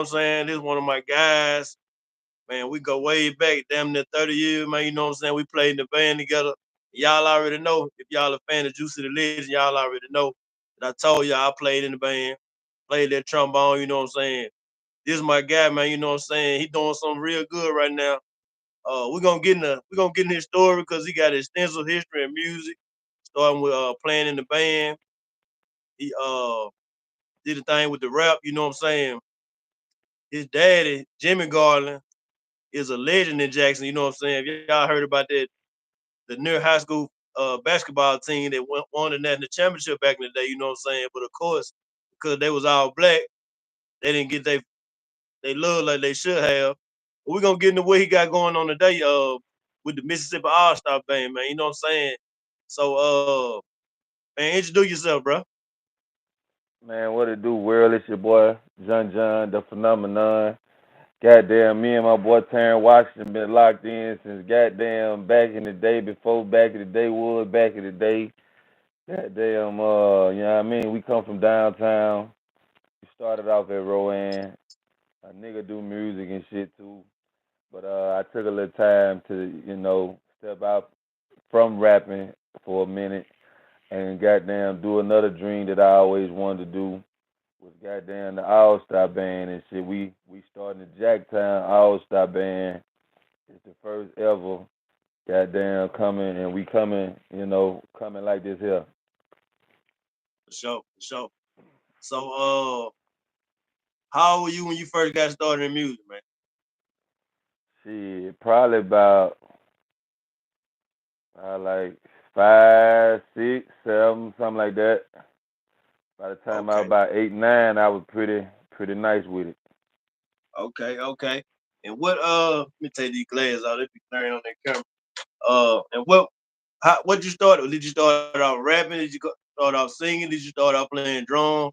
what I'm saying? This is one of my guys. Man, we go way back, damn near 30 years, man. You know what I'm saying? We played in the band together. Y'all already know. If y'all a fan of Juicy the Legend, y'all already know that I told y'all I played in the band, played that trombone, you know what I'm saying? This is my guy, man, you know what I'm saying? He doing something real good right now. We're gonna get in his story because he got extensive history in music, starting with playing in the band. He did a thing with the rap, you know what I'm saying? His daddy, Jimmy Garland, is a legend in Jackson, you know what I'm saying? If y'all heard about that, the near high school basketball team that won the national championship back in the day, you know what I'm saying? But of course, because they was all black, they didn't get they love like they should have. But we're gonna get into what he got going on today, with the Mississippi All Star Band, man. You know what I'm saying? So man, introduce yourself, bro. Man, what it do, world? It's your boy, Jon Jon, the phenomenon. Goddamn, me and my boy Terrence Washington been locked in since goddamn back in the day, before back in the day was back in the day. Goddamn, you know what I mean? We come from downtown. We started off at Rowan. A nigga do music and shit too. But I took a little time to, step out from rapping for a minute and goddamn do another dream that I always wanted to do was goddamn the All Star Band and shit. We started the Jacktown All Star Band. It's the first ever goddamn coming, and we coming, coming like this here. For sure, for sure. So how old were you when you first got started in music, man? Shit, probably about like 5, 6, 7, something like that. By the time I was Okay, about 8, 9, I was pretty nice with it. okay. And what let me take these glasses out, let me turn on that camera. And what you started? Did you start out rapping? Did you start out singing? Did you start out playing drum?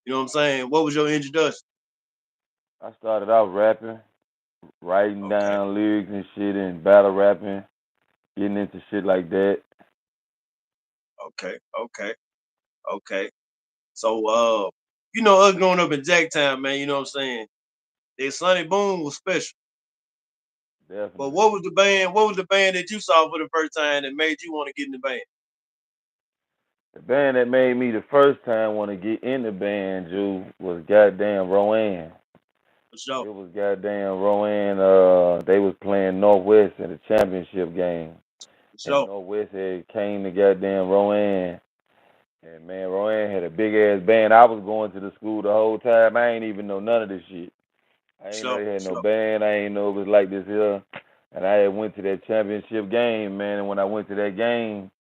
You know what I'm saying? What was your introduction? I started out rapping, writing Okay, down lyrics and shit, and battle rapping, getting into shit like that. okay, okay. So you know, us growing up in Jacktown, man, you know what I'm saying? That Sonny Boom was special. But Definitely. what was the band? What was the band that you saw for the first time that made you want to get in the band? The band that made me the first time want to get in the band, Jew, was goddamn Rowan. For sure, It was goddamn Rowan. They was playing Northwest in the championship game, for and sure. Northwest had came to goddamn Rowan. And man, Rowan had a big ass band. I was going to the school the whole time. I ain't even know none of this shit. I For ain't know sure, they for had no sure. band. I ain't know it was like this here. And I had went to that championship game, man. And when I went to that game,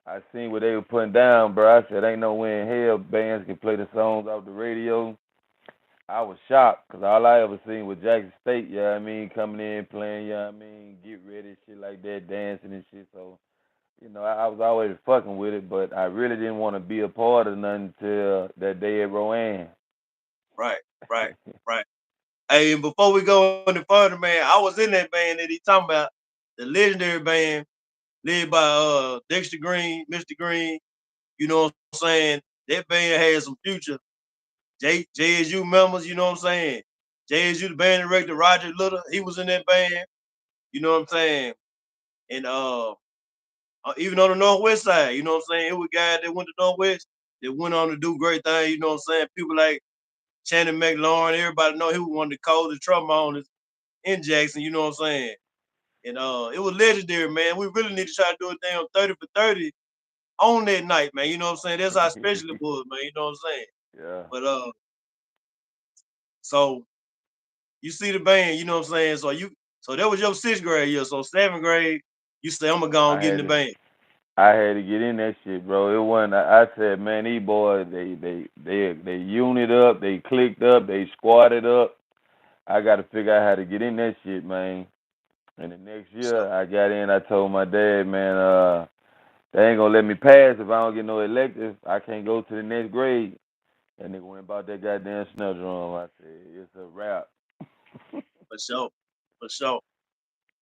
I seen what they were putting down, bro. I said, ain't no way in hell bands can play the songs off the radio. I was shocked because all I ever seen was Jackson State, you know what I mean, coming in, playing, you know what I mean, get ready, shit like that, dancing and shit. So, I was always fucking with it, but I really didn't want to be a part of nothing until that day at Rowan. Right, right, right. Hey, and before we go any further, man, I was in that band that he talking about, the legendary band led by Dexter Green, Mr. Green. You know what I'm saying? That band had some future. JSU members, you know what I'm saying? JSU, the band director, Roger Little, he was in that band. You know what I'm saying? And even on the Northwest side, you know what I'm saying? It was guys that went to Northwest that went on to do great things, you know what I'm saying? People like Shannon McLaurin, everybody know he was one of the coldest trombonists in Jackson, you know what I'm saying? And it was legendary, man. We really need to try to do a damn 30 for 30 on that night, man. You know what I'm saying? That's how special it was, man. You know what I'm saying? Yeah, But so you see the band, you know what I'm saying? So that was your sixth grade year. So seventh grade, you say I'm gonna go I and get in had the to, band. I had to get in that shit, bro. It wasn't. I said, man, these boys, they unit up, they clicked up, they squatted up. I got to figure out how to get in that shit, man. And the next So year I got in, I told my dad, man, they ain't gonna let me pass if I don't get no elective. I can't go to the next grade. That nigga went about that goddamn snare drum. I said, it's a wrap. for sure, for sure.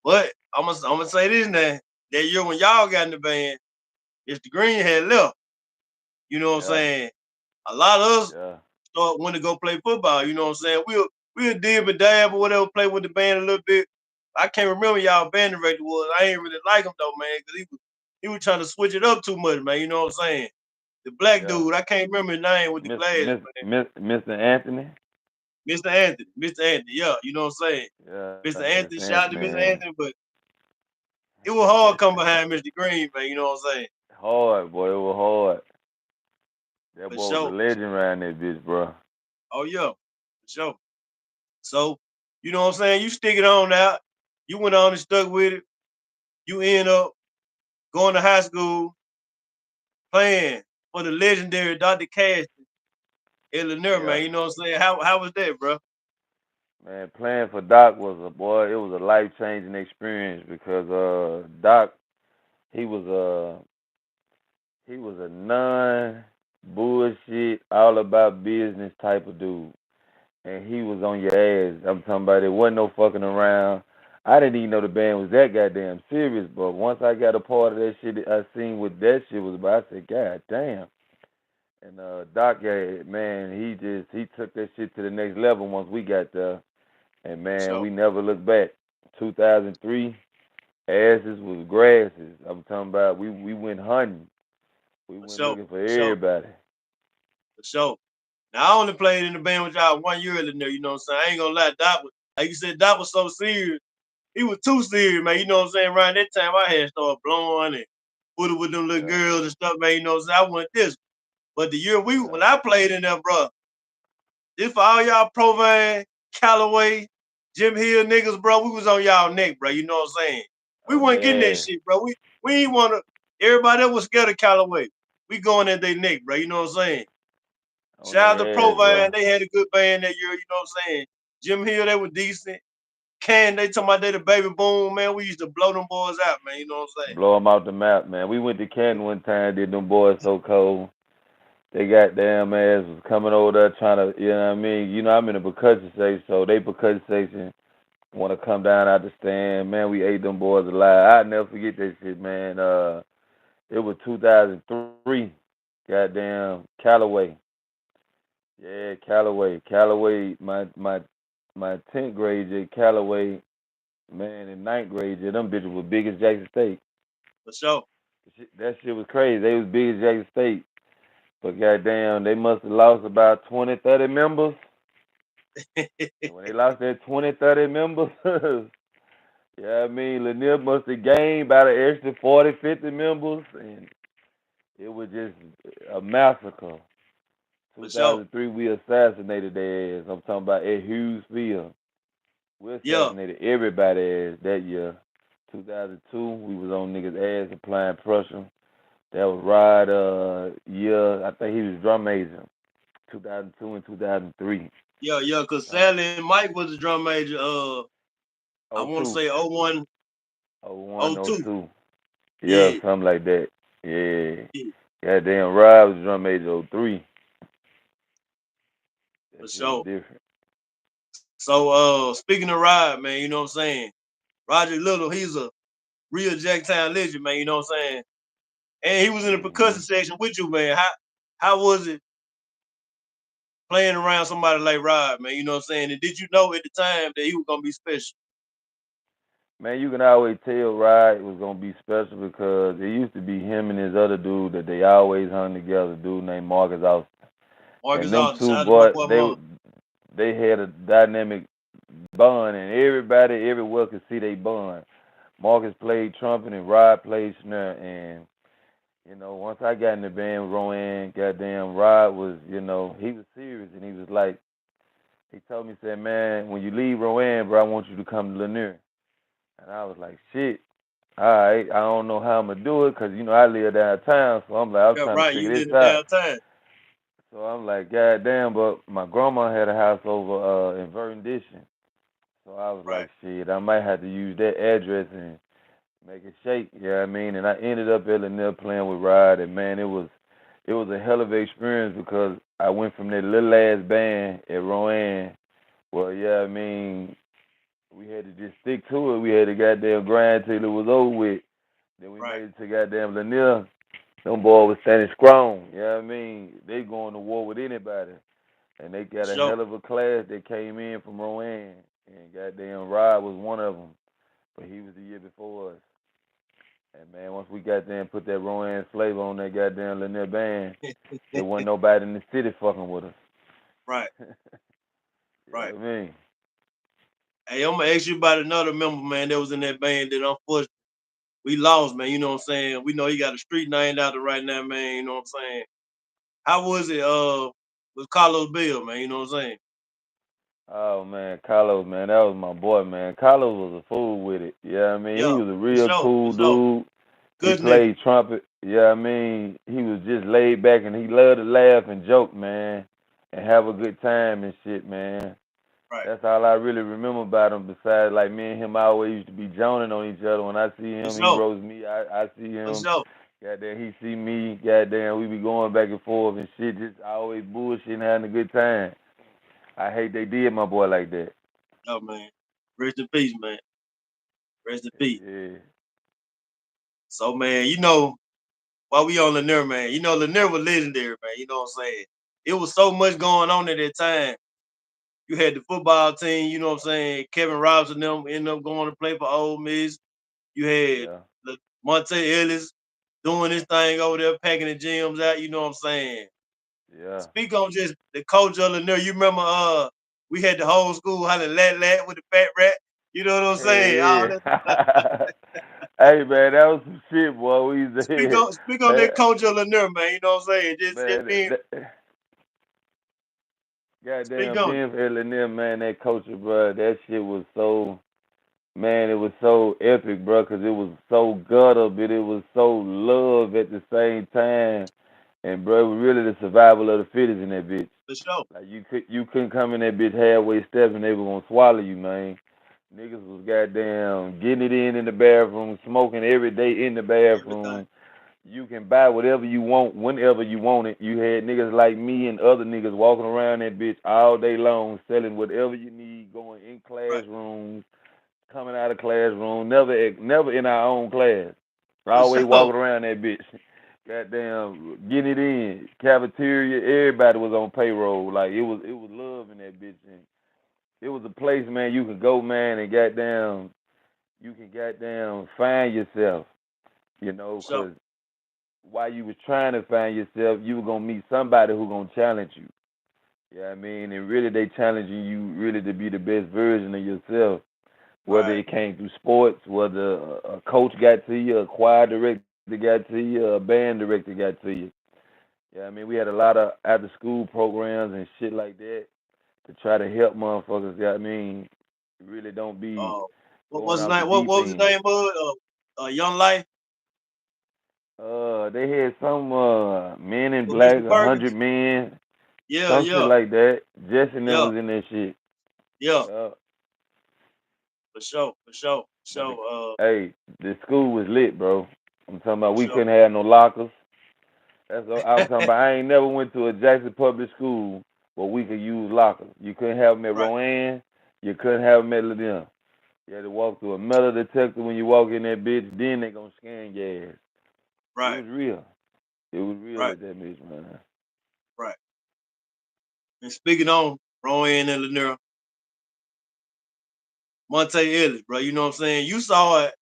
But I'm gonna say this now. That year when y'all got in the band, if the Green had left, you know what I'm Yeah, saying? A lot of us yeah, went to go play football. You know what I'm saying? we did but dab or whatever, play with the band a little bit. I can't remember y'all band director was. I ain't really like him though, man, because he was trying to switch it up too much, man. You know what I'm saying? The black Yeah. dude, I can't remember his name with the Miss, glasses, Miss, man. Miss, Mr. Anthony. Mr. Anthony, yeah, you know what I'm saying? Yeah, Mr. Miss Anthony, shout out to Mr. Anthony. Anthony, but it was hard coming behind Mr. Green, man. You know what I'm saying? Hard, boy. It was hard. That For boy was a sure. legend around that bitch, bro. Oh yeah, for sure. So, you know what I'm saying? You stick it on out. You went on and stuck with it. You end up going to high school, playing for the legendary Dr. Cash in Lanier, Yeah. man. You know what I'm saying? How was that, bro? Man, playing for Doc was a boy. It was a life changing experience because Doc, he was a he was a non bullshit, all about business type of dude, and he was on your ass. I'm talking about it wasn't no fucking around. I didn't even know the band was that goddamn serious, but once I got a part of that shit, I seen what that shit was about. I said, God damn. And Doc, yeah, man, he took that shit to the next level once we got there. And For man, sure. we never looked back. 2003, asses was grasses. I'm talking about we went hunting. We For went sure. looking for For sure. everybody. For sure. Now I only played in the band with y'all 1 year in there, you know what I'm saying? I ain't gonna lie, Doc was like you said, Doc was so serious. He was too serious, man. You know what I'm saying? Around that time I had started blowing and put it with them little Yeah, girls and stuff, man. You know what I'm saying? I went this. But the year when yeah. I played in there, bro, this for all y'all Provan, Callaway, Jim Hill niggas, bro. We was on y'all neck, bro. You know what I'm saying? We On wasn't getting that their ass. shit, bro. We ain't wanna. Everybody that was scared of Callaway. We going at their neck, bro. You know what I'm saying? On Shout out to their ass, Provan. bro. They had a good band that year. You know what I'm saying? Jim Hill, they were decent. Can they talking about they the baby boom, man? We used to blow them boys out, man. You know what I'm saying? Blow them off the map, man. We went to Canton one time, did them boys so cold. They got damn ass was coming over there trying to, you know what I mean? You know, I'm in the percussion section, so they percussion section want to come down out the stand. Man, we ate them boys alive. I'll never forget that shit, man. It was 2003. Goddamn Callaway. Yeah, Callaway. Callaway. My 10th grade at Callaway. Man, in ninth grade, yeah, them bitches were big as Jackson State. For sure. That shit was crazy. They was big as Jackson State. But goddamn, they must have lost about 20, 30 members. And when they lost their 20, 30 members, yeah, I mean, Lanier must have gained about an extra 40, 50 members. And it was just a massacre. For sure. 2003, we assassinated their ass. I'm talking about at Hughes Field. We Yeah. assassinated everybody's ass that year. 2002, we was on niggas' ass applying pressure. That was Rod year. I think he was drum major. 2002 and 2003. Yeah, yeah, cause Uh, Sally and Mike was the drum major. I want to 02, say 01, 01, 02. 02. Yeah, Yeah, something like that. Yeah. yeah, Goddamn, Rod was drum major 03. That for shit was sure. different. So speaking of Rod, man, you know what I'm saying? Roger Little, he's a real Jacktown legend, man, you know what I'm saying? And he was in the Hmm. percussion section with you, man. How was it playing around somebody like Rod, man? You know what I'm saying? And did you know at the time that he was gonna be special? Man, you can always tell Rod was gonna be special because it used to be him and his other dude that they always hung together, dude named Marcus Austin. And Marcus them Alden, two shout out to my boy, boy Mark. they had a dynamic bond, and everybody everywhere could see they bond. Marcus played trumpet and Rod played snare, and you know, once I got in the band with Rowan, goddamn Rod was, you know, he was serious, and he was like, he told me, said, man, when you leave Rowan, bro, I want you to come to Lanier. And I was like, shit, all right, I don't know how I'm gonna do it, cause you know I live downtown, so I'm like, I'm Yeah, trying to right. You figure live this in out. downtown. So I'm like, God damn, but my grandma had a house over in Verdun. So I was Right, like, shit, I might have to use that address and make it shake. You know what I mean? And I ended up at Lanier playing with Rod, and man, it was a hell of an experience because I went from that little ass band at Rowan. Well, yeah, I mean, we had to just stick to it. We had to goddamn grind till it was over with. Then we right. made it to goddamn Lanier. Them boys was standing strong. You know what I mean? They going to war with anybody. and they For got a sure. hell of a class that came in from Rowan, and goddamn Rod was one of them, but he was the year before us. And man, once we got there and put that Rowan flavor on that goddamn Lanier band, it wasn't nobody in the city fucking with us. Right, You know right. what I mean? Hey, I'm gonna ask you about another member, man, that was in that band that unfortunately we lost, man. You know what I'm saying? We know he got a street named out there right now, man. You know what I'm saying? How was it? With Carlos Bill, man. You know what I'm saying? Oh man, Carlos, man, that was my boy, man. Carlos was a fool with it. Yeah, I mean, he Yeah, was a for real sure, for cool sure. dude. He Good nigga. played trumpet. Yeah, I mean, he was just laid back and he loved to laugh and joke, man, and have a good time and shit, man. Right. That's all I really remember about him. Besides, like me and him always used to be joning on each other. When I see For him, he sure, roast me. I see for him. sure. Goddamn, he see me. Goddamn, we be going back and forth and shit. Just always bullshitting, having a good time. I hate they did my boy like that. Oh man. Rest in peace, man. Rest in peace. Yeah, So man, while we on Lanier, man, Lanier was legendary, man. You know what I'm saying? It was so much going on at that time. You had the football team, you know what I'm saying? Kevin Robinson them ended up going to play for Ole Miss. You had yeah, Monte Ellis doing his thing over there, packing the gyms out, you know what I'm saying? yeah. Speak on just the coach of Lanier. You remember we had the whole school hollering lat with the fat rat. You know what I'm Hell saying? All yeah. that Hey man, that was some shit, boy. We used to hear, speak on that coach of Lanier, man. You know what I'm saying? Just man. being speak Goddamn, on it. being for Illinois, man, that culture, bro, that shit was so, man, it was so epic, bro, 'cause it was so gutter, but it was so love at the same time. And bro, it was really the survival of the fittest in that bitch. For sure. Like you couldn't come in that bitch halfway stepping, they were gonna swallow you, man. Niggas was goddamn getting it in the bathroom, smoking every day in the Everything. bathroom. You can buy whatever you want whenever you want it. You had niggas like me and other niggas walking around that bitch all day long, selling whatever you need, going in Right. classrooms, coming out of classroom, never in our own class. For Always sure. walking around that bitch. Goddamn, getting it in. Cafeteria, everybody was on payroll. Like it was love in that bitch. And it was a place, man, you could go, man, and goddamn, you can goddamn find yourself, For sure. 'cause while you was trying to find yourself, you were gonna meet somebody who gonna challenge you. Yeah, I mean, and really they challenging you really to be the best version of yourself. Whether Right. it came through sports, whether a coach got to you, a choir director got to you, a band director got to you. Yeah, I mean, we had a lot of after school programs and shit like that to try to help motherfuckers. Yeah, I mean, really don't be Uh, what going was his off the name? What deep was his end. name, bud? Young Life, They had some Men in with Black, Mr. 100 Perkins. Men, Yeah, some shit yeah, like that. Jesse and them yeah, was in that shit. yeah. Yeah. For sure, for sure, for But sure. hey, the school was lit, bro. I'm talking about For we sure. couldn't have no lockers. That's what I'm talking about. I ain't never went to a Jackson public school where we could use lockers. You couldn't have them at Right, Rowan. You couldn't have them at Ladin. You had to walk through a metal detector when you walk in that bitch. Then they gonna scan your ass. It right, was real. It was real right, at that bitch, man. right. And speaking on Rowan and Lanier, Monte Ellis, bro. You know what I'm saying? You saw it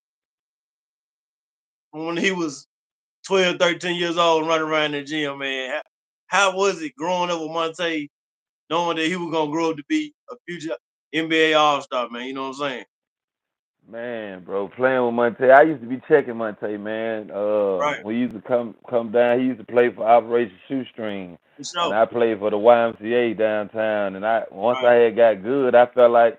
when he was 12, 13 years old running around the gym, man. How was it growing up with Monte, knowing that he was gonna grow up to be a future NBA All Star, man? You know what I'm saying? Man, bro, playing with Monte. I used to be checking Monte, man. Right, When he used to come down, he used to play for Operation Shoestring, for and sure. I played for the YMCA downtown. And I once Right, I had got good, I felt like,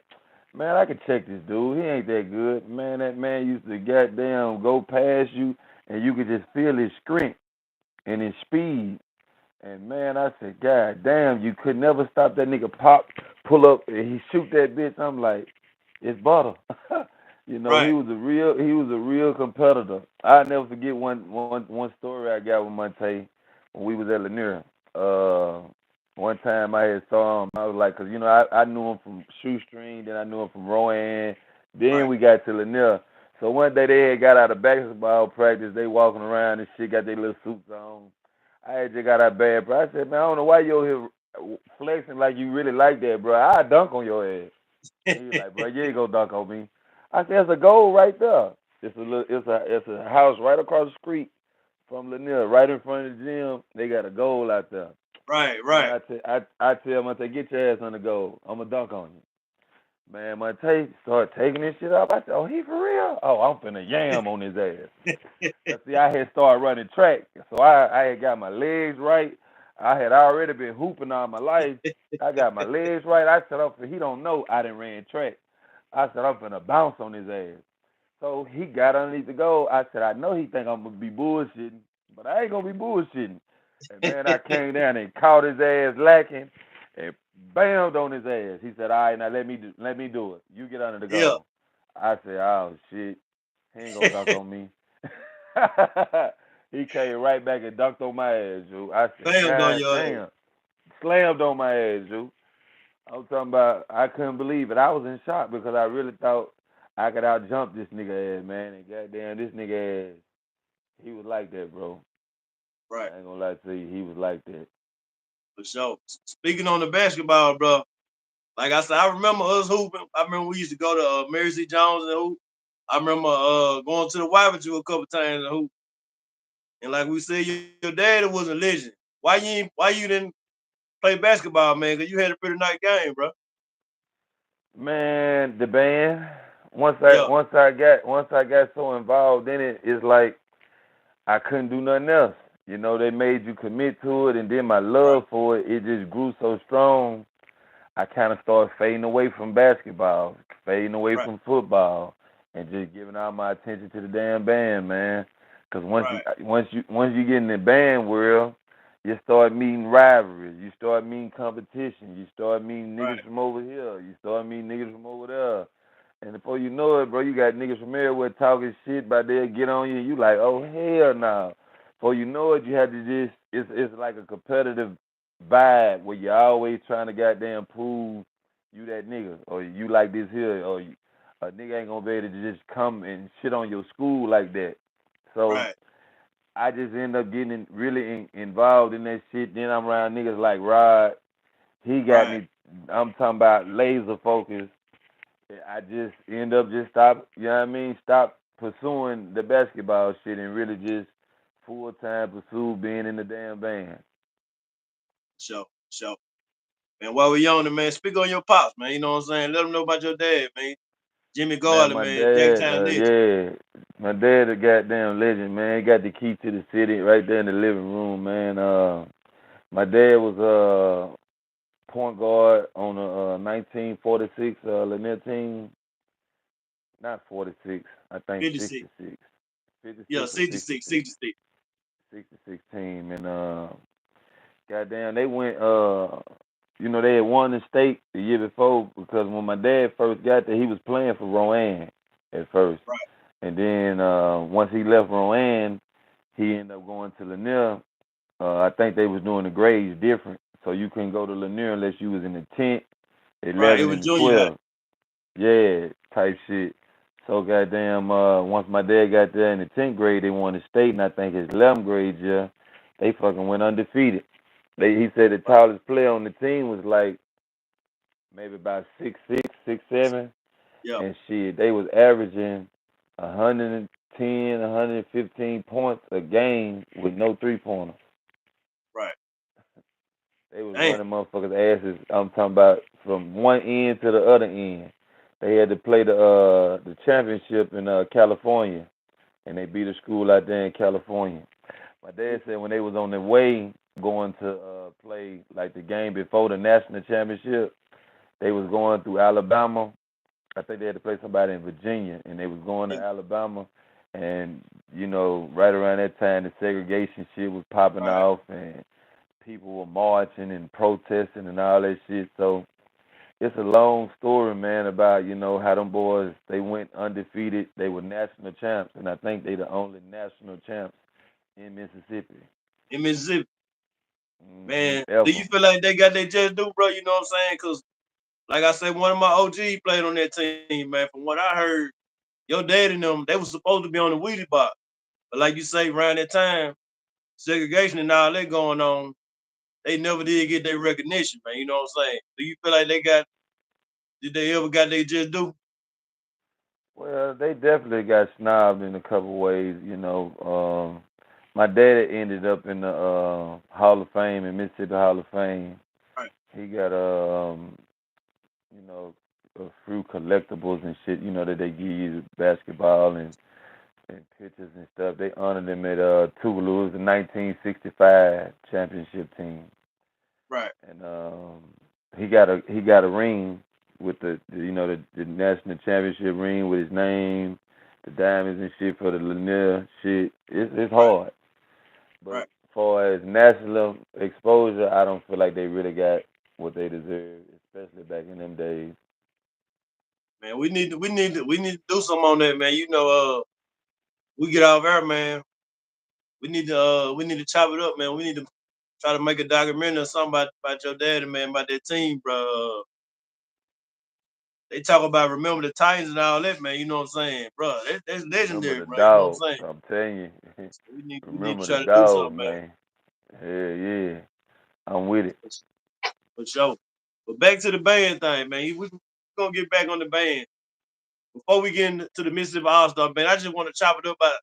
man, I could check this dude. He ain't that good, man. That man used to goddamn go past you, and you could just feel his strength and his speed. And man, I said, God damn, you could never stop that nigga pop, pull up, and he shoot that bitch. I'm like, it's butter. He right, was a real competitor. I never forget one story I got with Monte when we was at Lanier. Uh, One time I had saw him. I was like, cause I knew him from shoestring, then I knew him from Rowan, then right. we got to Lanier. So one day they had got out of basketball practice. They walking around and shit, got their little suits on. I had just got out of bed, bro. I said, man, I don't know why you over here flexing like you really like that, bro. I dunk on your ass. He was like, bro, you ain't gonna dunk on me. I said, there's a goal right there. It's a house right across the street from Lanier, right in front of the gym. They got a goal out there. Right, Man, right. I tell him, I say, get your ass on the goal. I'm gonna dunk on you. Man, my tape started taking this shit up. I said, oh, he for real? Oh, I'm finna yam on his ass. But see, I had started running track, so I had got my legs right. I had already been hooping all my life. I got my legs right. I said, up for he don't know I didn't ran track. I said, I'm finna bounce on his ass. So he got underneath the goal. I said, I know he think I'm gonna be bullshitting, but I ain't gonna be bullshitting. And man, I came down and caught his ass lacking and bammed on his ass. He said, all right, now let me do it. You get under the Yeah. goal. I said, oh shit, he ain't gonna dunk on me. He came right back and dunked on my ass, Drew. I said, Bammed on God your ass. damn. Slammed on my ass, Drew. I'm talking about I couldn't believe it. I was in shock because I really thought I could out jump this nigga ass, man. And goddamn this nigga ass, he was like that, bro. Right, I ain't gonna lie to you, he was like that. for sure. Speaking on the basketball, bro, like I said, I remember us hooping. I remember we used to go to Mary C. Jones and hoop. I remember going to the Wabatu a couple times and hoop. And like we said, your daddy was a legend. Why you didn't play basketball, man? Cause you had a pretty nice game, bro. Man, the band, Yeah, once I got so involved in it, it's like I couldn't do nothing else. You know, they made you commit to it and then my right, love for it, it just grew so strong. I kind of started fading away from basketball, fading away right, from football, and just giving all my attention to the damn band, man. Cause right, once you get in the band world, you start meeting rivalries, you start meeting competition, you start meeting niggas right, from over here, you start meeting niggas from over there. And before you know it, bro, you got niggas from everywhere talking shit, but they'll get on you, and you like, oh hell no. Before you know it, you have to just it's like a competitive vibe where you're always trying to goddamn prove you that nigga or you like this here or a nigga ain't gonna be able to just come and shit on your school like that. So right. I just end up getting really involved in that shit. Then I'm around niggas like Rod. He got Right. me. I'm talking about laser focus. I just end up just stop. You know what I mean? Stop pursuing the basketball shit and really just full time pursue being in the damn band. Sure, sure. Man, while we on it, man, speak on your pops, man. You know what I'm saying? Let them know about your dad, man. Jimmy Man, Garland, my man, Jack dad, Town legend. yeah, my dad a goddamn legend, man. He got the key to the city right there in the living room, man. My dad was point guard on the 1946 Lanier team, not 46, I think 56. 66, Yeah, 56 or 66, 66, 66. 66 team, and goddamn, they went. They had won the state the year before because when my dad first got there, he was playing for Rowan at first, Right, and then once he left Rowan, he ended up going to Lanier. I think they was doing the grades different, so you couldn't go to Lanier unless you was in the 10th, right. It 11, was and the junior high. 12th. Yeah, type shit. So goddamn, once my dad got there in the 10th grade, they won the state, and I think his 11th grade year, they fucking went undefeated. He said the Right. tallest player on the team was like maybe about 6'6", 6'7", Yeah, and shit, they was averaging 110, 115 points a game with no 3-pointers. right. They was Damn. running motherfuckers' asses. I'm talking about from one end to the other end. They had to play the championship in California, and they beat a school out there in California. My dad said when they was on their way going to play like the game before the national championship, they was going through Alabama. I think they had to play somebody in Virginia, and they was going to Yeah, Alabama. And right around that time, the segregation shit was popping right. off, and people were marching and protesting and all that shit. So it's a long story, man, about how them boys they went undefeated. They were national champs, and I think they the only national champs in Mississippi. In Mississippi. Man, do you Ever. feel like they got their just due, bro? You know what I'm saying? Because, like I said, one of my OG played on that team, man. From what I heard, your dad and them, they were supposed to be on the Wheaties box. But like you say, around that time, segregation and all that going on, they never did get their recognition, man. You know what I'm saying? Do you feel like they got? Did they ever got they just do? Well, they definitely got snobbed in a couple ways. My dad ended up in the Hall of Fame in Mississippi Hall of Fame. Right, He got you know, a few collectibles and shit. That they give you basketball and pictures and stuff. They honored him at Toulouse, the 1965 championship team, right, and he got a ring with the national championship ring with his name, the diamonds and shit for the Lanier shit. It's right, hard, but right. as far as national exposure, I don't feel like they really got what they deserve, especially back in them days. Man, we need to do something on that, man. We get off air, man. We need to chop it up, man. We need to try to make a documentary or something about your daddy, man, about that team, bro. They talk about remember the Titans and all that, man. You know what I'm saying, bro? That's Remember legendary, the bro. You know dog. what I'm saying? I'm telling you. So we need to Remember the try to do dog, something, man. man. Hell yeah. I'm with it. For sure. But back to the band thing, man. We gonna get back on the band. Before we get into the Mississippi All Star band, I just want to chop it up about,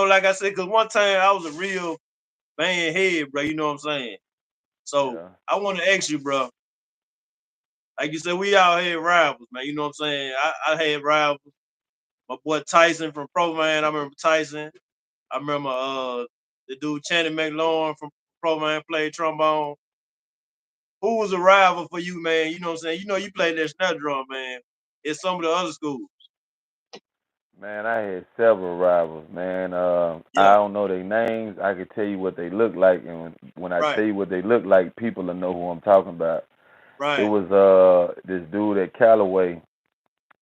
like I said, because one time I was a real band head, bro. You know what I'm saying? So Yeah. I want to ask you, bro. Like you said, we all had rivals, man. You know what I'm saying? I had rivals. My boy Tyson from Pro Man, I remember Tyson. I remember the dude Channing McLaurin from Pro Man played trombone. Who was a rival for you, man? You know what I'm saying? You played that snare drum, man. In some of the other schools. Man, I had several rivals, man. I Yeah, don't know their names. I can tell you what they look like, and when I right, tell you what they look like, people will know who I'm talking about. It right. was this dude at Callaway.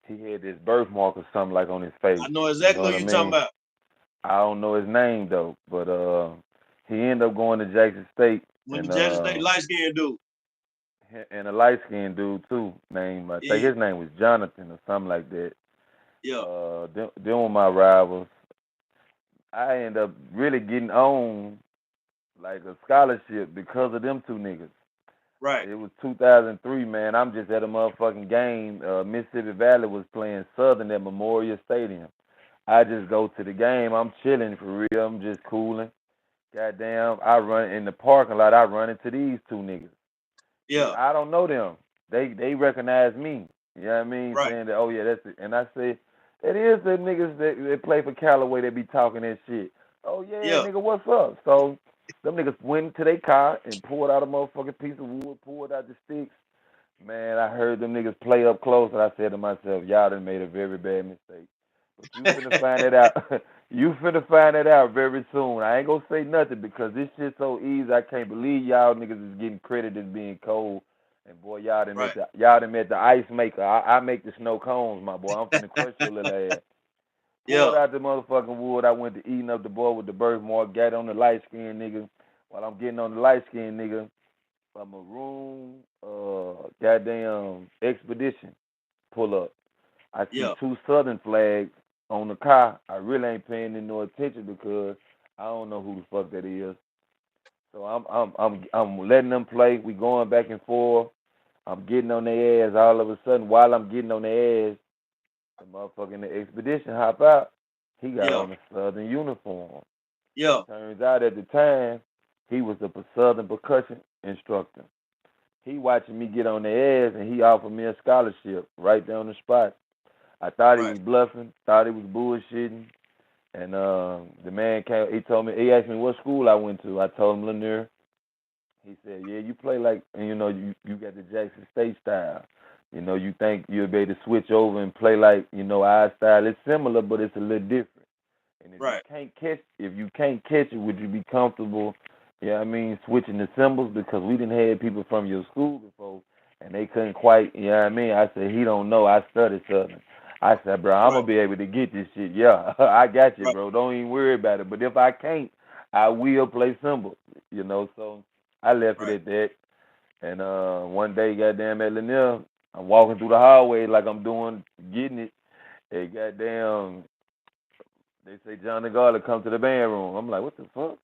He had this birthmark or something like on his face. I know You know exactly what who I you talking mean? about. I don't know his name though, but he ended up going to Jackson State When the and Jackson State light skinned dude. a light skinned dude too, named I think Yeah, his name was Jonathan or something like that. yeah, Them were my rivals. I ended up really getting on like a scholarship because of them two niggas. right. It was 2003, man. I'm just at a motherfucking game. Mississippi Valley was playing Southern at Memorial Stadium. I just go to the game. I'm chilling for real. I'm just cooling. Goddamn, I run in the parking lot. I run into these two niggas. Yeah, I don't know them. They recognize me. You know what I mean? right. Saying that, oh yeah, that's it. And I say, it is the niggas that play for Callaway that be talking that shit. Oh yeah, Yeah, nigga, what's up? So them niggas went to their car and pulled out a motherfucking piece of wood, pulled out the sticks. Man, I heard them niggas play up close, and I said to myself, y'all done made a very bad mistake. But you finna find it out. You finna find it out very soon. I ain't gonna say nothing because this shit so easy. I can't believe y'all niggas is getting credit as being cold. And boy, right. y'all done met the ice maker. I make the snow cones, my boy. I'm finna crush your little ass. Yeah, Pulled out the motherfucking wood. I went to eating up the boy with the birthmark. Got on the light skin nigga. While I'm getting on the light skin nigga, a maroon goddamn expedition pull up. I see yeah, two Southern flags on the car. I really ain't paying any no attention because I don't know who the fuck that is. So I'm letting them play. We going back and forth. I'm getting on their ass. All of a sudden, while I'm getting on their ass, the motherfucker in the expedition hop out. He got yeah, on a Southern uniform. yeah. Turns out at the time, he was a Southern percussion instructor. He watching me get on the ass and he offered me a scholarship right there on the spot. I thought he Right, was bluffing, thought he was bullshitting. And the man came, he asked me what school I went to. I told him Lanier. He said, yeah, you play like, and you got the Jackson State style. You think you'll be able to switch over and play like, our style. It's similar, but it's a little different. And right, if you can't catch it, would you be comfortable? Yeah, I mean, switching the symbols because we didn't have people from your school before, and they couldn't quite. You know what I mean? I said he don't know. I studied Southern. I said, bro, I'm right, gonna be able to get this shit. Yeah, I got you, right, bro. Don't even worry about it. But if I can't, I will play symbols. So I left it right. at that. And one day, goddamn, at Lanier, I'm walking through the hallway like I'm doing, getting it. And goddamn, they say John the Garland come to the band room. I'm like, what the fuck?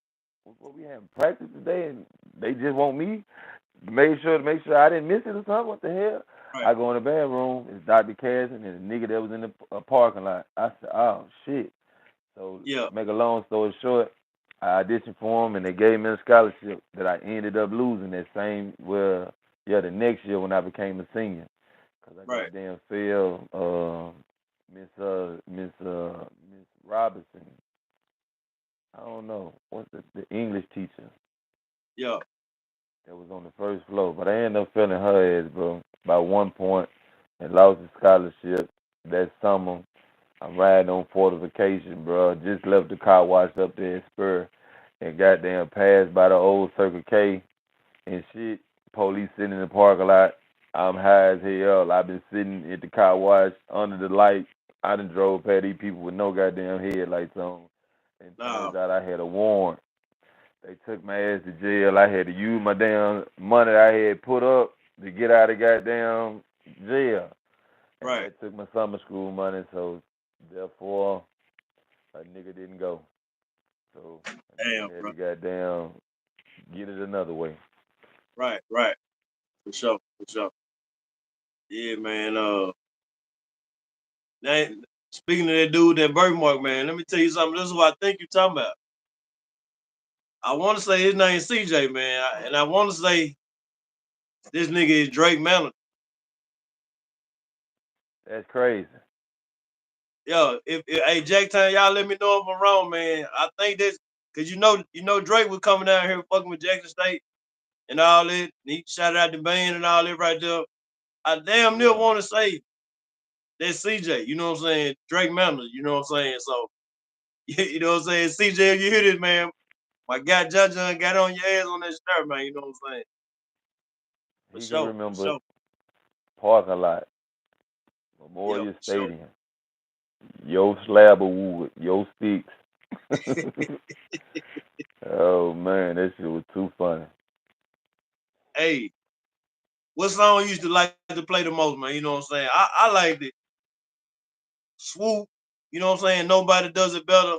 what we having practice today, and they just want me to make sure I didn't miss it or something. What the hell? Right. I go in the bathroom. It's Dr. Casson and the nigga that was in the parking lot. I said, oh shit. So Yeah. make a long story short, I auditioned for them and they gave me a scholarship that I ended up losing that same the next year when I became a senior. Cause I Right. goddamn failed Miss Robinson. I don't know what's the English teacher Yeah. that was on the first floor, but I ended up failing her ass, bro, by 1 point and lost the scholarship that summer. I'm riding on fortification, bro. Just left the car wash up there at Spur and goddamn passed by the old Circle K and shit. Police sitting in the parking lot. I'm high as hell. I've been sitting at the car wash under the light. I done drove past these people with no goddamn headlights on. And Nah. turns out I had a warrant. They took my ass to jail. I had to use my damn money I had put up to get out of goddamn jail. And Right. that took my summer school money, so therefore a nigga didn't go. So a Damn, nigga had bro. to goddamn get it another way. Right. Right. For sure. For sure. Yeah, man. That, speaking of that dude, that birthmark, man, let me tell you something. This is what I think you're talking about. I want to say his name CJ, man, and I want to say this nigga is Drake Mallon. That's crazy. Yo, if hey Jack Time, y'all let me know if I'm wrong, man. I think this because you know Drake was coming down here fucking with Jackson State and all that. And he shouted out the band and all that right there. I damn near Yeah. want to say that CJ. You know what I'm saying? Drake Mallon. You know what I'm saying? So you know what I'm saying? CJ, if you hear this, man, my guy Jon Jon got on your ass on that start, man. You know what I'm saying? For He can sure, for remember sure. parking lot, Yeah, Memorial for sure. Stadium, your slab of wood, your sticks. Oh man, that shit was too funny. Hey, what song you used to like to play the most, man? You know what I'm saying? I liked it. Swoop, you know what I'm saying? Nobody does it better.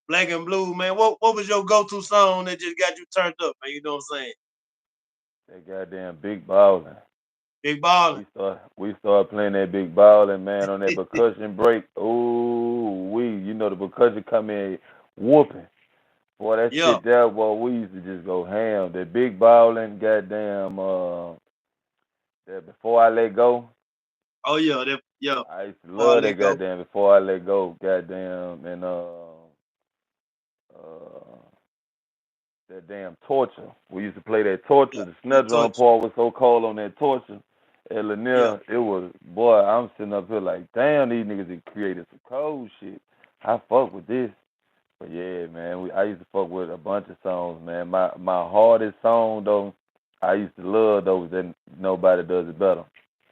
Black and Blue, man. What was your go-to song that just got you turned up, man? You know what I'm saying? That goddamn big ballin'. Big Ballin'. We started playing that big ballin', man, on that percussion break. Ooh, the percussion come in whooping. Boy, that Yeah. shit there, boy, we used to just go ham. That big ballin', goddamn, that before I let go. Oh yeah, yeah. I used to Before I love let that go. goddamn before I let go, goddamn, and uh that damn torture. We used to play that torture. Yeah. The snare That drum touch. part was so cold on that torture. At Yeah. Lanier, it was boy. I'm sitting up here like, damn, these niggas have created some cold shit. I fuck with this, but yeah, man. I used to fuck with a bunch of songs, man. My hardest song though, I used to love those that nobody does it better.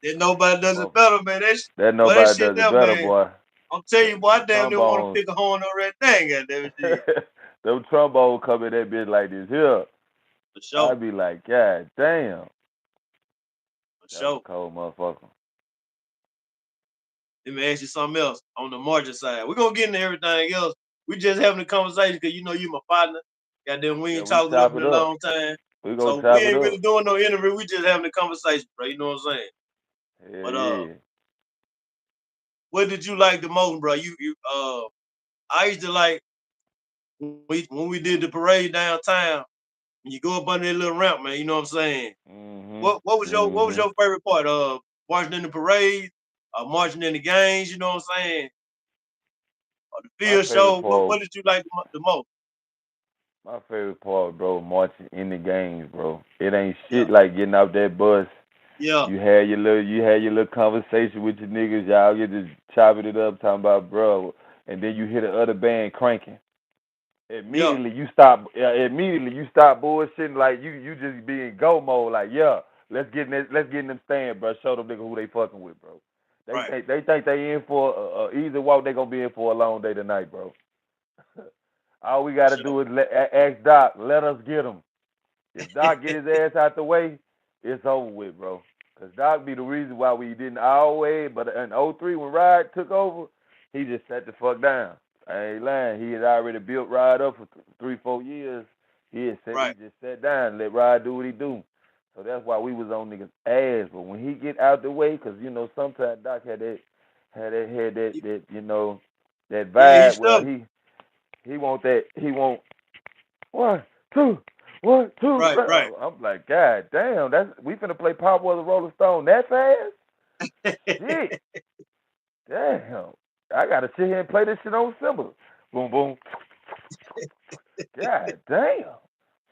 Then nobody Them does it mo- better, man. that Boy, that nobody shit does it there, better, man. boy. I'm telling you, boy, I The damn near want to trombones, pick a horn over that thing, goddamn it, shit. them trombones come in that bitch like this here. For sure. I'd be like, God damn. For That was sure. a cold motherfucker. Let me ask you something else on the margin side. We're gonna get into everything else. We just having a conversation because you know you my partner. Goddamn, we Yeah, ain't we talked up chop in it a up. long time. We gonna So we chop it ain't really up. doing no interview. We just having a conversation, bro. You know what I'm saying? Hell But yeah. what did you like the most, bro? I used to like when we did the parade downtown. When you go up under that little ramp, man. You know what I'm saying? Mhm. What was Mhm. your favorite part? Marching in the parade, marching in the games. You know what I'm saying? Or the My field favorite show. What part, what did you like the most? my favorite part, bro, marching in the games, bro. It ain't Yeah, shit like getting off that bus. yeah, You had your little conversation with your niggas. Y'all get to chopping it up, talking about bro, and then you hear the other band cranking. yeah. Immediately you stop bullshitting like you just be in go mode like yeah, let's get in them stand, bro. Show them niggas who they fucking with, bro. They Right. think they think they in for a easy walk. They gonna be in for a long day tonight, bro. All we For gotta sure. do is ask Doc. Let us get him. If Doc get his ass out the way, it's over with, bro. Cause Doc be the reason why we didn't always. But in '03 when Rod took over, he just sat the fuck down. I ain't lying. He had already built Rod up for 3, 4 years. He Right. just sat down and let Rod do what he do. So that's why we was on niggas ass. But when he get out the way, cause sometimes Doc had that that Yeah, he's vibe where stubborn. he want one, two, one, two. Right, right. I'm like, God damn, we finna play Pop was a Rolling Stone that fast? Shit, damn. I gotta sit here and play this shit on cymbals. Boom, boom. God damn.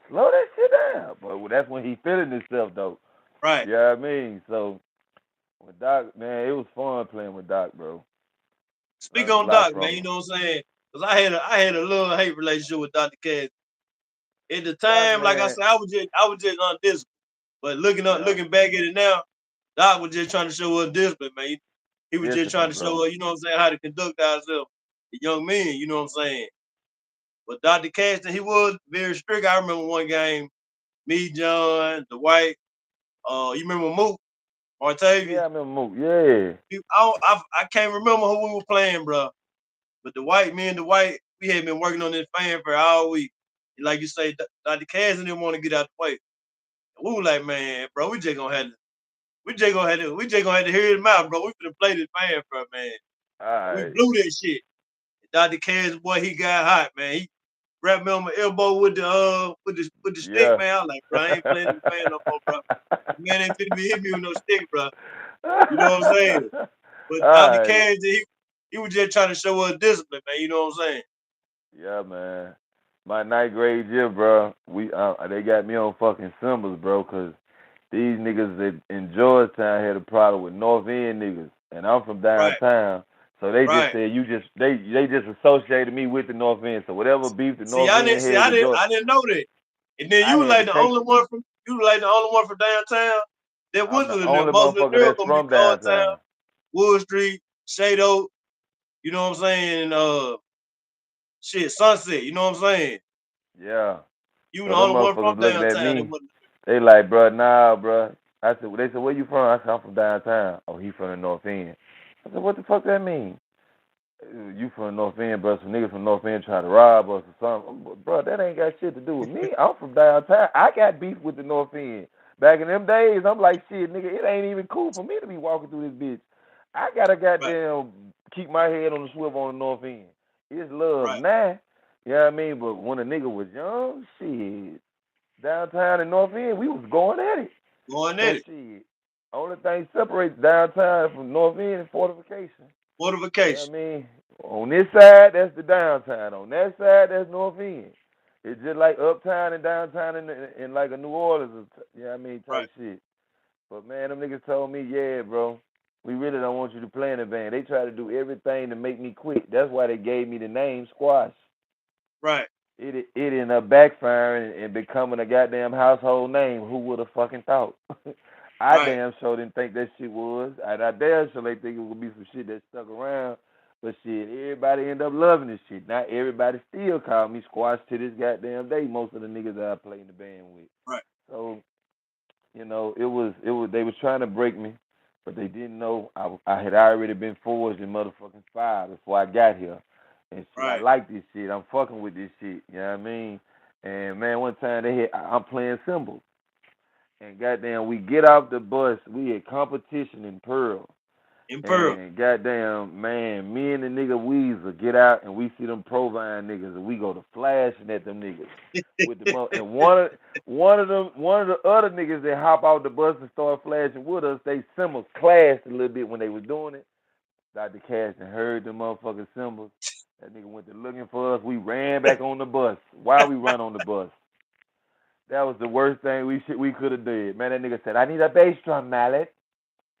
Slow that shit down. But that's when he feeling himself though. Right. You know what I mean? So with Doc, man, it was fun playing with Doc, bro. Speak Learned a on lot Doc, man. from You him. know what I'm saying? Cause I had a little hate relationship with Dr. Cass. At the Doc, time, like I man, said, I was just undisciplined. But yeah, looking back at it now, Doc was just trying to show us discipline, man. He was just trying discipline, to show bro. us, you know what I'm saying, how to conduct ourselves, the young men, you know what I'm saying. But Dr. Caston, he was very strict. I remember one game, me, John, the White, you remember Mook, Yeah, Martavius? I remember Mook. Yeah. I can't remember who we were playing, bro. But me and the White, we had been working on this fan for all week. And like you say, Dr. Caston didn't want to get out the way. And we were like, man, bro, we just gonna have to hear his mouth, bro. We finna play this fan for man. All And we right. blew that shit. Dr. Cash, boy, he got hot, man. He wrapped me on my elbow with the stick, Yeah. man. I was like, bro, I ain't playing this fan no more, bro. Man ain't finna be hitting me with no stick, bro. You know what I'm saying? But All Dr. right. Cash, he was just trying to show us discipline, man. You know what I'm saying? Yeah, man. My ninth grade year, bro. They got me on fucking symbols, bro, 'cause these niggas that in Georgetown had a problem with North End niggas, and I'm from Right, downtown. So they just right. said they just associated me with the North End. So whatever beef the See, North End had with Georgia, I didn't know that. And then I you were had like to the take only it. one from downtown that I'm was the in there. only Most of the motherfucker girls that's gonna be from Georgetown, downtown. Wood Street, Shade Oak, you know what I'm saying? Shit, Sunset, you know what I'm saying? Yeah. You So the them only one from motherfuckers looking at downtown that me. wasn't. They like, bro, nah, bro. They said, where you from? I said, I'm from downtown. Oh, he from the North End. I said, what the fuck that mean? You from the North End, bro. Some niggas from North End trying to rob us or something. Bro, that ain't got shit to do with me. I'm from downtown. I got beef with the North End. Back in them days, I'm like, shit, nigga, it ain't even cool for me to be walking through this bitch. I gotta Right, goddamn keep my head on the swivel on the North End. It's love right. now. You know what I mean? But when a nigga was young, shit, downtown and North End, we was going at it. Going at So it. shit, only thing separates downtown from North End is fortification. You know what Fortification. I mean? On this side, that's the downtown. On that side, that's North End. It's just like uptown and downtown in like a New Orleans, you know what I mean, Right, type shit. But man, them niggas told me, yeah, bro, we really don't want you to play in the band. They try to do everything to make me quit. That's why they gave me the name Squash. right, It ended up backfiring and becoming a goddamn household name. Who would have fucking thought? I right, damn sure didn't think that shit was. I damn sure they think it would be some shit that stuck around. But shit, everybody end up loving this shit. Not everybody still call me Squash to this goddamn day. Most of the niggas that I play in the band with. right, So it was they was trying to break me, but they didn't know I had already been forged in motherfucking fire before I got here. And shit, I right. like this shit. I'm fucking with this shit. You know what I mean? And man, one time I'm playing cymbals, and goddamn, we get off the bus. We had competition in Pearl. In Pearl. And goddamn, man, me and the nigga Weezer get out and we see them Provine niggas and we go to flashing at them niggas with the and one of the other niggas that hop out the bus and start flashing with us, they symbols clashed a little bit when they was doing it. Dr. Caston heard the motherfucking symbols. That nigga went to looking for us. We ran back on the bus. Why we run on the bus? That was the worst thing we could have did. Man, that nigga said, I need a bass drum mallet.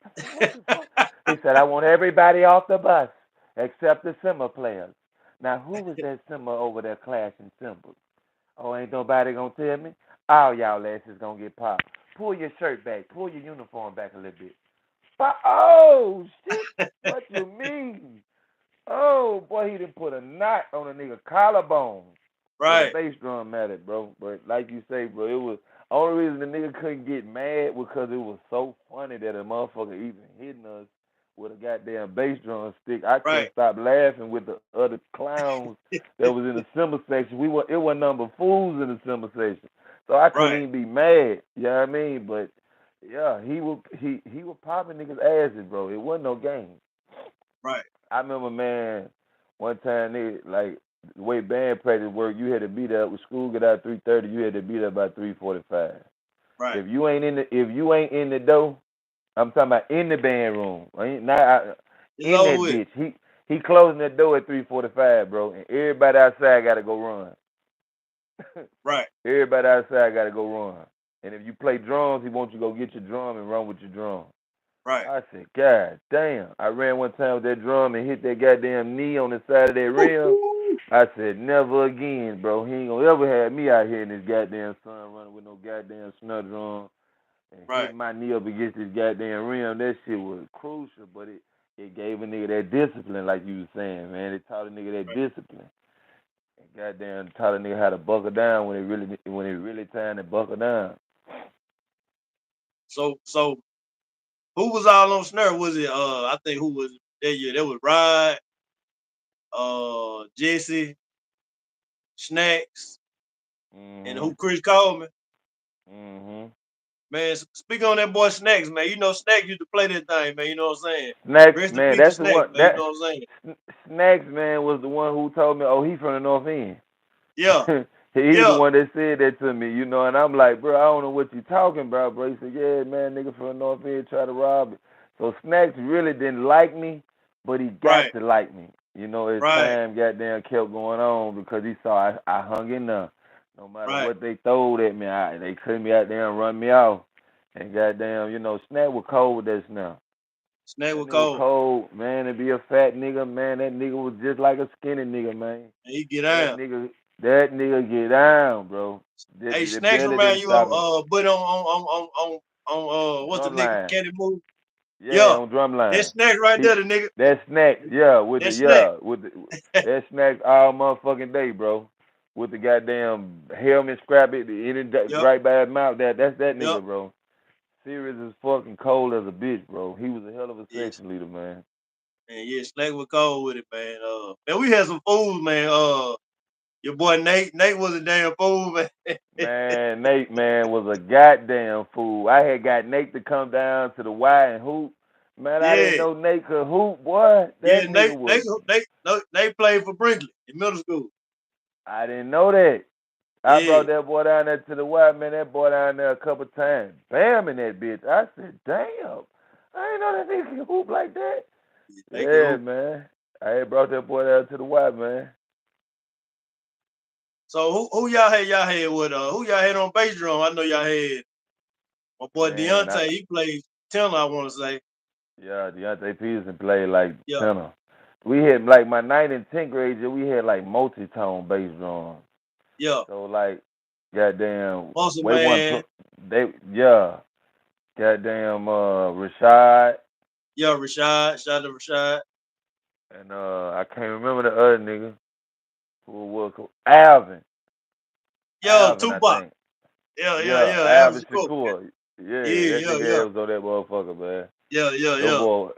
I said, what the fuck? He said, I want everybody off the bus except the cymbal players. Now, who was that cymbal over there clashing cymbals? Oh, ain't nobody gonna tell me? All y'all asses gonna get popped. Pull your shirt back. Pull your uniform back a little bit. Oh, shit. What you mean? Oh, boy, he done put a knot on a nigga collarbone with a Right, bass drum mallet, bro. But like you say, bro, it was only reason the nigga couldn't get mad because it was so funny that a motherfucker even hitting us with a goddamn bass drum stick. I couldn't right, stop laughing with the other clowns that was in the cymbal section. It wasn't number fools in the cymbal section, so I couldn't right, even be mad. You know what I mean? But yeah, he was popping niggas asses, bro. It wasn't no game. right, I remember, man, one time nigga like the way band practice work, you had to be there. When school get out 3:30, you had to be there by 3:45. right. If you ain't in the door, I'm talking about in the band room. Ain't not It's in over that with. bitch. He closing the door at 3:45, bro, and everybody outside got to go run. Right, Everybody outside got to go run. And if you play drums, he wants you to go get your drum and run with your drum. right. I said, God damn. I ran one time with that drum and hit that goddamn knee on the side of that rim. Woo-hoo. I said, never again, bro. He ain't gonna ever have me out here in this goddamn sun running with no goddamn snare drum and Right, hitting my knee up against this goddamn rim. That shit was crucial, but it gave a nigga that discipline, like you was saying, man. It taught a nigga that right. discipline. And goddamn taught a nigga how to buckle down when it really time to buckle down. So who was all on snare? Was it I think who was that year? That was Rod, Jesse, Snacks, and Mhm. who Chris Coleman. Mhm. Man, speak on that boy Snacks, man. You know Snacks used to play that thing, man. You know what I'm saying? Snacks, Rest in man, peace to that's the Snacks, one. man. You know what I'm saying? Snacks, man, was the one who told me, oh, he from the North End. Yeah, He the yeah, one that said that to me, and I'm like, bro, I don't know what you talking about, bro. He said, yeah, man, nigga from the North End try to rob it. So Snacks really didn't like me, but he got right, to like me. As right, time goddamn kept going on because he saw I hung in there. No matter right. what they throwed at me, they cut me out there and run me off. And goddamn, Snack was cold with that now. Snake That was nigga cold. cold, man. To be a fat nigga, man, that nigga was just like a skinny nigga, man. And he get That down. nigga, that nigga get down, bro. Hey, The Snacks belly remind didn't you stop of him. Buddy on what's the Drum nigga line, candy move? yeah, Yeah, on drum that line. Snacks right He there, the nigga. that snacks, yeah, That Snack. that snacks all motherfucking day, bro. With the goddamn helmet scrap it, Yep, right by his mouth. That's that yep. nigga, bro. Serious as fucking cold as a bitch, bro. He was a hell of a Yes, section leader, man. man. Yeah, Snake was cold with it, man. Man, we had some fools, man. Your boy Nate was a damn fool, man. Man, Nate, man, was a goddamn fool. I had got Nate to come down to the Y and hoop. Man, I didn't Yeah, know Nate could hoop, boy. yeah. That nigga was. Nate played for Brinkley in middle school. I didn't know that. I Yeah, brought that boy down there to the Y, man. That boy down there a couple times. Bam in that bitch. I said, damn. I didn't know that nigga could hoop like that. yeah, they could Yeah, hoop. man. I had brought that boy down to the Y, man. So who y'all had? Y'all had with who y'all had on bass drum? I know y'all had my boy Man, Deontay. He plays tenor. I want to say. yeah, Deontay Peterson played like Yeah, tenor. We had like my 9th and 10th grade year, we had like multi-tone bass drums. yeah. So like, goddamn, Muscle way one man. they yeah, goddamn Rashad Yeah, Rashad. Shout out to Rashad. and I can't remember the other nigga who it was called. Alvin, Yeah, Alvin, I Tupac. think. Yeah, yeah, Yeah, yeah. Alvin Alvin Shakur. Shakur. Yeah, Yeah, that yeah, nigga yeah, ass was on that motherfucker, man. yeah, yeah, Them yeah. boy,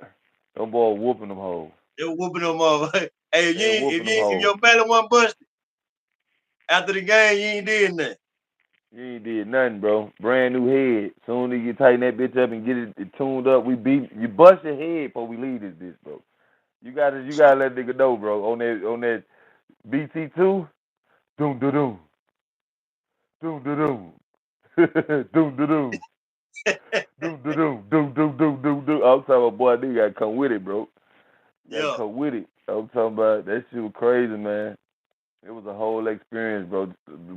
them boy whooping them hoes. They were whooping them up. Hey, They whooping them if hoes. your belly wasn't busted after the game, you ain't did nothing. You ain't did nothing, bro. Brand new head. Soon as you tighten that bitch up and get it tuned up, we beat you. Bust your head before we leave this bitch, bro. You gotta let nigga know, bro. On that BT2, doom da doom, doom da doom, doom da doom, doom da doom, doom doom doom doom doom. I'm talking about boy, nigga gotta come with it, bro. You gotta Yeah, come with it. I'm talking about that shit was crazy, man. It was a whole experience, bro.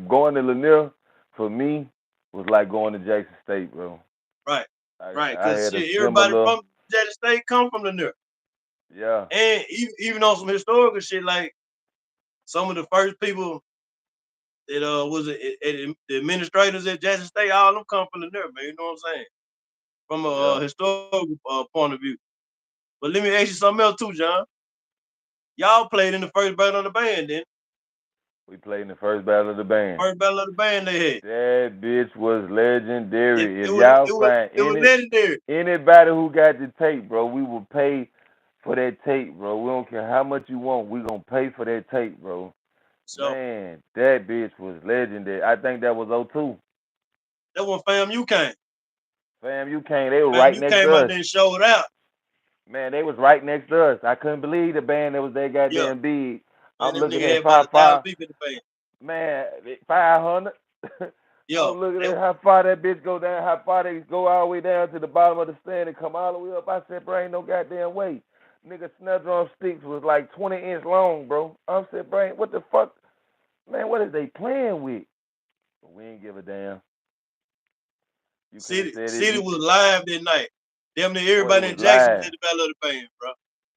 Going to Lanier for me was like going to Jackson State, bro. right, I right. I Cause had a shit, everybody similar, from Jackson State come from the Near. yeah, And even on some historical shit, like some of the first people that the administrators at Jackson State, all of them come from the Near, man. You know what I'm saying? From a yeah. historical point of view. But let me ask you something else too, John. Y'all played in the first band on the band, then? We played in the first battle of the band. First battle of the band they had. That bitch was It, legendary. it If was y'all it was find it was legendary. anybody who got the tape, bro, we will pay for that tape, bro. We don't care how much you want. We gonna pay for that tape, bro. So Man, that bitch was legendary. I think that was '02. that one fam you came. Fam, you came. They were Fam, right you next came to out us. there and showed out. Man, they was right next to us. I couldn't believe the band that was that Yeah. goddamn big. Man, I'm them looking nigga had at about five 1,000 five. people in the band. Man, 500. Yeah. I'm looking They, at how far that bitch go down, how far they go all the way down to the bottom of the stand and come all the way up. I said, bro, ain't no goddamn way. Nigga, snare drum sticks was like 20-inch long, bro. I said, bro, what the fuck? Man, what is they playing with? But we ain't give a damn. You could have said City it. was live that night. Damn near Boy, it everybody was in Jackson was live. at the battle of the band, bro.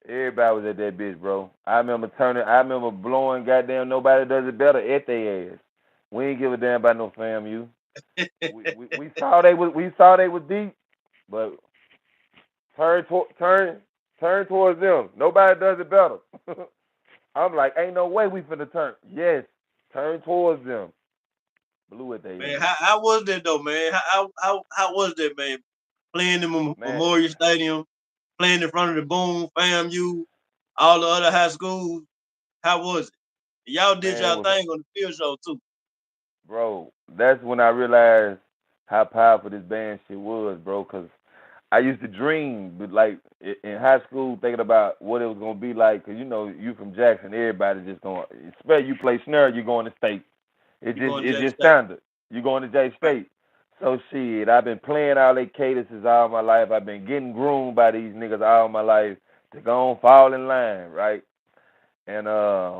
Everybody was at that bitch, bro. I remember blowing goddamn nobody does it better at their ass. We ain't give a damn about no FAMU. We saw they was deep, but turn turn towards them. Nobody does it better. I'm like, ain't no way we finna turn. Yes, turn towards them. Blew at Man, their ass. how was that though, man? How was that, man? Playing in Man, Memorial Stadium, playing in front of the Boom, FAMU, all the other high schools. How was it? Y'all did man, it y'all was, thing on the field show too. bro. That's when I realized how powerful this band shit was, bro. Cause I used to dream, but like in high school, thinking about what it was gonna be like. Cause you know, you from Jackson, everybody just going. Especially you play snare, you going to state. You going to It's Jack just State, standard. You going to J right? State. So shit, I've been playing all they cadences all my life. I've been getting groomed by these niggas all my life to go on fall in line, right? And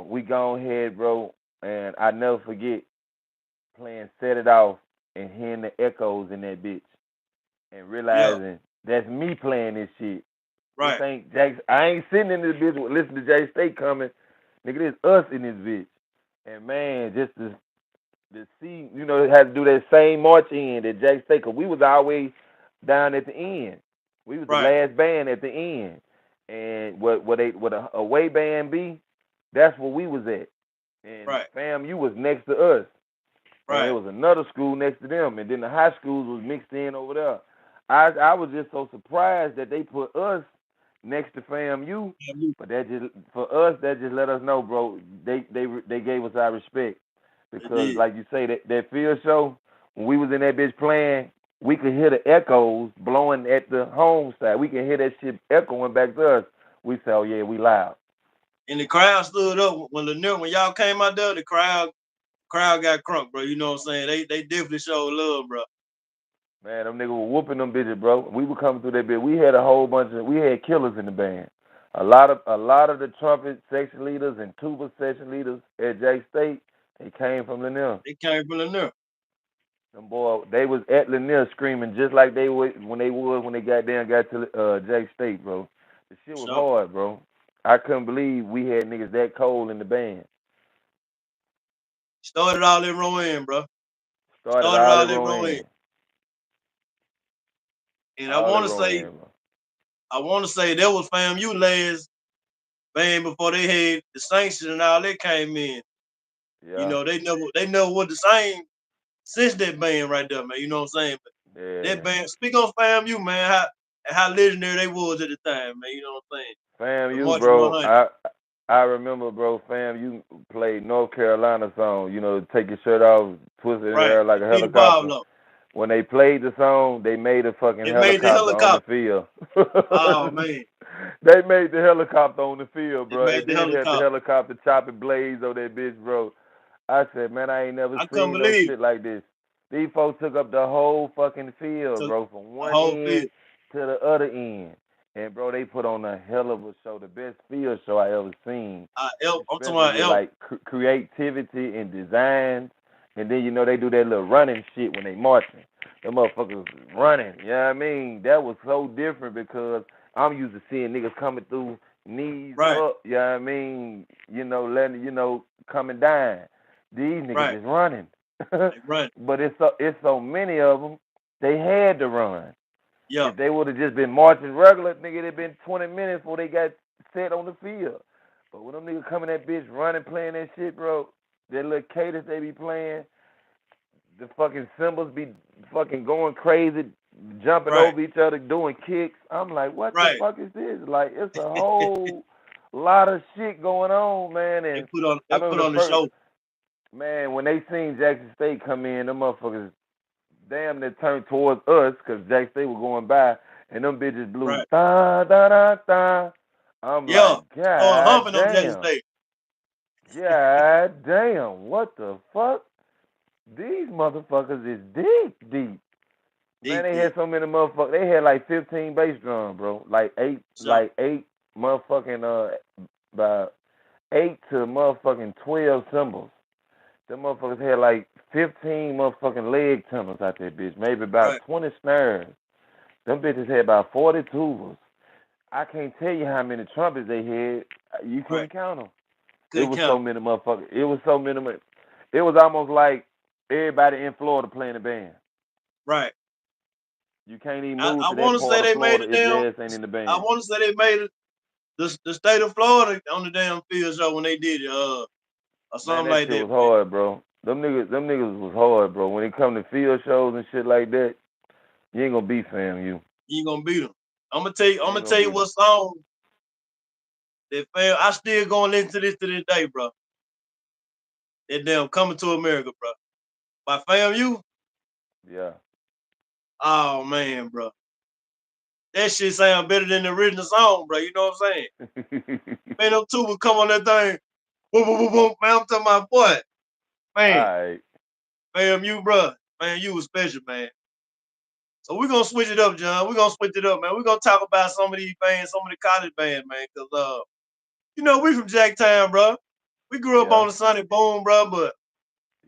we go ahead, bro. And I never forget playing Set It Off and hearing the echoes in that bitch and Yeah, realizing that's me playing this shit. This right, ain't Jackson. I ain't sitting in this bitch with listening to J State coming. Nigga, this us in this bitch. And man, just to see, you know, had to do that same march in that Jack State, 'cause we was always down at the end. We was the right, last band at the end. And what a away band be, that's where we was at. And right, fam, you was next to us. And it right. was another school next to them. And then the high schools was mixed in over there. I was just so surprised that they put us next to FAMU. FAMU, But that just for us, that just let us know, bro. They gave us our respect they because, did. like you say, that field show when we was in that bitch playing, we could hear the echoes blowing at the home side. We can hear that shit echoing back to us. We say, oh yeah, we loud. And the crowd stood up when y'all came out there. The crowd got crunk, bro. You know what I'm saying? They definitely showed love, bro. Man, them niggas were whooping them bitches, bro. We were coming through that bitch. We had a whole bunch of we had killers in the band. A lot of the trumpet section leaders and tuba section leaders at J State, they came from Lanier. They came from the nerve. Them boy, they was at Lanier screaming just like they would when they got to J State, bro. The shit was So hard, bro. I couldn't believe we had niggas that cold in the band. started all in Rowan, bro. Started Started all all in in Rowan. Rowan. And All in Rowan, bro. I want to say that was FAMU last band before they had the sanction and all that came in. You Yeah, know, they never was the same since that band right there, man. You know what I'm saying? But that yeah. band, speak on FAMU, man, how legendary they was at the time, man. You know what I'm saying? Fam, The you, Marching bro. 100, I remember, bro. Fam, you played North Carolina song. You know, take your shirt off, twist it in the right? air like The a Peter helicopter. Pablo. When they played the song, they made a fucking They made the helicopter on the helicopter. field. Oh man, They made the helicopter on the field, they bro, made and the then had the helicopter. helicopter chopping blades on that bitch, bro. I said, man, I ain't never I couldn't seen no believe it. shit like this. These folks took up the whole fucking field, Took bro, from the one whole end field. to the other end. And bro, they put on a hell of a show, the best field show I ever seen, I'm talking especially about with Elf. like creativity and designs. And then you know they do that little running shit when they marching. Them motherfuckers running. You know what I mean? That was so different because I'm used to seeing niggas coming through knees Right, up. You know what I mean? Letting coming down. These niggas right. is running. They run. But it's so many of them. They had to run. Yeah, If they would have just been marching regular, nigga, it'd been 20 minutes before they got set on the field. But when them niggas coming that bitch running, playing that shit, bro, that little cadence they be playing, the fucking cymbals be fucking going crazy, jumping Right, over each other, doing kicks. I'm like, what the right. fuck is this? Like, it's a whole lot of shit going on, man. They And put on I they put remember the on the first, show. man, when they seen Jackson State come in, them motherfuckers damn near turned towards us because Jackson State was going by, and them bitches blew Right. da da da da. I'm Yeah. like, Started God humping on Jackson damn, State. God damn, what the fuck? These motherfuckers is deep, deep. Man, Deep, they had deep. so many motherfuckers. They had like 15 bass drums, bro. So Like eight motherfucking about 8 to motherfucking 12 cymbals. Them motherfuckers had like 15 motherfucking leg tunnels out there, bitch. Maybe about right, 20 snares. Them bitches had about 40 tubas. I can't tell you how many trumpets they had. You right. couldn't count them. It Couldn't was so count. many motherfuckers. It was so many. It was almost like everybody in Florida playing the band. Right. You can't even I move to that want to say part of they made Florida it if down. your ass ain't in the I band. want to say they made it the state of Florida on the damn field show when they did it, or Man, something that like shit that, was man. hard, bro. Them niggas was hard, bro. When it come to field shows and shit like that, you ain't gonna beat fam you. You ain't gonna beat them. I'm gonna tell you. I'm You gonna ain't tell gonna you beat them. what song that fam. I still gonna listen to this day, bro. That damn "Coming to America," bro. By Fam You. Yeah. Oh man, bro. That shit sound better than the original song, bro. You know what I'm saying? Man, them two would come on that thing. Boom, boom, boom, boom. Man, I'm talking about boy. Man, Alright. Fam You, bro. Man, you was special, man. So we're gonna switch it up, John. We're gonna switch it up, man. We're gonna talk about some of these bands, some of the college bands, man. Cause we from Jacktown, bro. We grew up on Yeah. the Sonic Boom, bro. But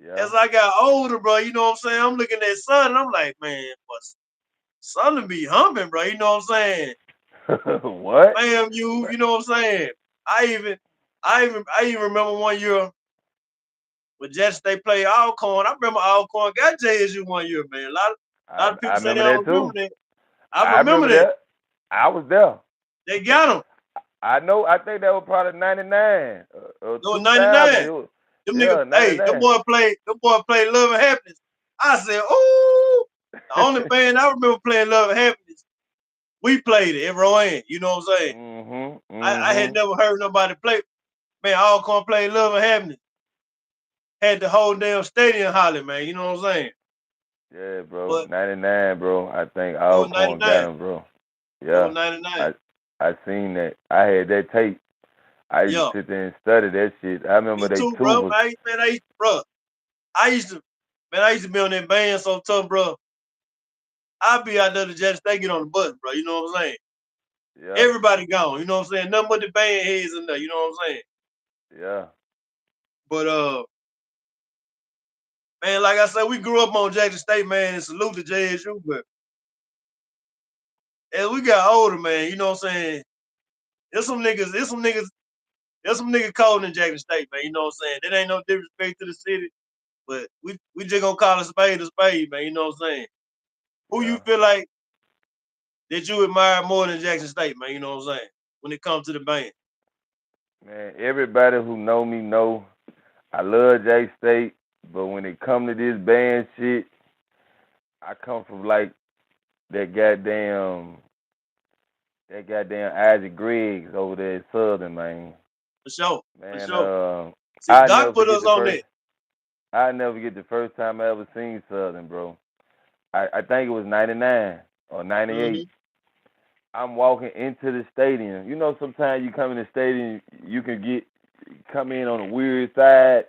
Yeah. as I got older, bro, you know what I'm saying? I'm looking at Son and I'm like, man, but Son to be humping, bro. You know what I'm saying? What? Fam You, Man, you know what I'm saying? I even I even remember one year when Jets they played Alcorn. I remember Alcorn got JSU one year, man. A lot of I people say they remember don't that remember too. that. I I remember remember that. that. I was there. They got him. I know. I think that was probably 99 or It was 2000. 99. It was, Them niggas, yeah, hey, 99. them boy played Love and Happiness. I said, ooh, the only band I remember playing Love and Happiness, we played it in Rowan. You know what I'm saying? Mhm. I had Mhm. never heard nobody play. Man, Alcorn played Love and Happiness. Had the whole damn stadium hollering, man. You know what I'm saying? Yeah, bro. But 99, bro. I think it was Alcorn got 99. him, bro. It was Yeah. 99. I seen that. I had that tape. I used Yeah. to sit there and study that shit. I remember Me they too, bro. tubas. I used to, man, I used to be on that band so tough, bro. I'd be out there to just they get on the bus, bro. You know what I'm saying? Yeah. Everybody gone. You know what I'm saying? Nothing but the band heads in there. You know what I'm saying? Yeah. But man, like I said, we grew up on Jackson State, man, and salute to JSU. But as we got older, man, you know what I'm saying? There's some niggas cold in Jackson State, man. You know what I'm saying? That ain't no disrespect to the city, but we just gonna call a spade, man. You know what I'm saying? Who you Yeah. feel like that you admire more than Jackson State, man? You know what I'm saying? When it comes to the band, Man, everybody who know me know I love J State, but when it come to this band shit, I come from like that goddamn Isaac Griggs over there at Southern, man. for sure, for Man, sure. See, I Doc never put forget us the on first that. I never forget the first time I ever seen Southern, bro. I think it was 99 or 98. Mm-hmm. I'm walking into the stadium. You know, sometimes you come in the stadium, you can come in on a weird side.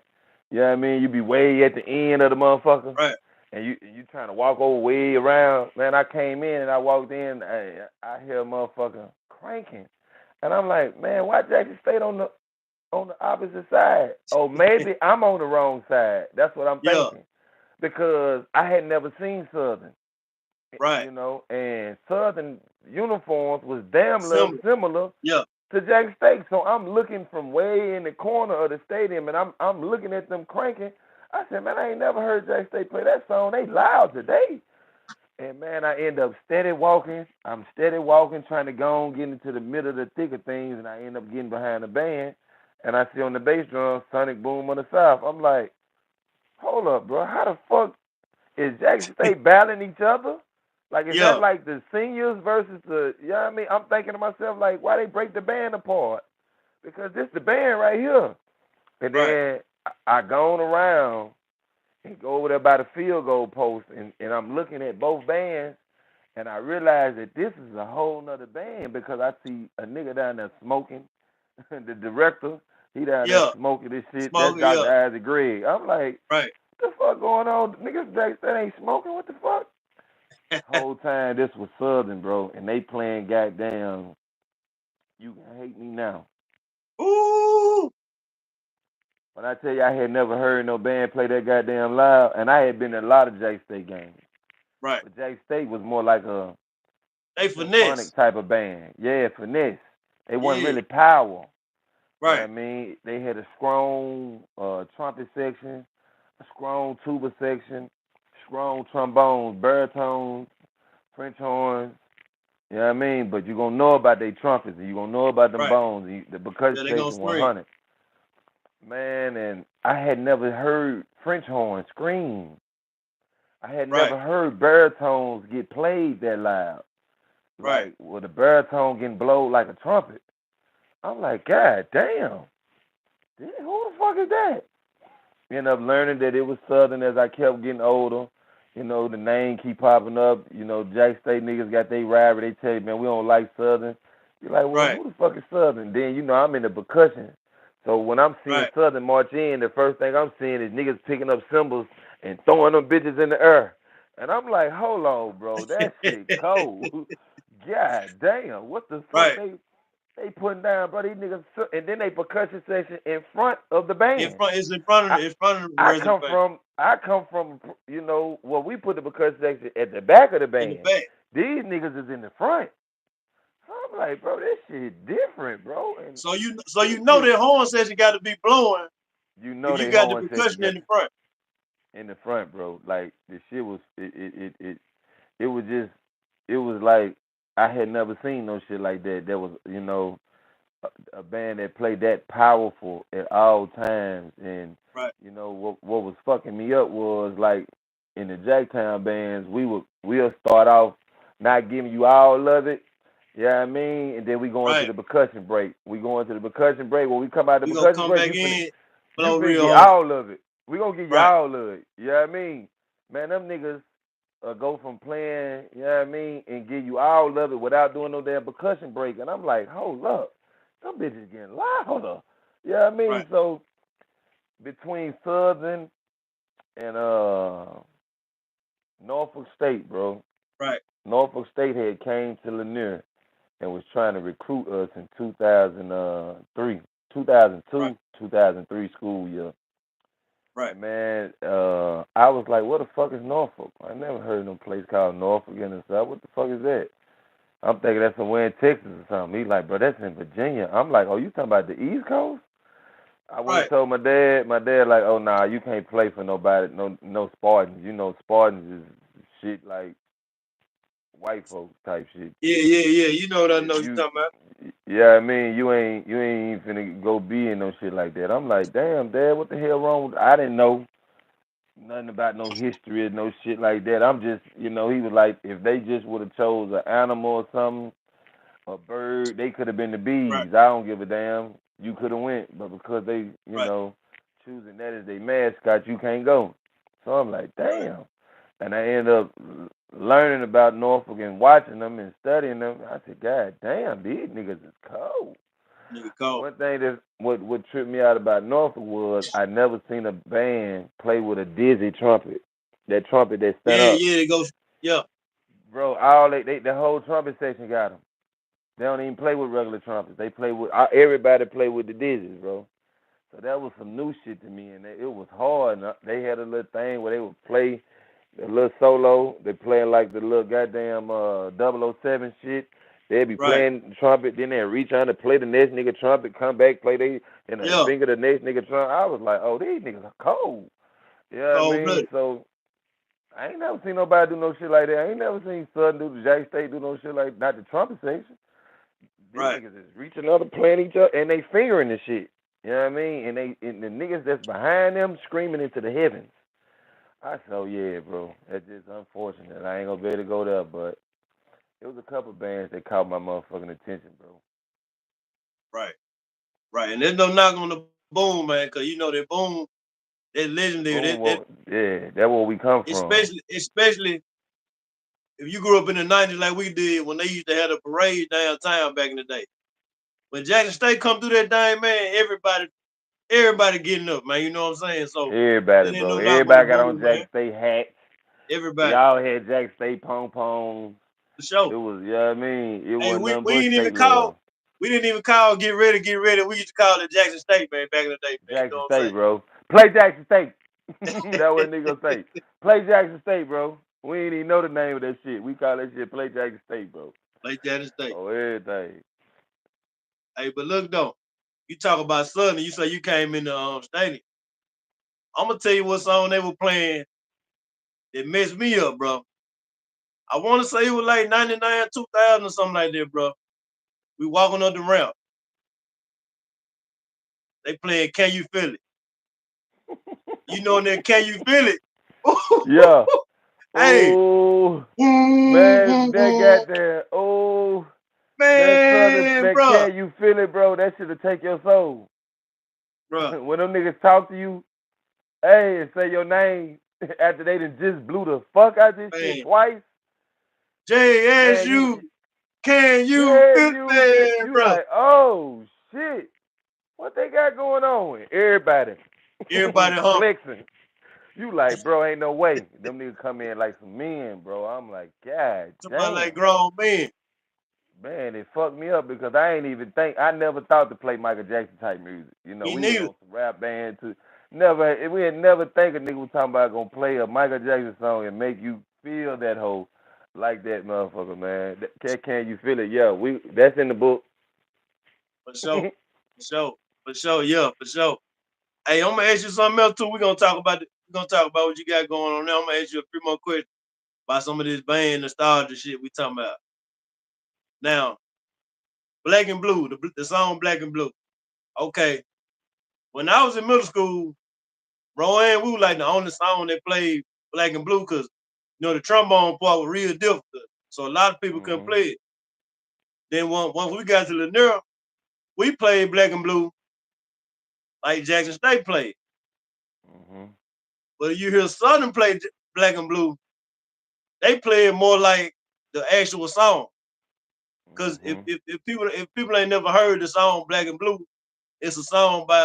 You know what I mean? You be way at the end of the motherfucker, Right. and you trying to walk over way around. Man, I came in and I walked in. I hear a motherfucker cranking, and I'm like, man, why Jackson State on the opposite side? Oh, maybe I'm on the wrong side. That's what I'm Yeah. thinking because I had never seen Southern. Right. You know, and Southern uniforms was damn Similar. similar Yeah. to Jackson State. So I'm looking from way in the corner of the stadium, and I'm looking at them cranking. I said, man, I ain't never heard Jackson State play that song. They loud today. And man, I end up steady walking. I'm steady walking, trying to go on, get into the middle of the thick of things, and I end up getting behind the band. and I see on the bass drum Sonic Boom on the South. I'm like, hold up, bro. How the fuck is Jackson State battling each other? Like, is that Yeah, like the seniors versus the, you know what I mean? I'm thinking to myself, like, why they break the band apart? Because this the band right here. And right. then I gone around and go over there by the field goal post, and I'm looking at both bands, and I realize that this is a whole nother band because I see a nigga down there smoking. The director, he down there Yeah, smoking this shit. That's smoking. Yeah, Dr. Isaac Greg. I'm like, right. what the fuck going on? Niggas that ain't smoking. What the fuck? Whole time this was Southern, bro, and they playing goddamn. You can hate me now. Ooh, When I tell you I had never heard no band play that goddamn loud, and I had been to a lot of Jack State games, right. but Jack State was more like a They symphonic finesse. type of band. Yeah, finesse. They wasn't Yeah, really power. You know what right, I mean? They had a strong trumpet section, a strong tuba section, strong trombones, baritones, French horns. You know what I mean? But you're going to know about their trumpets, and you're going to know about them right. bones, the percussion Yeah, they gonna section scream. 100. Man, and I had never heard French horn scream. I had Right, never heard baritones get played that loud. right, Like, with a baritone getting blowed like a trumpet. I'm like, God damn. Who the fuck is that? End up learning that it was Southern as I kept getting older. You know, the name keep popping up. You know, Jack State niggas got they rivalry. They tell you, man, we don't like Southern. You're like, well, right, who the fuck is Southern? Then, you know, I'm in the percussion. So when I'm seeing right. Southern march in, the first thing I'm seeing is niggas picking up cymbals and throwing them bitches in the air. And I'm like, hold on, bro, that shit cold. God damn, what the fuck Right. they putting down, bro? These niggas, and then they percussion section in front of the In band. front, it's in front I, of, in front of the I come reservation from I come from you know, well we put the percussion section at the back of the in the band. back. These niggas is in the front. So I'm like, bro, this shit different, bro. And So this you know shit, that horn section got to be blowing you if know, you they got the horn section percussion got in the front. in the front, bro. Like the shit was it was just it was like I had never seen no shit like that. That was, you know, a band that played that powerful at all times. And Right, you know what was fucking me up was like in the Jacktown bands we'll start off not giving you all of it. Yeah, you know what I mean, and then we go into right. the percussion break. We go into the percussion break. When we come out the We gonna percussion come break, back in, you blow finna real get hard. all of it. We gonna give you Right, all of it. You know what I mean? Man, them niggas go from playing, you know what I mean, and give you all of it without doing no damn percussion break. And I'm like, hold up, some bitches getting louder. You know what I mean? right, So between Southern and Norfolk State, bro, right, Norfolk State had came to Lanier and was trying to recruit us in 2003, right, 2002, 2003 school year. right. And man, I was like, what the fuck is Norfolk? I never heard of no place called Norfolk in the South. What the fuck is that? I'm thinking that's somewhere in Texas or something. He's like, bro, that's in Virginia. I'm like, oh, you talking about the East Coast? I went and Right. told my dad. My dad like, oh nah, you can't play for nobody, no Spartans. You know, Spartans is shit like white folks type shit. Yeah, yeah, yeah. You know what I know you You, talking about. yeah, I mean, you ain't even finna go be in no shit like that. I'm like, damn, dad, what the hell wrong with? I didn't know nothing about no history or no shit like that. I'm just, you know, he was like, if they just would have chose an animal or something, a bird, they could have been the Right, bees. I don't give a damn. You could have went, but because they, you right, know, choosing that as their mascot, you can't go. So I'm like, right. damn. And I end up learning about Norfolk and watching them and studying them. I said, God damn, these niggas is cold. Nigga cold. One thing that what tripped me out about Norfolk was I never seen a band play with a dizzy trumpet. That trumpet that stand Yeah, up, yeah. It goes. Yeah, bro. All the whole trumpet section got them. They don't even play with regular trumpets. They play with everybody play with the dizzies, bro. So that was some new shit to me, and it was hard. And they had a little thing where they would play the little solo. They playing like the little goddamn 007 shit. They'd be right. playing the trumpet, then they'd reach out and play the next nigga trumpet, come back, play they, and they Yeah, finger the next nigga trumpet. I was like, oh, these niggas are cold. You know what I cold mean? blooded. So I ain't never seen nobody do no shit like that. I ain't never seen Southern do the Jack State do no shit like not the trumpet section. These Right. niggas is reaching out and playing each other, and they fingering the shit. You know what I mean? And the niggas that's behind them screaming into the heavens. I said, oh yeah, bro. That's just unfortunate. I ain't gonna be able to go there, but it was a couple bands that caught my motherfucking attention, bro. Right, right. And there's no knock on the boom, man, because you know that boom, that legendary. Boom, That yeah, that's where we come from. especially if you grew up in the '90s like we did when they used to have the parade downtown back in the day. When Jackson State come through that thing, man, everybody getting up, man. You know what I'm saying? So Everybody, there ain't bro. no knock on the Everybody got on boom, man. Jack State hats. We Everybody all had Jack State pom poms. for It sure. was, you know what I mean? It Hey, wasn't nothing we but ain't even state love. call. We didn't even call get ready, get ready. We used to call it Jackson State, man, back in the day, man. You Jackson know State, bro. Play Jackson State. That what niggas say. Play Jackson State, bro. We ain't even know the name of that shit. We call that shit Play Jackson State, bro. like Jackson State. Oh, everything. Hey, but look though, you talk about Southern. You say you came in the stadium. I'm gonna tell you what song they were playing that messed me up, bro. I want to say it was like 99, 2000 or something like that, bro. We walking up the ramp. They playing Can You Feel It? You know that Can You Feel It? Yeah. Hey, Oh, boom, man, boom, that boom. got there. Oh, that Southern, Man, that bro. Can You Feel It, bro? That should have take your soul. Bro, When them niggas talk to you, hey, and say your name after they done just blew the fuck out this shit man. twice, man, JSU, can you yeah, feel it, man, you bro? like, oh shit, what they got going on? Everybody Everybody humping. flexing. You like, bro, ain't no way. Them niggas come in like some men, bro. I'm like, God Somebody like damn. grown men. Man, it fucked me up because I ain't even think I never thought to play Michael Jackson type music. You know, Me we was neither. on some rap band too. Never we had never think a nigga was talking about gonna play a Michael Jackson song and make you feel that whole like that motherfucker, man. Can you feel it? Yeah, we that's in the book. For sure. For sure. For sure. Yeah, for sure. Hey, I'm gonna ask you something else too. We're gonna talk about what you got going on now. I'm gonna ask you a few more questions about some of this band nostalgia shit we talking about. Now, Black and Blue, the song Black and Blue. Okay. When I was in middle school, Rowan, we were like the only song that played Black and Blue because the trombone part was real difficult. So a lot of people couldn't Mhm. play it. Then once we got to Lanier, we played Black and Blue like Jackson State played. Mhm. But you hear Southern play Black and Blue, they play it more like the actual song. Cause Mhm. if people ain't never heard the song Black and Blue, it's a song by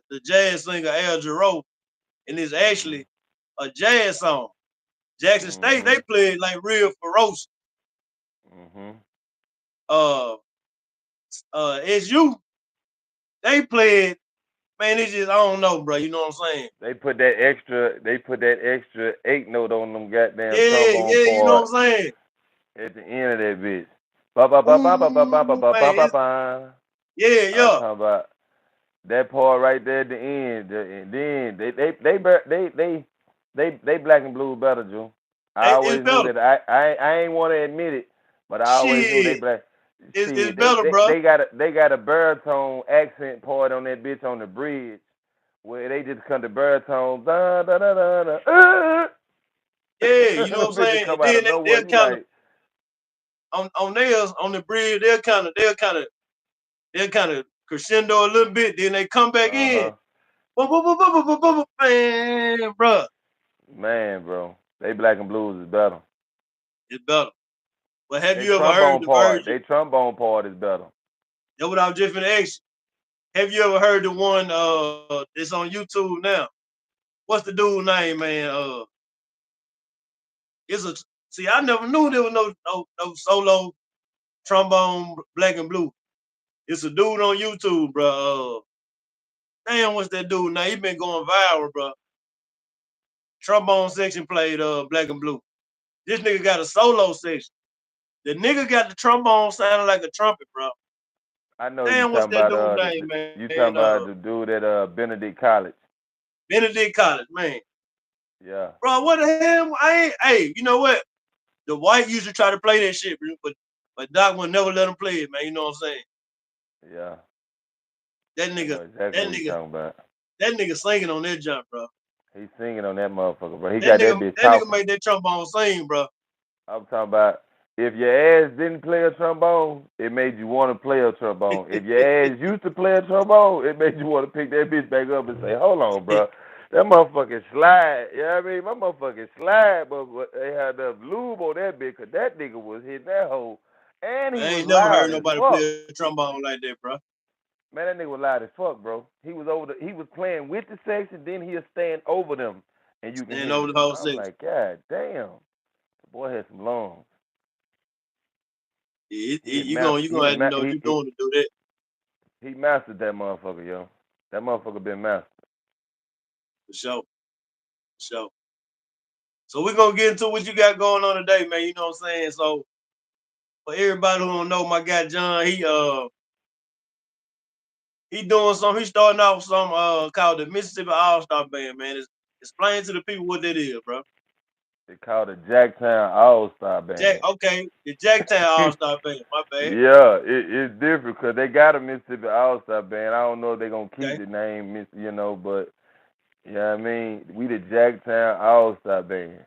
the jazz singer Al Jarreau, and it's Mhm. actually a jazz song. Jackson State they Mhm. play it like real ferocious. Mhm. Uh SU they play it, man. It's just I don't know, bro. You know what I'm saying? They put that extra eight note on them goddamn Yeah, trombone yeah. You know part what I'm saying? at the end of that bitch. Ba ba ba ba ba ba ba ba Ooh, ba ba man. ba ba. Yeah, I'm yeah. talking about that part right there at the end, and then they black and blue better, Joe. I It's always knew better. that. I ain't want to admit it, but I always knew they Shit, black. it's Shit, they better, they bro. they got a baritone accent part on that bitch on the bridge where they just come to baritone. Da, da, da, da, da, Yeah, you know what them I'm bitches saying. And come out then of nowhere. they'll You kind of like, on theirs on the bridge. They'll kind of crescendo a little bit. Then they come back in. huh, Boom, boom, boom, boom, boom, boom, boom, boom, man, bro. man, bro, they black and blues is better. It's better. But have They you ever heard trombone the part, version? they trombone part is better. That what I was just finna ask you. Have you ever heard the one that's on YouTube now? What's the dude name, man? It's a see. I never knew there was no solo trombone black and blue. It's a dude on YouTube, bro. Damn, what's that dude now? He been going viral, bro. Trombone section played black and blue. This nigga got a solo section. The nigga got the trombone sounding like a trumpet, bro. I know you Damn, what's talking that about dude name, man? you talking about the dude at Benedict College. Benedict College, man. Yeah, Bro, what the hell? I ain't. Hey, you know what? The white used to try to play that shit, but Doc would never let him play it, man. You know what I'm saying? yeah. That I nigga, know exactly that what he's nigga, talking about. that nigga singing on that jump, bro. He's singing on that motherfucker, bro. He got that bitch That nigga talking. made that trombone sing, bro. I'm talking about if your ass didn't play a trombone, it made you want to play a trombone. If your ass used to play a trombone, it made you want to pick that bitch back up and say, "Hold on, bro, that motherfucking slide." You know what I mean? My motherfucking slide, but they had the lube on that bitch, 'cause that nigga was hitting that hole, and I he was ain't never heard loud as nobody fuck. play a trombone like that, bro. Man, that nigga was loud as fuck, bro. He was playing with the section, then he'll stand over them, and you can Stand hear the over the beat. whole I'm section. like, God damn, the boy had some lungs. Yeah, He had you he gonna have done to know what you're doing to do that. he mastered that motherfucker, yo. That motherfucker been mastered. For sure. For sure. So we're gonna get into what you got going on today, man. You know what I'm saying? So for everybody who don't know my guy John, he doing something, he starting off some called the Mississippi All Star Band, man. Explain to the people what that is, bro. They called it Jacktown All Star Band. The Jacktown All Star Band, my bad. Yeah, it's different because they got a Mississippi All Star Band. I don't know if they're gonna keep Okay. the name, but you know what I mean. We the Jacktown All Star Band.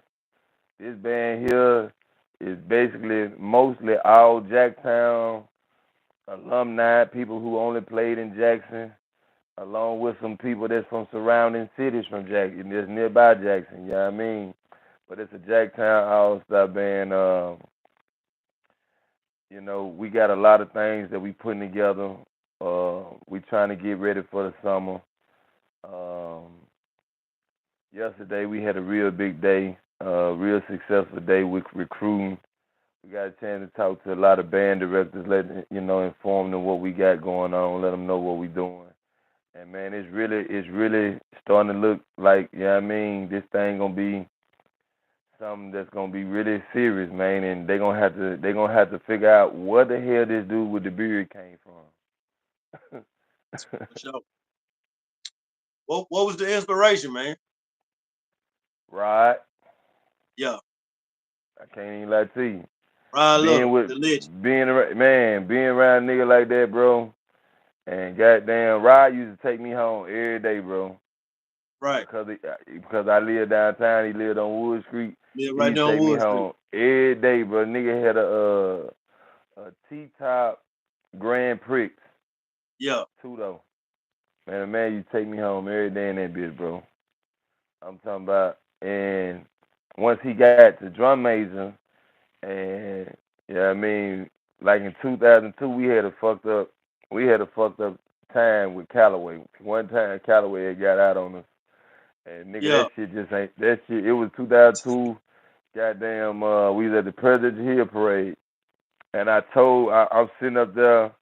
This band here is basically mostly all Jacktown alumni, people who only played in Jackson, along with some people that's from surrounding cities from Jackson, that's nearby Jackson. You know what I mean? But it's a Jacktown All Star Band. We got a lot of things that we putting together. We trying to get ready for the summer. Um, Yesterday we had a real big day, real successful day with recruiting. We got a chance to talk to a lot of band directors, inform them what we got going on, let them know what we doing. And man, it's really starting to look like, this thing gonna be something that's gonna be really serious, man. And they gonna have to figure out what the hell this dude with the beard came from. For sure. What was the inspiration, man? Right? Yeah. I can't even lie to you. Ryan Being Little, with the legend. being around a nigga like that, bro. And goddamn, Rod used to take me home every day, bro. Right. Because I live downtown, he lived on Wood Street. Yeah, He right used there to on take me Wood Street. home every day, bro. Nigga had a T-top Grand Prix, Yeah. two though. Man, the man used to take me home every day in that bitch, bro. I'm talking about, and once he got to drum major, and like in 2002, we had a fucked up time with Callaway. One time Callaway had got out on us. And nigga, Yeah. that shit just ain't that shit. It was 2002. Goddamn, we was at the President's Hill parade, and I'm sitting up there.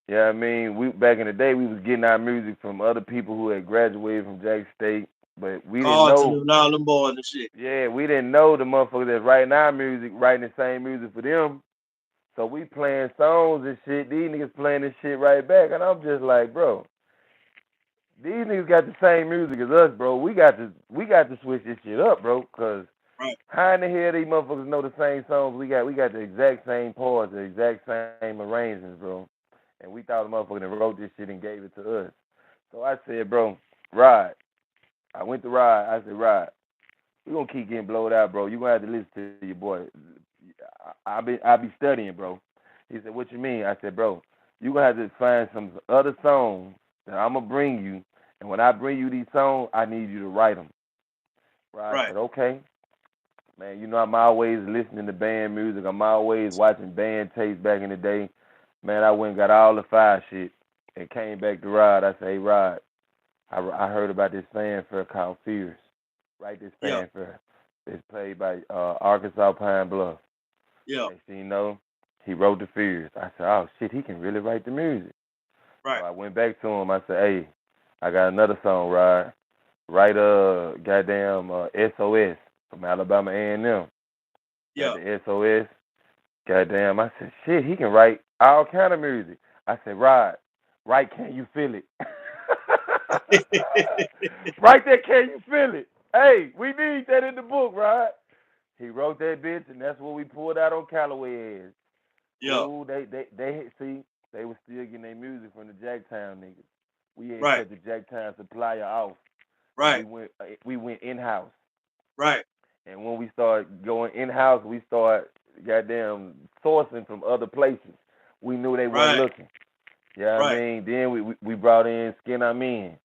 Yeah, we back in the day we was getting our music from other people who had graduated from Jack State, but we didn't Carlton know. and all them boys and shit. Yeah, we didn't know the motherfuckers that's writing our music, writing the same music for them. So we playing songs and shit. These niggas playing this shit right back, and I'm just like, bro, these niggas got the same music as us, bro. We got to switch this shit up, bro. Cause Right. how in the hell these motherfuckers know the same songs we got? We got the exact same parts, the exact same arrangements, bro. And we thought the motherfucker that wrote this shit and gave it to us. So I said, bro, Rod. I went to Rod. I said, Rod, we gonna keep getting blowed out, bro. You gonna have to listen to your boy. I be studying, bro. He said, what you mean? I said, bro, you gonna have to find some other songs that I'm gonna bring you. And when I bring you these songs, I need you to write them. Rod Right. said, okay. Man, I'm always listening to band music. I'm always watching band tapes back in the day. Man, I went and got all the fire shit and came back to Rod. I said, hey, Rod, I heard about this fanfare called Fears. Write this Yeah. fanfare. It's played by Arkansas Pine Bluff. Yeah. Next thing you know, he wrote the Fears. I said, oh, shit, he can really write the music. So Right. I went back to him. I said, hey, I got another song, Rod. Write goddamn SOS from Alabama A&M. Got Yeah. the SOS. Goddamn, I said, shit, he can write all kind of music. I said, Rod, write Can You Feel It? Write that Can You Feel It? Hey, we need that in the book, Rod. He wrote that bitch, and that's what we pulled out on Callaway ass. Yeah. Ooh, they see, they was still getting their music from the Jacktown niggas. We had right, cut the Jack Time supplier off, and right, we went in house. right, And when we started going in house, we started goddamn sourcing from other places. We knew they wasn't right, looking. Yeah, I right. mean, then we brought in Skin I'm In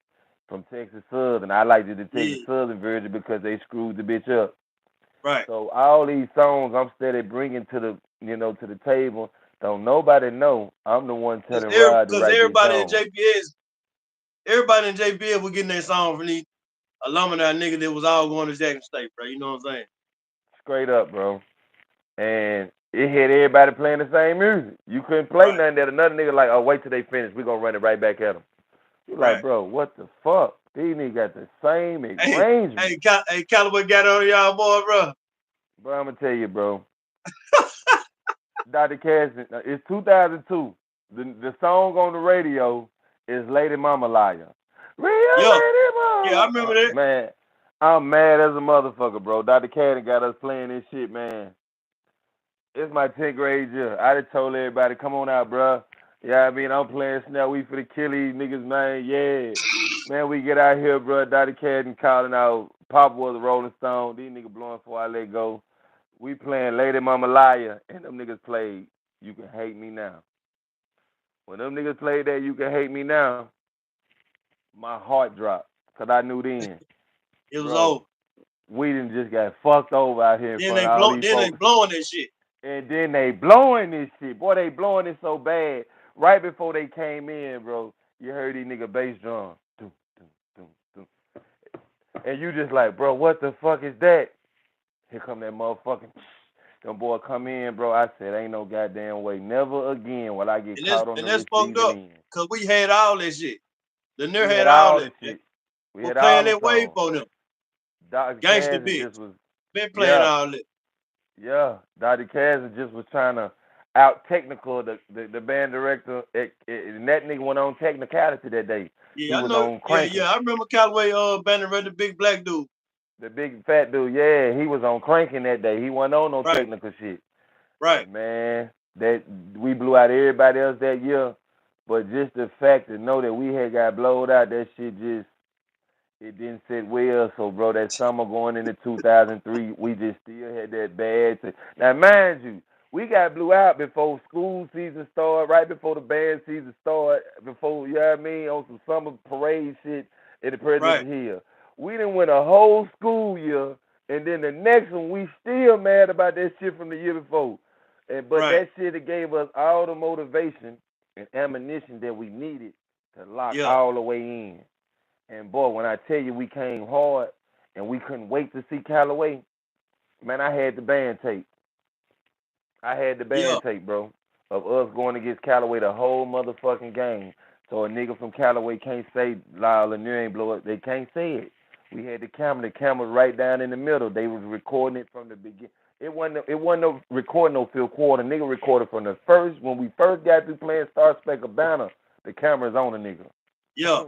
from Texas Southern. I liked the Texas Yeah, Southern version because they screwed the bitch up. right. So all these songs I'm steady bringing to the to the table. Don't nobody know I'm the one Cause, telling Rod to cause write these songs. everybody in JPS was getting their song from these alumni niggas that was all going to Jackson State, bro. You know what I'm saying? Straight up, bro. And it had everybody playing the same music. You couldn't play Right, nothing that another nigga like, oh, wait till they finish. We're going to run it right back at them. You like, right. bro, what the fuck? These niggas got the same Hey, arrangement. hey, Callaway got on y'all boy, bro. Bro, I'm going to tell you, bro. Dr. Casson, it's 2002. The song on the radio is Lady Mama Liar. Real Yeah, Lady yeah, I Mama. remember that. Man, I'm mad as a motherfucker, bro. Dr. Casson got us playing this shit, man. It's my 10th grade year. I just told everybody, come on out, bro. Yeah, I mean, I'm playing Snap. We for the kill these niggas, man. Yeah. Man, we get out here, bro. Dottie Cadden calling out. Papa was a Rolling Stone. These niggas blowing before I let go. We playing Lady Mama Liar, and them niggas played You Can Hate Me Now. When them niggas played that You Can Hate Me Now, my heart dropped. Because I knew then, It was bro, over. we done just got fucked over out here in front of all these Then they folks. blowing that shit. And then they blowing this shit. Boy, they blowing it so bad. Right before they came in, bro, you heard these nigga bass drum. Doom, doom, doom, doom. And you just like, bro, what the fuck is that? Here come that motherfucking them boy come in, bro. I said, ain't no goddamn way. Never again will I get caught on And the that's fucked receiving up. end. Cause we had all that shit. The near We had had all all that. the shit. We We're had playing all the that wave songs. for them. Dr. Gangster Kazan bitch. just was, Been playing yeah. all that. Yeah, Dr. Kazan just was trying to out technical the band director, and that nigga went on technicality that day. He Yeah, I was know. on Yeah, cranking. yeah. I remember Callaway banner the big black dude. The big fat dude, yeah, he was on cranking that day. He wasn't on no Right, technical shit. right, And man, that we blew out everybody else that year. But just the fact to know that we had got blowed out, that shit just it didn't sit well. So, bro, that summer going into 2003, we just still had that bad. Now, mind you, we got blew out before school season started, right before the band season started, before, you know what I mean, on some summer parade shit at the right, Presidential Hill. We done went a whole school year, and then the next one, we still mad about that shit from the year before. But right. that shit it gave us all the motivation and ammunition that we needed to lock Yeah. all the way in. And boy, when I tell you we came hard and we couldn't wait to see Callaway, man, I had the band tape. I had the Yeah. band tape, bro, of us going against Callaway the whole motherfucking game. So a nigga from Callaway can't say Lyle Lanier ain't blow it. They can't say it. We had the camera. The camera right down in the middle. They was recording it from the beginning. It wasn't no recording no Phil Quarter. Nigga recorded from the first when we first got through playing Star Specker Banner. The camera's on the nigga. Yeah.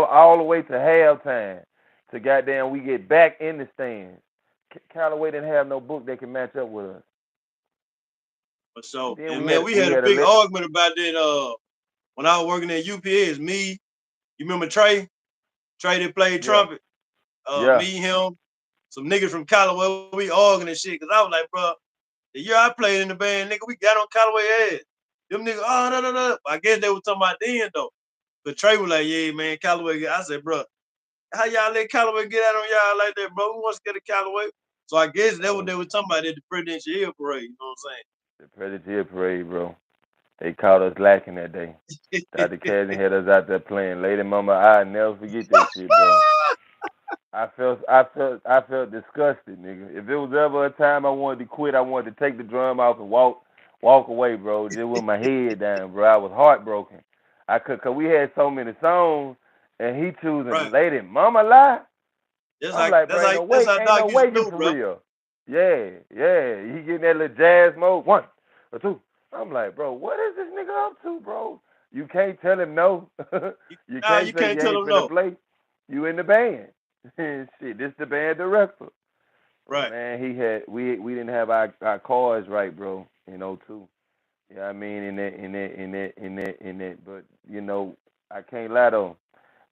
all the way to halftime. To goddamn, we get back in the stands. Callaway didn't have no book that can match up with us. For sure. Then And man, we we had a had a big lit. argument about that when I was working at UPS. Me, you remember Trey? Trey that played Yeah, trumpet. yeah, Me, him, some niggas from Callaway, we arguing and shit. Cause I was like, bro, the year I played in the band, nigga, we got on Callaway ass. Them niggas, oh no, no, no. I guess they were talking about then though. But Trey was like, yeah, man, Callaway. I said, bro, how y'all let Callaway get out on y'all like that, bro? Who wants to get a Callaway? So I guess that that's what was they were talking about at the Presidential Hill Parade. You know the Predator Parade, bro. They caught us lacking that day. what I'm Dr. saying? Kazan had us out there playing. Lady Mama, I never forget that shit, bro. I felt disgusted, nigga. If it was ever a time I wanted to quit, I wanted to take the drum off and walk away, bro. Just with my head down, bro. I was heartbroken. Cause we had so many songs, and he choosing Right. Lady Mama Lie. That's I'm how like, that's bro, how that's how ain't Doc no used way to you do, for bro. real. Yeah, yeah. He getting that little jazz mode, one or two. I'm like, bro, what is this nigga up to, bro? You can't tell him no. You Nah, can't you say can't you tell ain't them finna no. play. You in the band. Shit, this the band director. But Right. man, we didn't have our cards right, bro. Too. Yeah, I mean in that. But I can't lie though.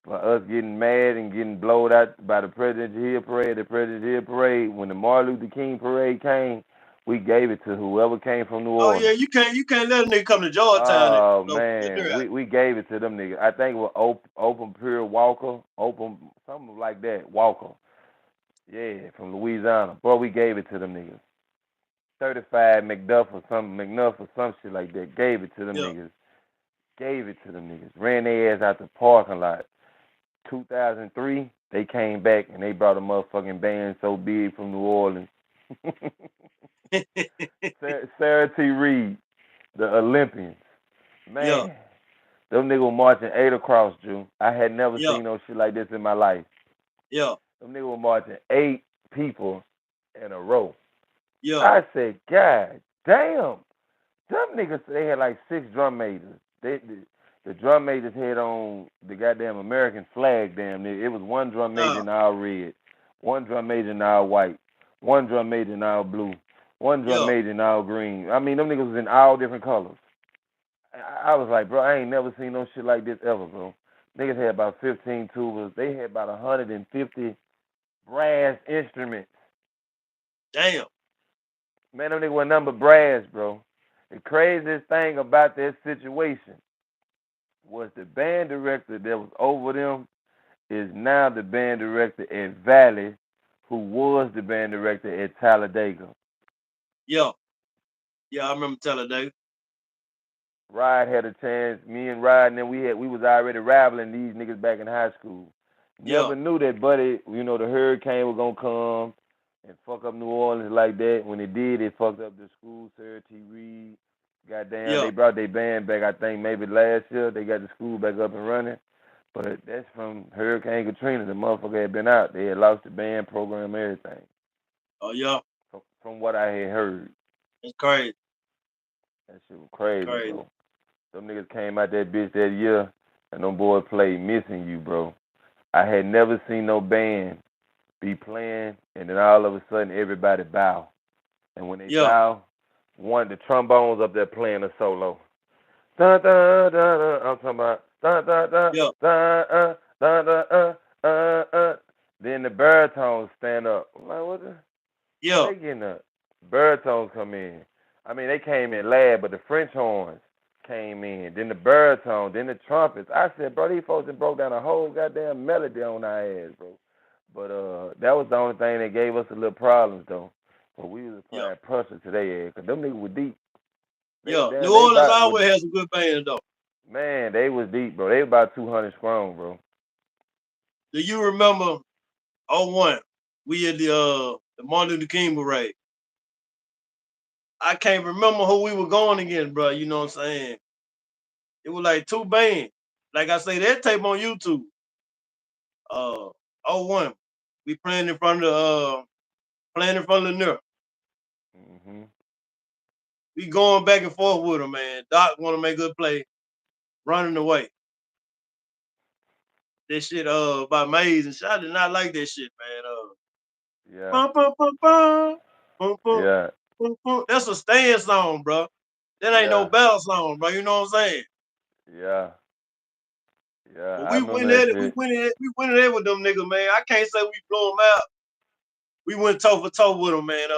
for us getting mad and getting blowed out by the Presidential Hill Parade. The Presidential Hill Parade, when the Martin Luther King Parade came, we gave it to whoever came from New Oh yeah, Orleans. you can't let a nigga come to Georgetown and Oh put man, their out. we gave it to them niggas. I think it was Open Pure Walker, Open something like that. Walker, yeah, from Louisiana. Boy, we gave it to them niggas. 35 McNuff or some shit like that. Gave it to them Yeah, niggas. Gave it to them niggas. Ran their ass out the parking lot. 2003, they came back and they brought a motherfucking band so big from New Orleans. Sarah T. Reed, the Olympians. yeah, Man, them niggas were marching 8 across, Drew. I had never yeah, seen no shit like this in my life. yeah, Them niggas were marching 8 people in a row. yeah. I said, God damn. Them niggas, they had like 6 drum majors. The drum majors had on the goddamn American flag, damn near. It was one drum major Nah, in all red, one drum major in all white, one drum major in all blue, one drum yeah. major in all green. I mean, them niggas was in all different colors. I was like, bro, I ain't never seen no shit like this ever, bro. Niggas had about 15 tubas. They had about 150 brass instruments. Damn. Man, them niggas were nothing but brass, bro. The craziest thing about that situation was the band director that was over them is now the band director at Valley, who was the band director at Talladega. Yeah, yeah. I remember telling Dave. Rod had a chance. Me and Rod, and then we was already rivaling these niggas back in high school. Yeah, Never knew that, buddy. You know the hurricane was gonna come and fuck up New Orleans like that. When it did, it fucked up the school. Sarah T. Reed, goddamn, yeah. they brought their band back. I think maybe last year they got the school back up and running. But that's from Hurricane Katrina. The motherfucker had been out. They had lost the band program, everything. Oh yeah. From what I had heard, It's crazy. that shit was crazy, Crazy. bro. Them niggas came out that bitch that year, and them boys played Missing You, bro. I had never seen no band be playing, and then all of a sudden everybody bow. And when they Yeah, bow, one the trombones up there playing a solo. Dun dun dun dun. I'm talking about dun dun dun yeah, dun dun dun Then the baritones stand up. I'm like, what the? How yeah, they getting up? Baritones come in. I mean, they came in loud, but the French horns came in. Then the baritone, then the trumpets. I said, bro, these folks done broke down a whole goddamn melody on our ass, bro. But that was the only thing that gave us a little problems, though. But we was yeah, applying pressure to their ass, because them niggas were deep. They was yeah. down, New they Orleans about, always has a good band though. man, they was deep, bro. They about 200 strong, bro. Do you remember '01? We had the Martin Luther King parade. I can't remember who we were going against, bro. You know what I'm saying? It was like two bands. Like I say, that tape on YouTube. Uh, '01. We playing in front of the mirror. Hmm. We going back and forth with them, man. Doc want to make a good play, running away. That shit by Maze and shit. I did not like that shit, man. Yeah, Bum, bum, bum, bum, bum, bum, yeah, bum, bum. That's a stand song, bro. That ain't no yeah, battle song, bro. You know what I'm saying? yeah, yeah. But I we remember went that at it. We shit. went at it. We went at it with them niggas, man. I can't say we blew them out. We went toe for toe with them, man.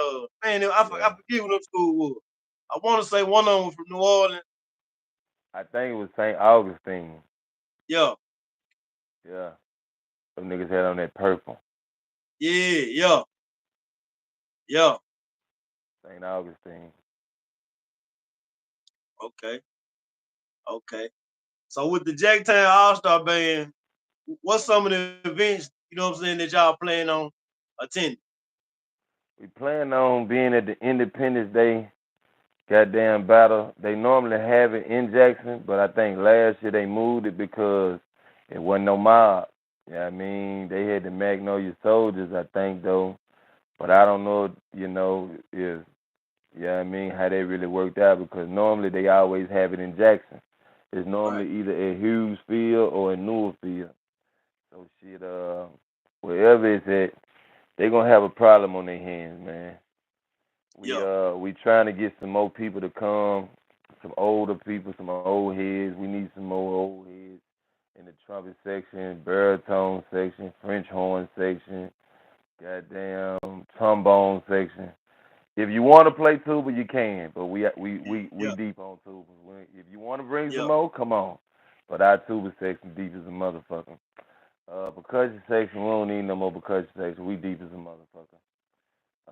Man, I Yeah. forget what them school was. I want to say one of them from New Orleans. I think it was St. Augustine. Yeah, Yeah. Some niggas had on that purple. yeah, yeah, yeah. St. Augustine. Okay, okay. So with the Jacktown All Star Band, what's some of the events, you know what I'm saying, that y'all plan on attending? We plan on being at the Independence Day goddamn battle. They normally have it in Jackson, but I think last year they moved it because it wasn't no mob. Yeah, I mean, they had the Magnolia Soldiers, I think, though. But I don't know, if, yeah, I mean, how they really worked out because normally they always have it in Jackson. It's Right. normally either at Hughes Field or in Newell Field. So shit, wherever it's at, they gonna have a problem on their hands, man. Yeah, We trying to get some more people to come, some older people, some old heads. We need some more old heads in the trumpet section, baritone section, French horn section, goddamn trombone section. If you want to play tuba, you can, but we yeah, deep on tuba. If you want to bring some yeah, more, come on. But our tuba section deep as a motherfucker. Percussion section, we don't need no more percussion section. We deep as a motherfucker.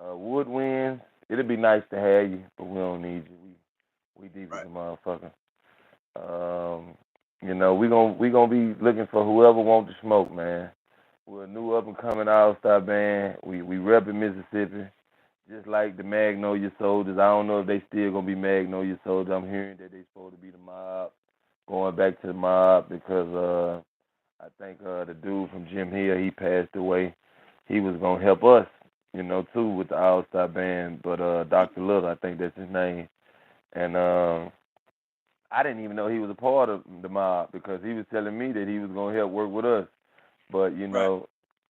Woodwinds, it'd be nice to have you, but we don't need you. We deep as right, a motherfucker. Um, we gonna be looking for whoever wants to smoke, man. We're a new up and coming all star band. We repping Mississippi, just like the Magnolia Soldiers. I don't know if they still gonna be Magnolia Soldiers. I'm hearing that they supposed to be the mob, going back to the mob because I think the dude from Jim Hill, he passed away. He was gonna help us, too, with the All Star Band. But Dr. Little, I think that's his name, and I didn't even know he was a part of the mob because he was telling me that he was gonna help work with us. But right,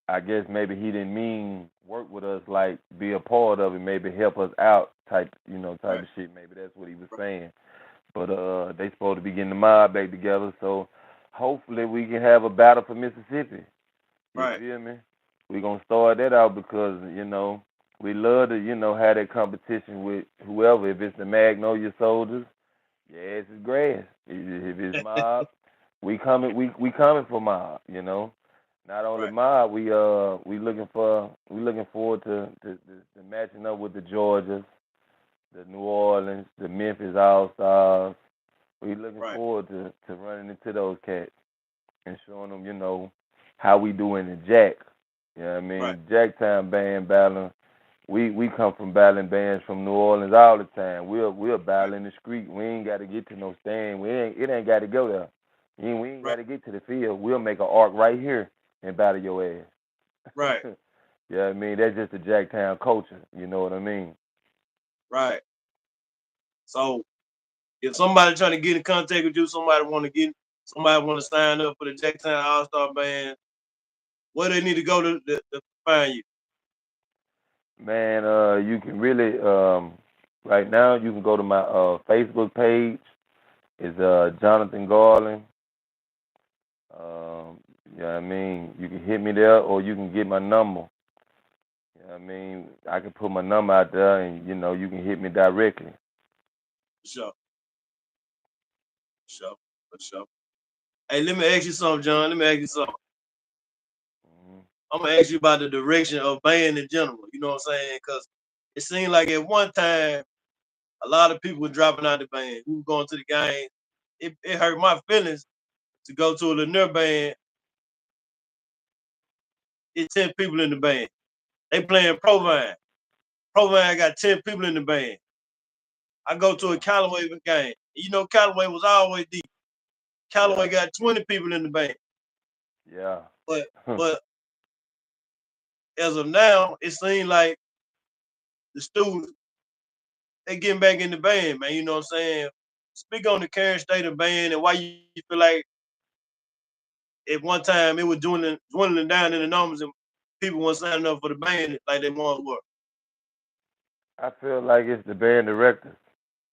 I guess maybe he didn't mean work with us like be a part of it, maybe help us out type right, of shit. Maybe that's what he was right, saying. But they supposed to be getting the mob back together, so hopefully we can have a battle for Mississippi. You right, feel me? We gonna start that out because we love to have that competition with whoever. If it's the Magnolia Soldiers, yeah, it's grass. If it's mob, we coming for mob. Not only right, mob, we looking forward to matching up with the Georgias, the New Orleans, the Memphis All Stars. We looking right, forward to running into those cats and showing them, how we do in the Jack. You know what I right, mean? Jacktown band battling. We come from battling bands from New Orleans all the time. We'll battle in the street. We ain't got to get to no stand. It ain't got to go there. We ain't got right, to get to the field. We'll make an arc right here and battle your ass. right, You know what I mean? That's just the Jacktown culture. You know what I mean? right. So if somebody trying to get in contact with you, somebody want to sign up for the Jacktown All Star Band, where they need to go to find you? Man, you can really right now you can go to my Facebook page. It's Jonathan Garland. You know what I mean? You can hit me there or you can get my number. You know what I mean? I can put my number out there and you can hit me directly. For sure, for sure, for sure. Hey, let me ask you something, John. Let me ask you something. Hmm. I'm gonna ask you about the direction of band in general. You know what I'm saying? Because it seemed like at one time a lot of people were dropping out the band. We were going to the game. It hurt my feelings to go to a Lanier band. It's 10 people in the band. They playing Provine. Provine got 10 people in the band. I go to a Yeah. Callaway game. You know Callaway was always deep. Callaway Yeah. got 20 people in the band. Yeah. But but as of now, it seems like the students they getting back in the band, man. You know what I'm saying? Speak on the current state of band and why you feel like at one time it was dwindling down in the numbers and people weren't signing up for the band like they once were. I feel like it's the band directors.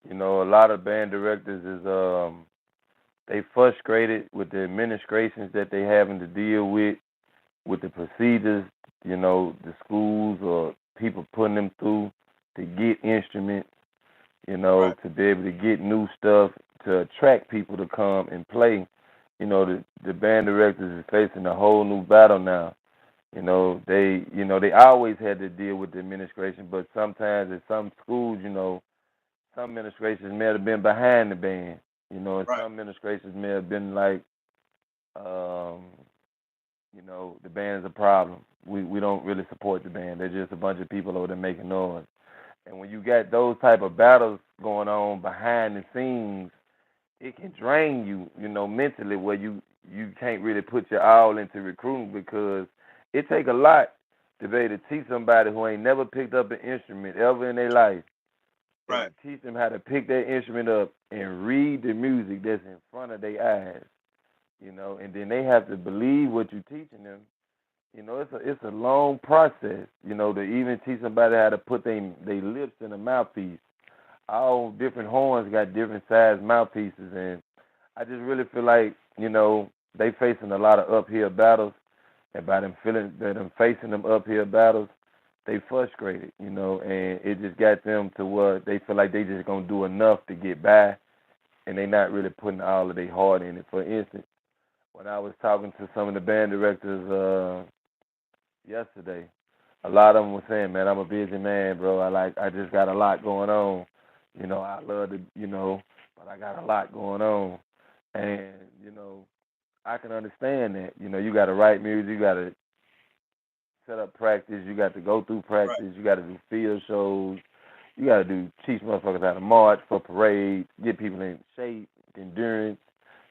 A lot of band directors is they frustrated with the administrations that they having to deal with the procedures, the schools or people putting them through to get instruments, Right, to be able to get new stuff to attract people to come and play. The band directors is facing a whole new battle now. They always had to deal with the administration, but sometimes at some schools, some administrations may have been behind the band, and right, some administrations may have been like, um, the band is a problem. We don't really support the band. They're just a bunch of people over there making noise. And when you got those type of battles going on behind the scenes, it can drain you, mentally where you can't really put your all into recruiting because it take a lot to be able to teach somebody who ain't never picked up an instrument ever in their life and right, to teach them how to pick that instrument up and read the music that's in front of their eyes, and then they have to believe what you're teaching them. It's a long process, to even teach somebody how to put their lips in a mouthpiece. All different horns got different size mouthpieces, and I just really feel like, they facing a lot of uphill battles, and by them feeling that them facing them uphill battles, they frustrated, and it just got them to where they feel like they just gonna do enough to get by, and they not really putting all of their heart in it. For instance, when I was talking to some of the band directors yesterday, a lot of them were saying, "Man, I'm a busy man, bro. I just got a lot going on. I love to, but I got a lot going on, and I can understand that. You got to write music, you got to set up practice, you got to go through right, practice, you got to do field shows, you got to teach motherfuckers how to march for parades, get people in shape, endurance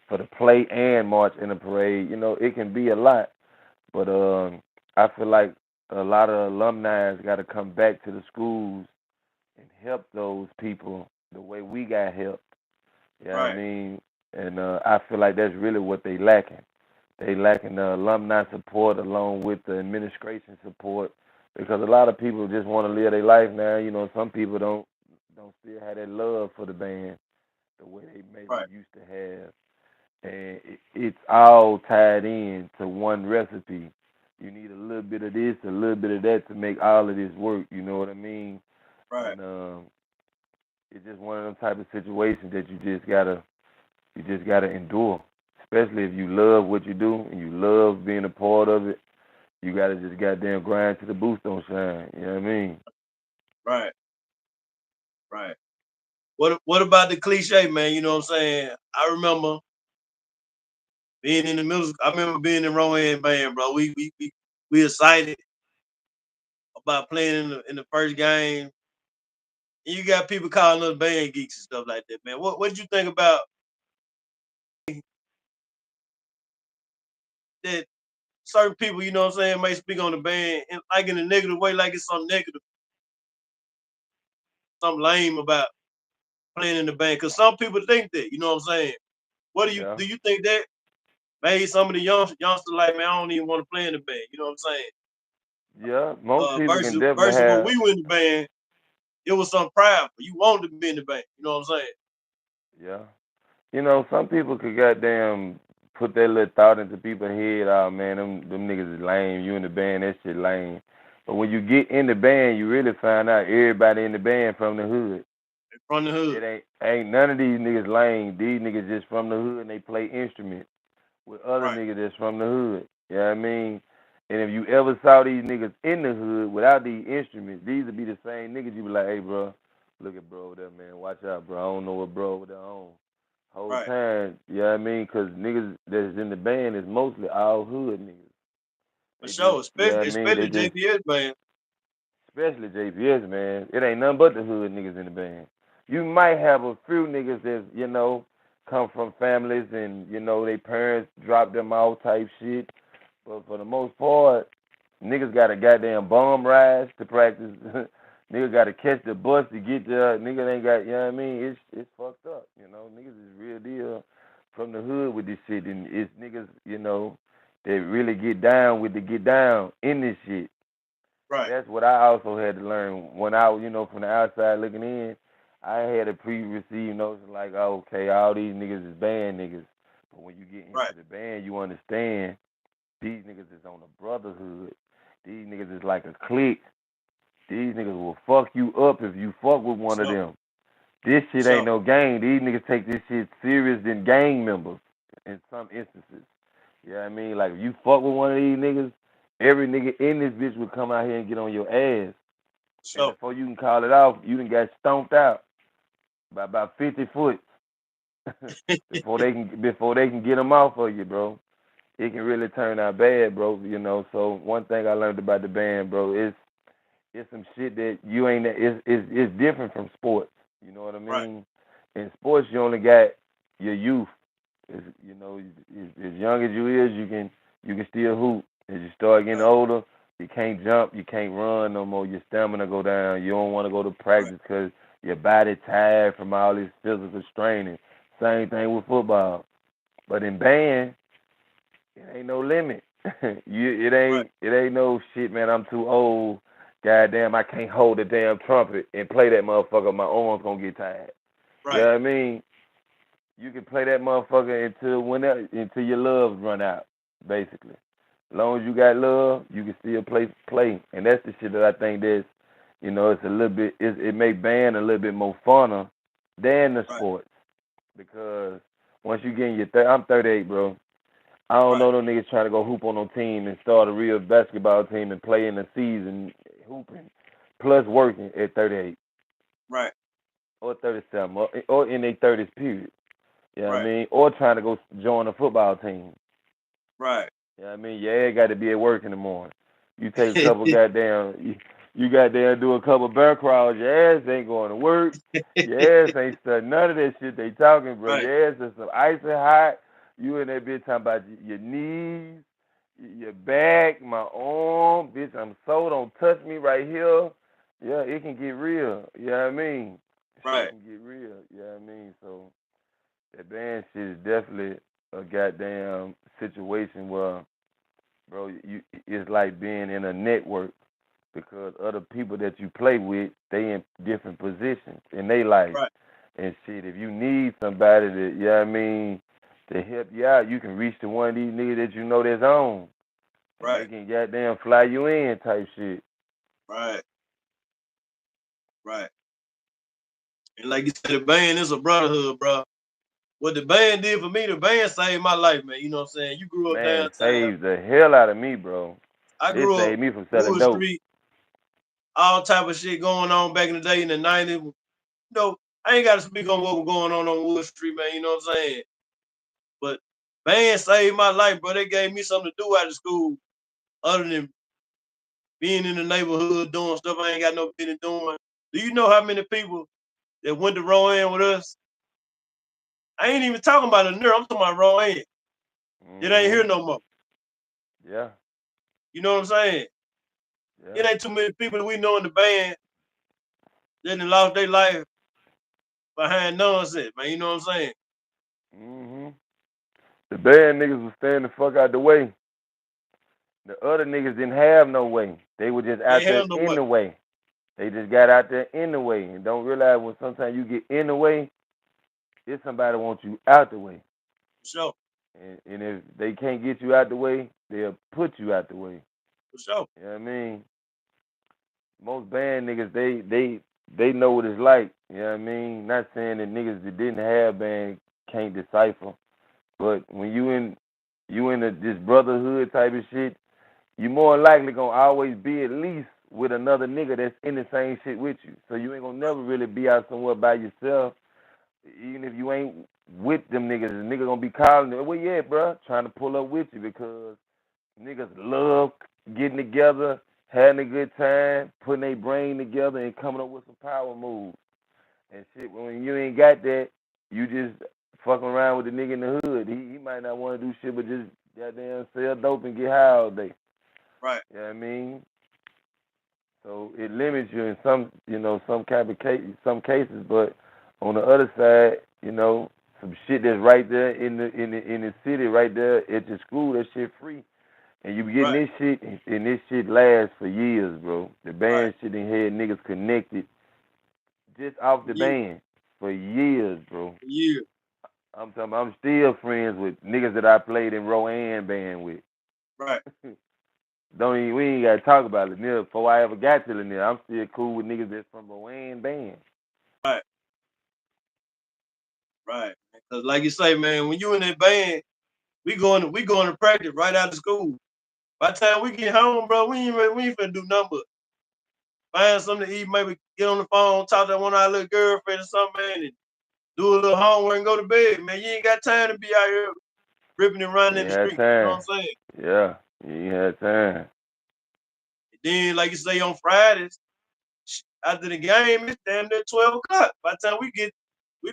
for the play and march in the parade. It can be a lot, but I feel like a lot of alumni got to come back to the schools and help those people the way we got helped. You know what I right, mean? And I feel like that's really what they lacking. They lacking the alumni support along with the administration support because a lot of people just want to live their life now. Some people don't still have that love for the band the way they maybe right, used to have, and it's all tied in to one recipe. You need a little bit of this, a little bit of that to make all of this work. You know what I mean? right. And it's just one of them type of situations that you just gotta endure. Especially if you love what you do and you love being a part of it, you gotta just goddamn grind to the boots don't shine. You know what I mean? Right, right. What about the cliche, man? You know what I'm saying? I remember being in the middle. I remember being in Rowan band, bro. We excited about playing in the first game. And you got people calling us band geeks and stuff like that, man. What did you think about that? Certain people, you know what I'm saying, may speak on the band and like in a negative way, like it's something negative, something lame about playing in the band. Cause some people think that, you know what I'm saying. What do you Yeah. do? You think that made some of the youngsters like, man, I don't even want to play in the band. You know what I'm saying? Yeah. Most people can definitely Versus when have. we were in the band, it was some pride. You wanted to be in the band. You know what I'm saying? Yeah. Some people could goddamn put that little thought into people's head. Oh man, them niggas is lame. You in the band, that shit lame. But when you get in the band, you really find out everybody in the band from the hood. From the hood. It ain't none of these niggas lame. These niggas just from the hood and they play instruments with other Right, niggas that's from the hood. You know what I mean? And if you ever saw these niggas in the hood without these instruments, these would be the same niggas you be like, hey, bro, look at bro over there, man. Watch out, bro. I don't know what bro over there on. Whole right. time, you know what I mean? Because niggas that's in the band is mostly all hood niggas. For They just, sure. you know what I mean? They Especially just, JPS band. especially JPS, man. It ain't nothing but the hood niggas in the band. You might have a few niggas that, come from families and, their parents dropped them off type shit. But for the most part, niggas got a goddamn bum ride to practice. Niggas got to catch the bus to get there. Niggas ain't got, you know what I mean? It's fucked up, Niggas is real deal from the hood with this shit. And it's niggas, that really get down with the get down in this shit. And Right, that's what I also had to learn when I, from the outside looking in. I had a pre-received notion like, oh, okay, all these niggas is band niggas. But when you get right, into the band, you understand these niggas is on a brotherhood. These niggas is like a clique. These niggas will fuck you up if you fuck with for one of sure, them. This for shit ain't sure. no gang. These niggas take this shit serious than gang members in some instances. You know what I mean? Like if you fuck with one of these niggas, every nigga in this bitch will come out here and get on your ass. And So before you can call it off, you done got stomped out by about 50 foot before they can get them off of you, bro. It can really turn out bad, bro. So one thing I learned about the band, bro, is it's some shit that you ain't. It's different from sports. You know what I right, mean? In sports, you only got your youth. As young as you is, you can still hoop. As you start getting right, older, you can't jump, you can't run no more. Your stamina go down. You don't want to go to right, practice because your body tired from all this physical straining. Same thing with football. But in band, it ain't no limit. It right, ain't no shit, man. I'm too old. Goddamn, I can't hold the damn trumpet and play that motherfucker. My arms gonna get tired. You know right, what I mean? you can play that motherfucker until your loves run out, basically. As long as you got love, you can still play. And that's the shit that I think it's a little bit it make band a little bit more funner than the Right, sports. Because once you get in I'm 38, bro. I don't right, know no niggas trying to go hoop on no team and start a real basketball team and play in the season hooping plus working at 38 right, or 37 or in their 30s period. You know what I right, mean? Or trying to go join a football team. right. You know what I mean? Your ass got to be at work in the morning. You take a couple goddamn, you goddamn do a couple bear crawls. Your ass ain't going to work. Your ass ain't studying none of that shit they talking, bro. Right, Your ass is some icy hot. You in that bitch talking about your knees, your back, my arm. Bitch, I'm so don't touch me right here. Yeah, it can get real. You know what I mean? Shit right, can get real. You know what I mean? So that band shit is definitely a goddamn situation where, bro, it's like being in a network because other people that you play with, they in different positions in their life right, and shit. If you need somebody that, you know what I mean, to help you out, you can reach to one of these niggas that you know that's on, and they right, can goddamn fly you in type shit. right, right. And like you said, the band is a brotherhood, bro. What the band did for me, the band saved my life, man. You know what I'm saying? You grew up Man, it downtown. saves the hell out of me, bro. I It grew up saved me from selling Wood dope. Street, all type of shit going on back in the day in the 90s. You know, I ain't got to speak on what was going on Wood Street, man. You know what I'm saying? But band saved my life, bro. They gave me something to do out of school other than being in the neighborhood doing stuff I ain't got no business doing. Do you know how many people that went to Rowan with us? I ain't even talking about a nerd. I'm talking about Rowan. It ain't Hmm. here no more. Yeah, You know what I'm saying? yeah. It ain't too many people that we know in the band that done lost their life behind nonsense, man. You know what I'm saying? Hmm. The bad niggas was staying the fuck out the way. The other niggas didn't have no way. They were just Ain't out there have no in way. the way. They just got out there in the way and don't realize when sometimes you get in the way, if somebody wants you out the way. For sure. And if they can't get you out the way, they'll put you out the way. For sure. You know what I mean? Most band niggas, they know what it's like. You know what I mean? Not saying that niggas that didn't have band can't decipher, but when this brotherhood type of shit, you more likely gonna always be at least with another nigga that's in the same shit with you. So you ain't gonna never really be out somewhere by yourself. Even if you ain't with them niggas, the nigga gonna be calling them, where you at, bro? Trying to pull up with you because niggas love getting together, having a good time, putting their brain together and coming up with some power moves. And shit, when you ain't got that, you just fucking around with the nigga in the hood. He might not want to do shit but just goddamn sell dope and get high all day. Right. You know what I mean? So it limits you in some cases, but on the other side, some shit that's right there in the city, right there at your school, that shit free. And you be getting Right. this shit, and this shit lasts for years, bro. The Right. band shit in here, niggas connected just off the Yeah. band for years, bro. Yeah. I'm still friends with niggas that I played in Rowan band with. Right. We ain't gotta talk about Lanier before I ever got to Lanier. I'm still cool with niggas that's from Rowan band. Right. Right. Because like you say, man, when you in that band, we going to practice right out of school. By the time we get home, bro, we ain't finna do nothing but find something to eat, maybe get on the phone, talk to one of our little girlfriends or something, man, and do a little homework and go to bed, man. You ain't got time to be out here ripping and You running in ain't the had street. You know time. what I'm saying? Yeah, you ain't had time. And then, like you say, on Fridays, after the game, it's damn near 12 o'clock. By the time we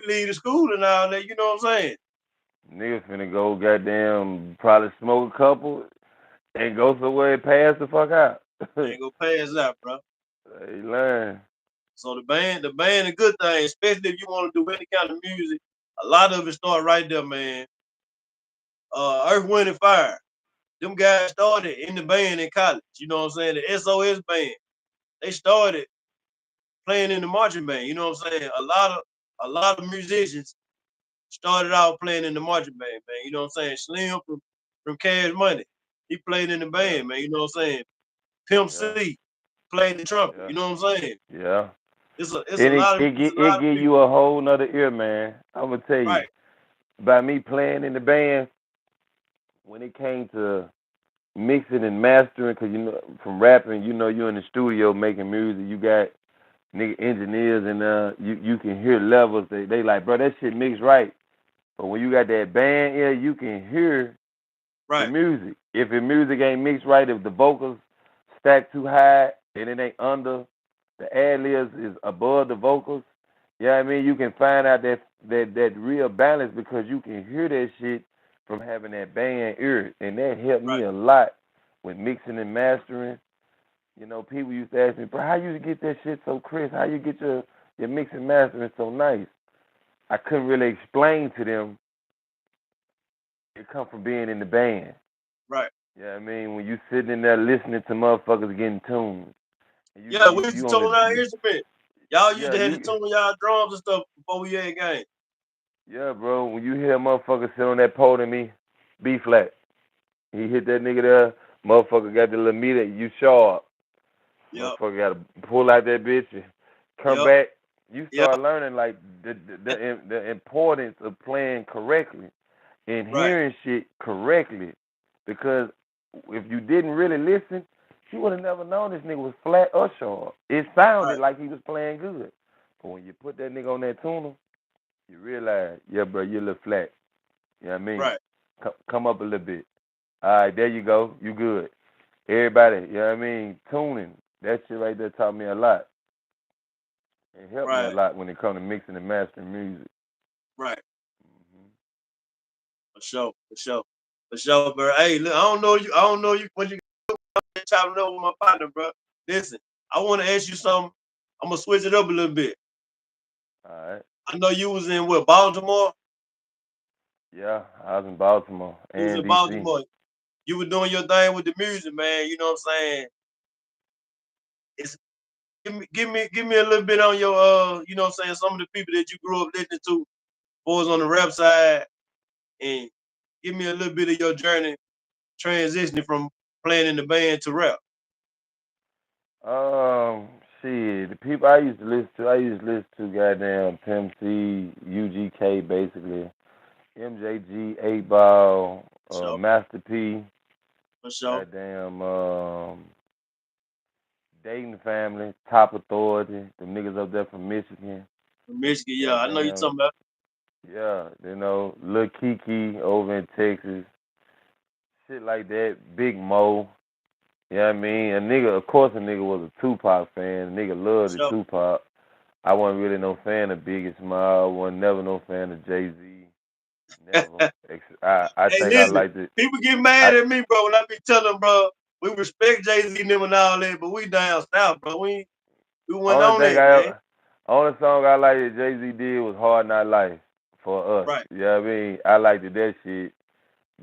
leave the school and all that, you know what I'm saying? Niggas finna go goddamn probably smoke a couple and go somewhere and pass the fuck out. Ain't gonna pass out, bro. Hey, learn. So the band, a good thing, especially if you want to do any kind of music. A lot of it start right there, man. Earth, Wind, and Fire. Them guys started in the band in college. You know what I'm saying? The SOS band. They started playing in the marching band. You know what I'm saying? A lot of musicians started out playing in the marching band, man. You know what I'm saying? Slim from Cash Money, he played in the Yeah, band, man. You know what I'm saying? Pimp yeah, C played the trumpet. yeah, You know what I'm saying? yeah. It's a And lot of it give you people. a whole nother ear, man. I'm gonna tell you Right, by me playing in the band when it came to mixing and mastering, cause you know from rapping, you know you in the studio making music, you got nigga engineers and you can hear levels. They like, bro, that shit mixed right. But when you got that band ear, you can hear the right, music. If the music ain't mixed right, if the vocals stack too high and it ain't under, the ad libs is above the vocals. Yeah, I mean you can find out that real balance because you can hear that shit from having that band ear, and that helped me right, a lot with mixing and mastering. You know, people used to ask me, bro, how you get that shit so crisp? How you get your mix and mastering so nice? I couldn't really explain to them. It come from being in the band. right. Yeah, I mean, when you sitting in there listening to motherfuckers getting tuned, and Yeah, we used to you on tone our the instrument. Y'all used yeah to have to you tune y'all drums and stuff before we had game. yeah, bro. When you hear a motherfucker sit on that podium, me B flat, he hit that nigga there. Motherfucker got the little meter. You sharp. Yep, Motherfucker got to pull out that bitch and come yep, back. You yep. start learning like the importance of playing correctly and Right, hearing shit correctly. Because if you didn't really listen, you would have never known this nigga was flat or sharp. It sounded right, like he was playing good. But when you put that nigga on that tuner, you realize, yeah, bro, you look flat. You know what I mean? right, Come up a little bit. All right, there you go. You good. Everybody, you know what I mean? Tuning. That shit right there taught me a lot. It helped me a right, lot when it comes to mixing and mastering music. right. Hmm. For sure, for sure, for sure, bro. Hey, look, I don't know you what you got chopping up with my partner, bro. Listen, I want to ask you something. I'm gonna switch it up a little bit. All right. I know you was in what Baltimore. Yeah, I was in Baltimore You was and in DC. Baltimore. You were doing your thing with the music, man. You know what I'm saying? It's give me a little bit on your you know what I'm saying, some of the people that you grew up listening to, boys on the rap side, and give me a little bit of your journey transitioning from playing in the band to rap. Shit, the people I used to listen to goddamn Pimp C, UGK basically, MJG, 8 Ball, For sure, Master P, for sure. goddamn Dayton Family, Top Authority, them niggas up there from Michigan, From Michigan, yeah, I know you goddamn, talking about. yeah, you know, Lil Kiki over in Texas, shit like that, Big Mo. Yeah, I mean, a nigga, of course, a nigga was a Tupac fan. A nigga For loved the sure. Tupac. I wasn't really no fan of Biggie Small. Wasn't never no fan of Jay Z. Never. I Hey, think I listen, liked it. people get mad I at me, bro, when I be telling them, bro, we respect Jay Z and them and all that, but we down south, bro. We went only on thing that, I man. ever, only song I liked that Jay Z did was Hard Not Life for us. Right. You know what I mean? I liked that shit,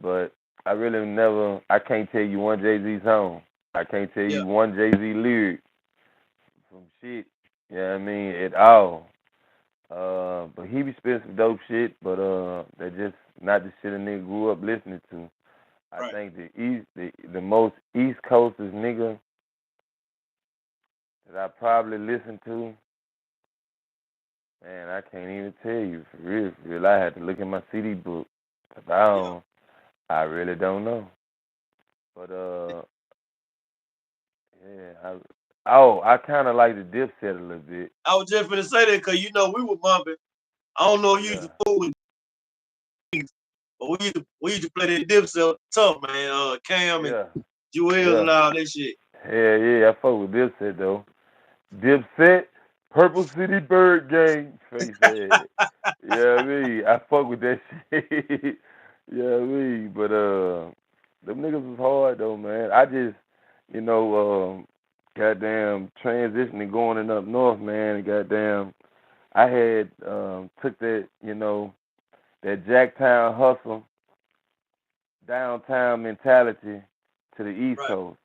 but I really never. I can't tell you one Jay Z song. I can't tell Yeah. you one Jay Z lyric from shit. You know what I mean? At all. But he be spitting some dope shit, but that just not the shit a nigga grew up listening to. I Right. think the most East Coasters nigga that I probably listen to, man, I can't even tell you for real. For real, I had to look in my CD book. 'Cause Yeah. I really don't know. But yeah, I kind of like the Dipset a little bit. I was just gonna say that because you know we were bumping. I don't know if you used Yeah, to fool with these, but we used to play that Dipset tough, man. Cam and yeah, Jewels and yeah. all that shit. Hell yeah, I fuck with Dipset though. Dipset, Purple City Bird Gang, face ass. Yeah, I mean, I fuck with that shit. Yeah, I mean, but them niggas was hard though, man. I just, you know, goddamn transitioning going and up north, man. And goddamn, I had took that, you know, that Jacktown hustle, downtown mentality to the East Right. Coast,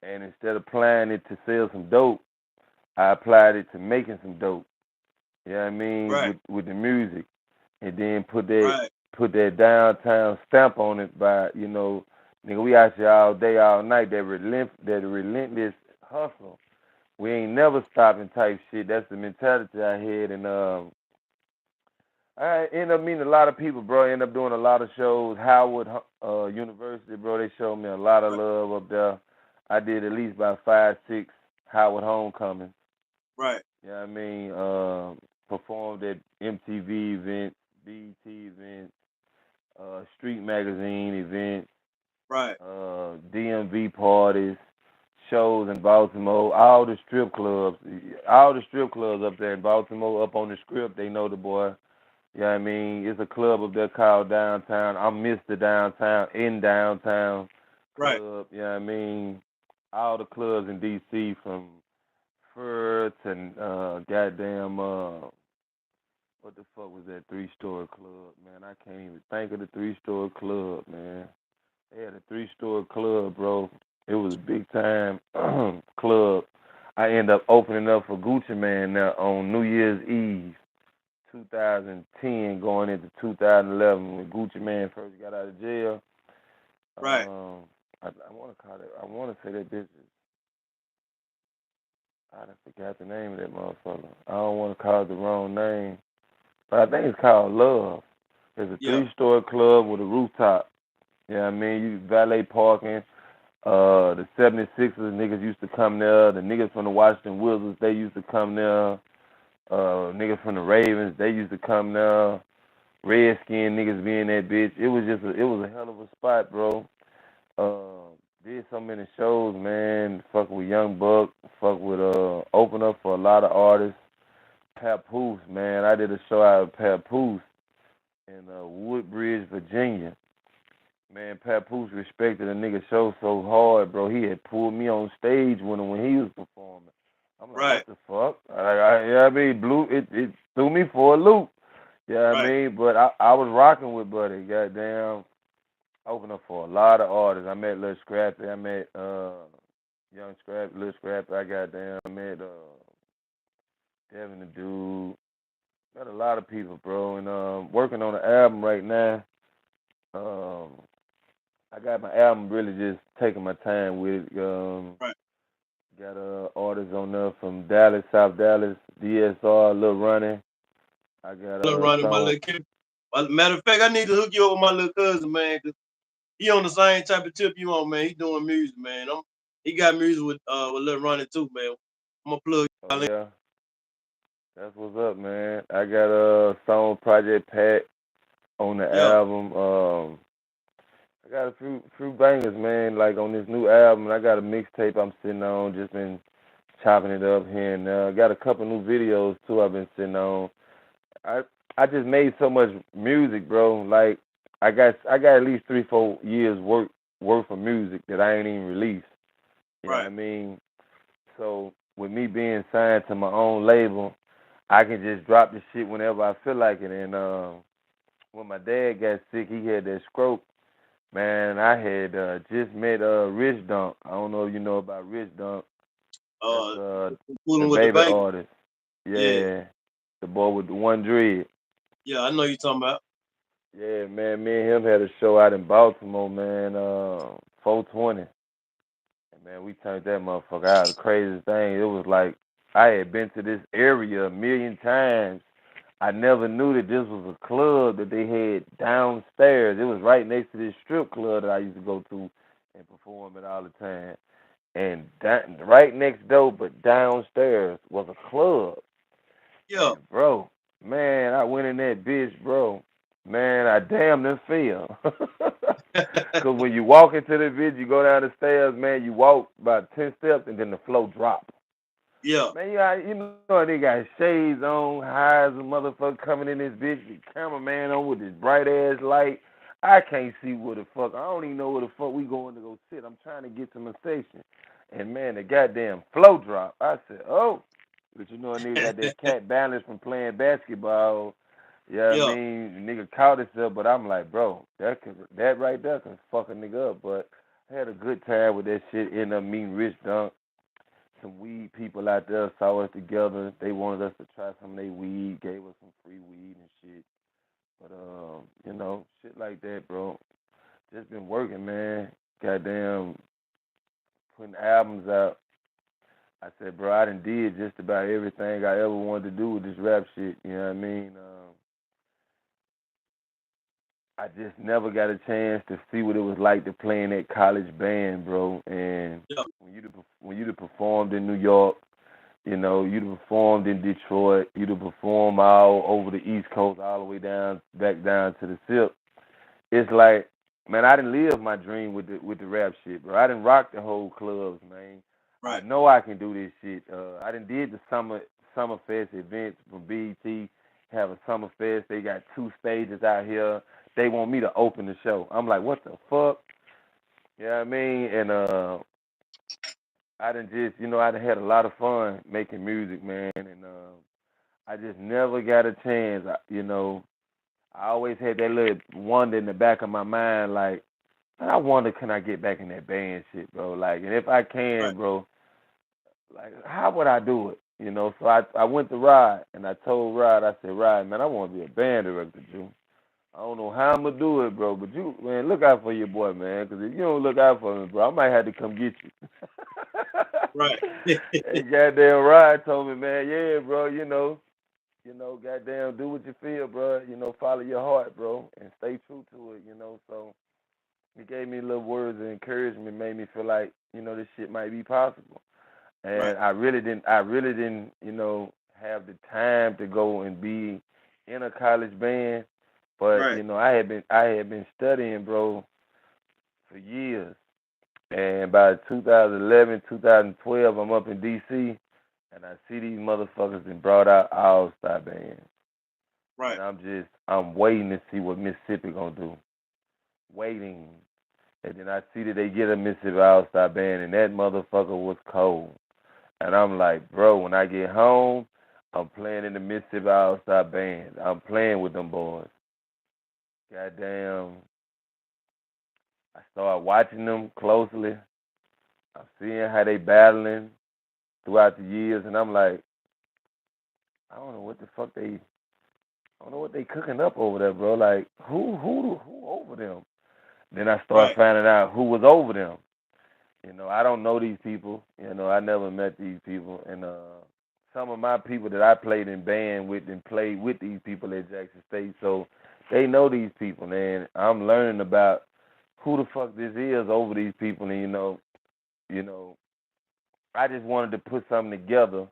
and instead of applying it to sell some dope, I applied it to making some dope. You know what I mean? Right. With the music. and then right, put that downtown stamp on it by, nigga, we out here all day, all night. That relentless hustle. We ain't never stopping type shit. That's the mentality I had, and I end up meeting a lot of people, bro. End up doing a lot of shows. Howard University, bro. They showed me a lot of right, love up there. I did at least about 5, 6 Howard homecomings. right, You know what I mean? Performed at MTV events, BET events, Street Magazine events, right, DMV parties, shows in Baltimore, all the strip clubs up there in Baltimore, up on the strip, they know the boy. You know what I mean? It's a club up there called Downtown. I'm Mr. Downtown, in Downtown right. Club. You know what I mean? All the clubs in D.C. from Fur to goddamn, what the fuck was that three-story club, man? I can't even think of the three-story club, man. They had a three-story club, bro. It was a big time club. I ended up opening up for Gucci Man now on New Year's Eve, 2010, going into 2011 when Gucci Man first got out of jail. Right. I want to call it. I want to say that bitch. I done forgot the name of that motherfucker. I don't want to call it the wrong name, but I think it's called Love. It's a Yeah. three-story club with a rooftop. You know what I mean? You valet parking. The 76ers niggas used to come there. The niggas from the Washington Wizards, they used to come there. Niggas from the Ravens, they used to come there. Redskin niggas be in that bitch. It was a hell of a spot, bro. Did so many shows, man. Fuck with Young Buck. Fuck with open up for a lot of artists. Papoose, man. I did a show out of Papoose in Woodbridge, Virginia. Man, Papoose respected a nigga show so hard, bro. He had pulled me on stage with him when he was performing. I'm like, Right. what the fuck? Yeah, I mean, it threw me for a loop. Yeah, I Right. mean, but I was rocking with Buddy. Goddamn, opened up for a lot of artists. I met Lil Scrappy. I met Young Scrappy, Lil Scrappy. I met Devin the Dude. Met a lot of people, bro. And working on an album right now. Um, I got my album really just taking my time with it. Right. Got artists on there from Dallas, South Dallas, DSR, Lil Ronnie. I got Little running my song. little kid. Matter of fact, I need to hook you up with my little cousin, man, cause he on the same type of tip you on, man. He doing music, man. He got music with Lil Ronnie too, man. I'm gonna plug Oh y'all in. yeah, that's what's up, man. I got a song Project Pat on the Yeah. album. I got a few bangers, man. Like on this new album, I got a mixtape I'm sitting on. Just been chopping it up here and there. Got a couple new videos too. I've been sitting on. I I just made so much music, bro. Like I got at least 3, 4 years worth of music that I ain't even released. You know what Right. I mean? So with me being signed to my own label, I can just drop the shit whenever I feel like it. And when my dad got sick, he had that stroke. Man, I had just met Rich Dunk. I don't know if you know about Rich Dunk. That's Uh, the fooling with the baby bank. artist. Yeah. Yeah, the boy with the one dread. Yeah. I know you talking about. Yeah, man, me and him had a show out in Baltimore, man, 420. And man, we turned that motherfucker out. The craziest thing, it was like I had been to this area a million times. I never knew that this was a club that they had downstairs. It was right next to this strip club that I used to go to and perform at all the time. And right next door, but downstairs was a club. Yeah. And bro, man, I went in that bitch, bro. Man, I damn near fell. Cause when you walk into the bitch, you go down the stairs, man. You walk about 10 steps, and then the flow drop. Yeah. Man, you know they got shades on, high as a motherfucker coming in this bitch. The cameraman on with this bright ass light. I can't see where the fuck. I don't even know where the fuck we going to go sit. I'm trying to get to my station, and man, the goddamn flow drop. I said, oh, but you know a nigga got that cat balance from playing basketball. Yeah, I Yeah. mean, the nigga caught himself, but I'm like, bro, that right there can fuck a nigga up. But I had a good time with that shit. Ended up meeting Rich Dunk. Some weed people out there saw us together. They wanted us to try some of their weed, gave us some free weed and shit. But shit like that, bro. Just been working, man. Goddamn, putting albums out. I said, bro, I done did just about everything I ever wanted to do with this rap shit. You know what I mean? I just never got a chance to see what it was like to play in that college band, bro. And Yeah, when you'd have performed in New York, you'd have performed in Detroit, you'd have performed all over the East Coast, all the way down back down to the SIP. It's like, man, I didn't live my dream with the rap shit, bro. I didn't rock the whole clubs, man. I right, know I can do this shit. I done did the summer fest events from BET. Have a summer fest. They got 2 stages out here. They want me to open the show. I'm like, what the fuck? You know what I mean? And I done just, I done had a lot of fun making music, man. And I just never got a chance. I always had that little wonder in the back of my mind, like, man, I wonder can I get back in that band shit, bro? Like, and if I right, can, bro, like, how would I do it? So I went to Rod and I told Rod, I said, Rod, man, I want to be a band director, Drew. I don't know how I'm gonna do it, bro, but you, man, look out for your boy, man, because if you don't look out for me, bro, I might have to come get you. right, And goddamn Rod told me, man, yeah, bro, goddamn, do what you feel, bro. Follow your heart, bro, and stay true to it. So he gave me little words of encouragement, made me feel like, this shit might be possible. right, And I really didn't, have the time to go and be in a college band. But right, I had been studying, bro, for years. And by 2011, 2012, I'm up in D.C. and I see these motherfuckers and brought out All Star Band. And right, I'm waiting to see what Mississippi gonna do. Waiting. And then I see that they get a Mississippi All Star Band, and that motherfucker was cold. And I'm like, bro, when I get home, I'm playing in the Mississippi All Star Band. I'm playing with them boys. Goddamn. I start watching them closely. I'm seeing how they battling throughout the years, and I'm like, I don't know what the fuck I don't know what they cooking up over there, bro. Like, who over them? Then I start right, finding out who was over them. I don't know these people. I never met these people, and some of my people that I played in band with and played with these people at Jackson State, so they know these people, man. I'm learning about who the fuck this is over these people, and you know, I just wanted to put something together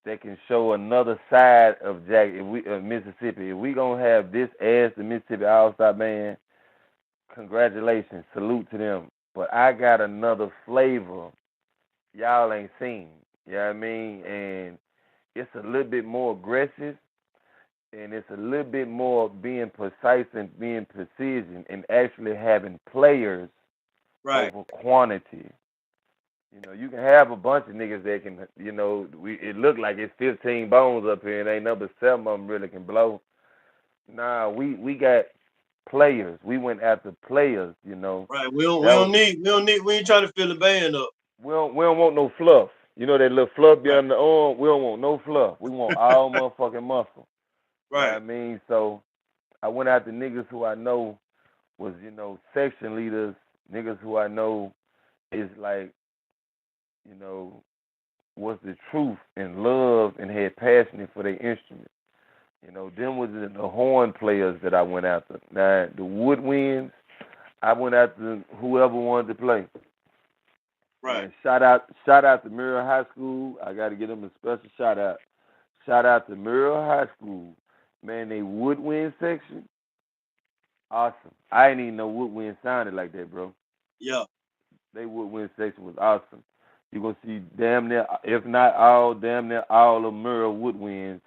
that can show another side of Mississippi. If we gonna have this as the Mississippi All Star Band, congratulations, salute to them. But I got another flavor y'all ain't seen. You know what I mean? And it's a little bit more aggressive and it's a little bit more being precise and being precision and actually having players right, over quantity. You can have a bunch of niggas that can, it look like it's 15 bones up here and ain't number 7 of them really can blow. Nah, we got players. We went after players. right. We don't, we That don't was need, we don't need, we ain't trying to fill the band up. we don't want no fluff. That little fluff behind the arm. We don't want no fluff. We want all motherfucking muscle. You know what Right, I mean? So I went after niggas who I know was, section leaders, niggas who I know is like, you know, was the truth and love and had passion for their instrument. Them was the horn players that I went after. Now the woodwinds, I went after whoever wanted to play. right. And shout out to Murrell High School. I got to give them a special shout out. Shout out to Murrell High School. Man, they woodwind section, awesome. I didn't even know woodwind sounded like that, bro. Yeah, They woodwind section was awesome. You're gonna see damn near, if not all, damn near all of Murrell woodwinds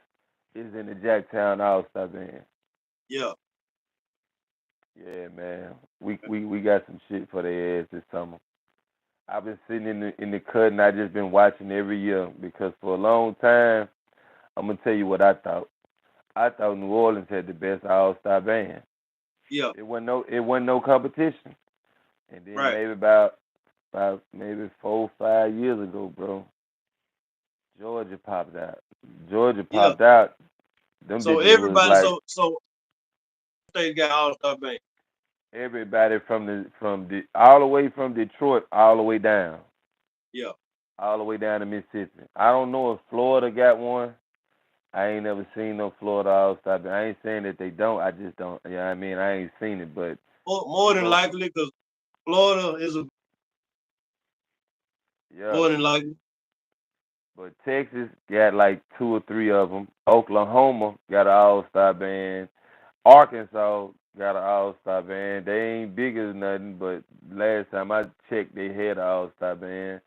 is in the Jacktown All Star Band. yeah. Yeah, man. We got some shit for their ass this summer. I've been sitting in the cut and I just been watching every year because for a long time, I'm gonna tell you what I thought. I thought New Orleans had the best All Star band. Yeah, It wasn't no competition. And then right. maybe about maybe 4 or 5 years ago, bro, Georgia popped out. Georgia Yeah. popped out. Them So bitches was everybody, like, so states got all-star band? Everybody from the all the way from Detroit all the way down, Yeah. all the way down to Mississippi. I don't know if Florida got one. I ain't never seen no Florida All Star. I ain't saying that they don't. I just don't. Yeah, I mean, I ain't seen it, but More you than go to likely, because Florida is a yeah. more than likely. But Texas got like two or three of them. Oklahoma got an All Star band. Arkansas got an All Star band. They ain't big as nothing, but last time I checked, they had an All Star band.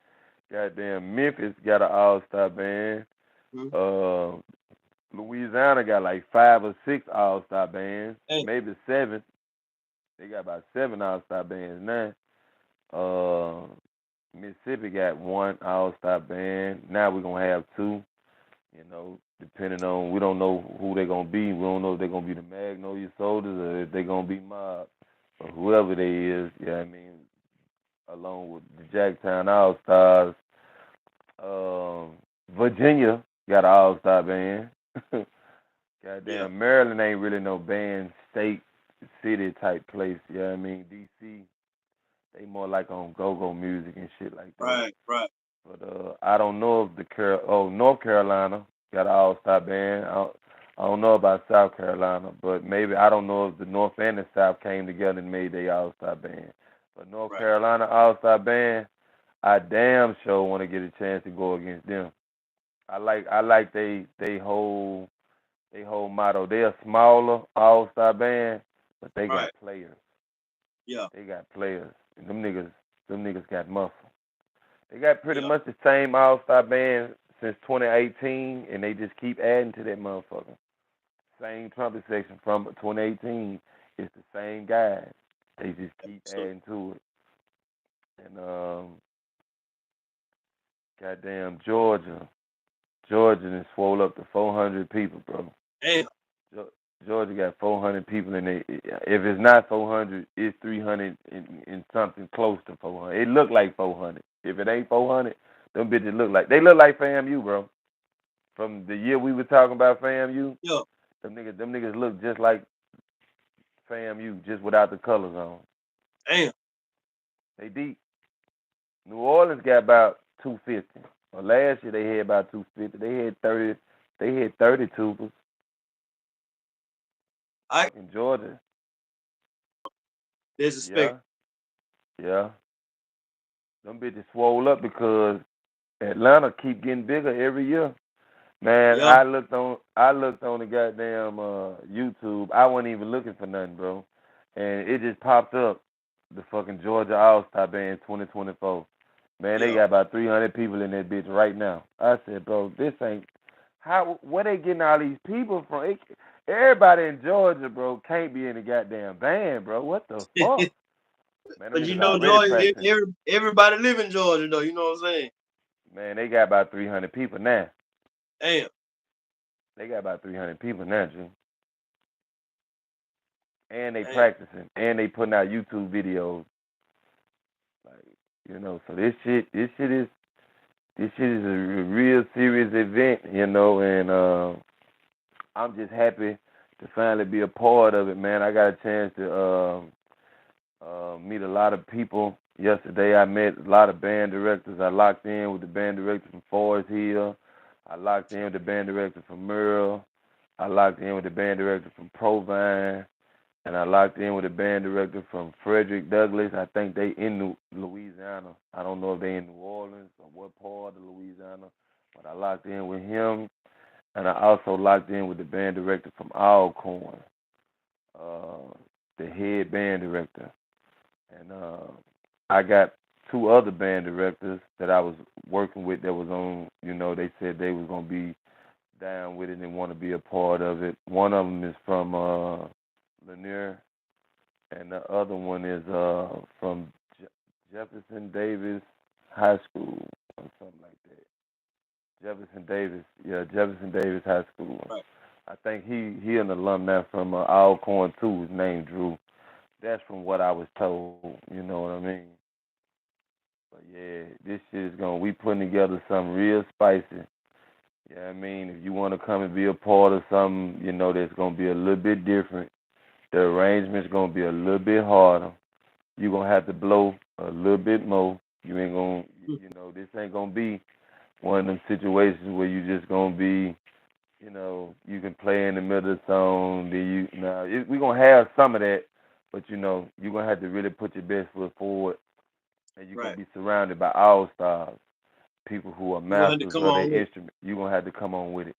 Goddamn, Memphis got an All Star band. Mm-hmm. Uh, Louisiana got like 5 or 6 All Star bands, Hey, maybe 7. They got about 7 All Star bands now. Uh, Mississippi got 1 All Star band. Now we're gonna have 2. Depending on we don't know who they're gonna be. We don't know if they're gonna be the Magnolia Soldiers or if they're gonna be Mob or whoever they is. Yeah, I mean, along with the Jacktown All Stars. Um, Virginia got an All Star band. yeah, Goddamn, Maryland ain't really no band state city type place. Yeah, I mean DC, they more like on go-go music and shit like that. right, right, But I don't know if North Carolina got an All Star band. I don't know about South Carolina, but maybe I don't know if the North and the South came together and made their All Star band. But North right, Carolina All Star band, I damn sure want to get a chance to go against them. I like they whole motto. They're a smaller All Star band, but they got right. players. Yeah, They got players. And them niggas got muscle. They got pretty yeah, much the same All Star band since 2018, and they just keep adding to that motherfucker. Same trumpet section from 2018. It's the same guys. They just keep so adding to it. And goddamn Georgia done swole up to 400 people, bro. damn, Georgia got 400 people in it. If it's not 400, it's 300 and something close to 400. It look like 400. If it ain't 400, them bitches look like FAMU, bro. From the year we were talking about FAMU, yeah, them niggas look just like FAMU, just without the colors on. damn. They deep. New Orleans got about 250. Well, last year they had about 250. They had 30. They had 30 tubers. I Fucking Georgia, disrespect. yeah, yeah. Them bitches swole up because Atlanta keep getting bigger every year. Man, Yeah, I looked on the goddamn YouTube. I wasn't even looking for nothing, bro. And it just popped up the fucking Georgia All Star Band 2024. Man, they yeah. got about 300 people in that bitch right now. I said, bro, this ain't how where they getting all these people from? Everybody in Georgia, bro, can't be in the goddamn band, bro. What the fuck? Man, them But you niggas know, already Georgia, practicing. everybody live in Georgia, though. You know what I'm saying? Man, they got about 300 people now. Damn, They got about 300 people now, Jim. And they damn. practicing, and they putting out YouTube videos. Like, so this shit is a real serious event, and I'm just happy to finally be a part of it, man. I got a chance to meet a lot of people yesterday. I met a lot of band directors. I locked in with the band director from Forest Hill. I locked in with the band director from Merle. I locked in with the band director from Provine. And I locked in with a band director from Frederick Douglass. I think they in Louisiana. I don't know if they in New Orleans or what part of Louisiana, but I locked in with him. And I also locked in with the band director from Alcorn, uh, the head band director. And I got 2 other band directors that I was working with that was on, they said they was going to be down with it and want to be a part of it. One of them is from Lanier, and the other one is from Jefferson Davis High School or something like that. Jefferson Davis High School. Right. I think he an alumni from Alcorn too. His name Drew. That's from what I was told. You know what I mean? But yeah, this shit is we putting together something real spicy. Yeah, I mean, if you want to come and be a part of something, that's gonna be a little bit different. The arrangement's gonna be a little bit harder. You're gonna have to blow a little bit more. You ain't gonna, this ain't gonna be one of them situations where you just gonna be, you can play in the middle of the song. Then we gonna have some of that, but you're gonna have to really put your best foot forward, and you're gonna Right. be surrounded by all stars, people who are You're gonna have to masters come of their on with it. instrument. You're gonna have to come on with it.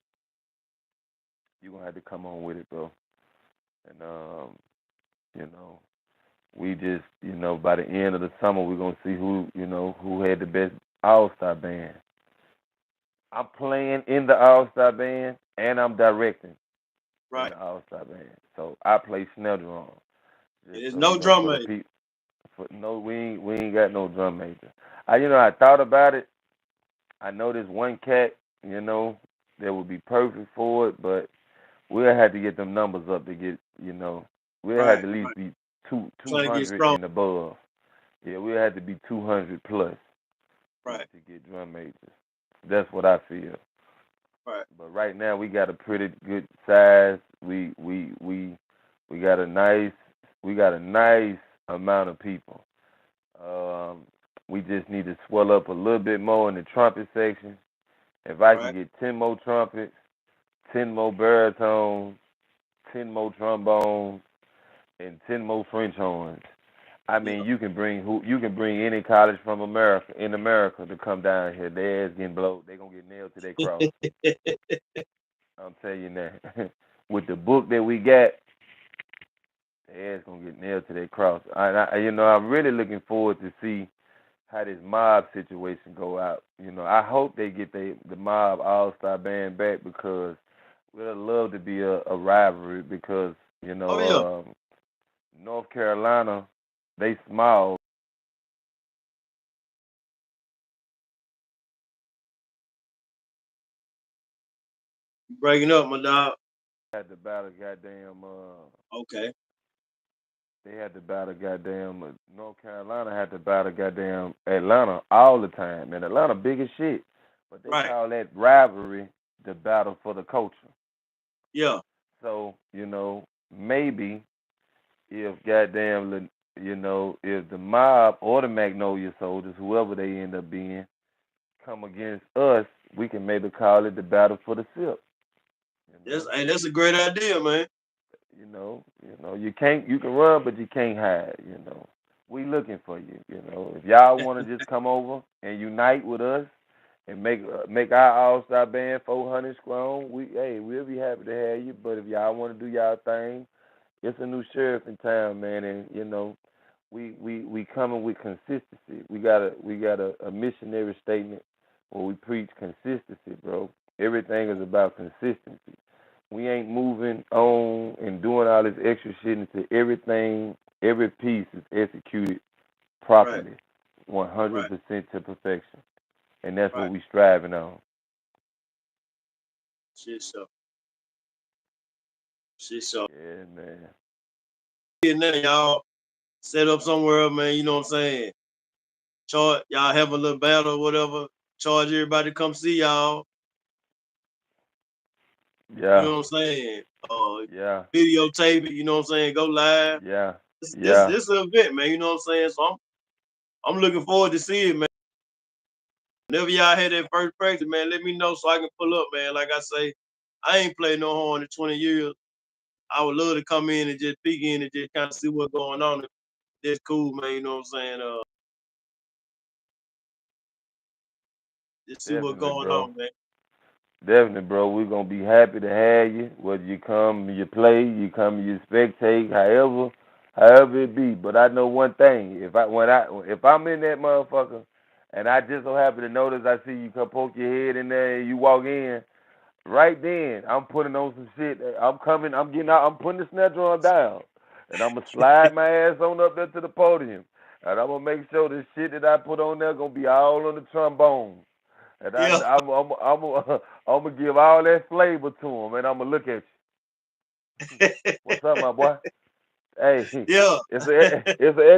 You're gonna have to come on with it, bro. And you know, we just, by the end of the summer, we're gonna see who had the best all star band. I'm playing in the all star band, and I'm directing in Right. the all star band. So I play snare drum. Just There's so no drum for the major. people, no, we ain't got no drum major. I thought about it. I know this one cat, that would be perfect for it, but we'll have to get them numbers up to get, we'll have Right. to at least Right. be two Trying to get hundred strong. and above. Yeah, we'll have to be 200 plus to Right. to get drum majors. That's what I feel. Right. But right now we got a pretty good size. We got a nice amount of people. Um, we just need to swell up a little bit more in the trumpet section. If I can Right. get 10 more trumpets, 10 more baritones, 10 more trombones, and 10 more French horns. I Yeah. mean, you can bring any college from America in America to come down here. Their ass getting blowed. They gonna get nailed to their cross. I'm telling you that. With the book that we got, their ass gonna get nailed to their cross. I'm really looking forward to see how this mob situation go out. I hope they get the mob All Star band back because we'd love to be a rivalry because Oh yeah. North Carolina, they small. You breaking up, my dog. Had to battle goddamn. Okay. They had to battle goddamn. North Carolina had to battle goddamn Atlanta all the time, and Atlanta big as shit. But they Right. call that rivalry the battle for the culture. Yeah. So maybe if goddamn, if the mob or the Magnolia Soldiers, whoever they end up being, come against us, we can maybe call it the battle for the SIP. You That's know, hey, that's a great idea, man. you can run, but you can't hide. We looking for you. If y'all want to just come over and unite with us and make our All Star band 400 strong, we'll be happy to have you. But if y'all want to do y'all thing, it's a new sheriff in town, man, and we coming with consistency. We got a missionary statement where we preach consistency, bro. Everything is about consistency. We ain't moving on and doing all this extra shit until everything, every piece is executed Right. properly, Right. 100% to perfection, and that's what Right. we striving on. Shit so. Shit so. Yeah, man. And now y'all set up somewhere, man. You know what I'm saying? Charge y'all have a little battle or whatever. Charge everybody to come see y'all. You Yeah, know what I'm saying? yeah, Videotape it. You know what I'm saying? Go live. yeah, This yeah. this an event, man. You know what I'm saying? So I'm looking forward to see it, man. Whenever y'all had that first practice, man, let me know so I can pull up, man. Like I say, I ain't played no horn in 20 years. I would love to come in and just peek in and just kind of see what's going on. That's cool, man. You know what I'm saying? Just see what's Definitely, going bro. on, man. Definitely, bro. We're gonna be happy to have you. Whether you come, you play, you come, you spectate, however it be. But I know one thing: if I'm in that motherfucker, and I just so happen to notice I see you come poke your head in there and you walk in, right then I'm putting on some shit. I'm coming. I'm getting out. I'm putting the snare drum down, and I'm gonna slide my ass on up there to the podium, and I'm gonna make sure the shit that I put on there gonna be all on the trombone. And Yeah. I'm gonna give all that flavor to him, and I'm gonna look at you. What's up, my boy? Hey, Yeah. it's an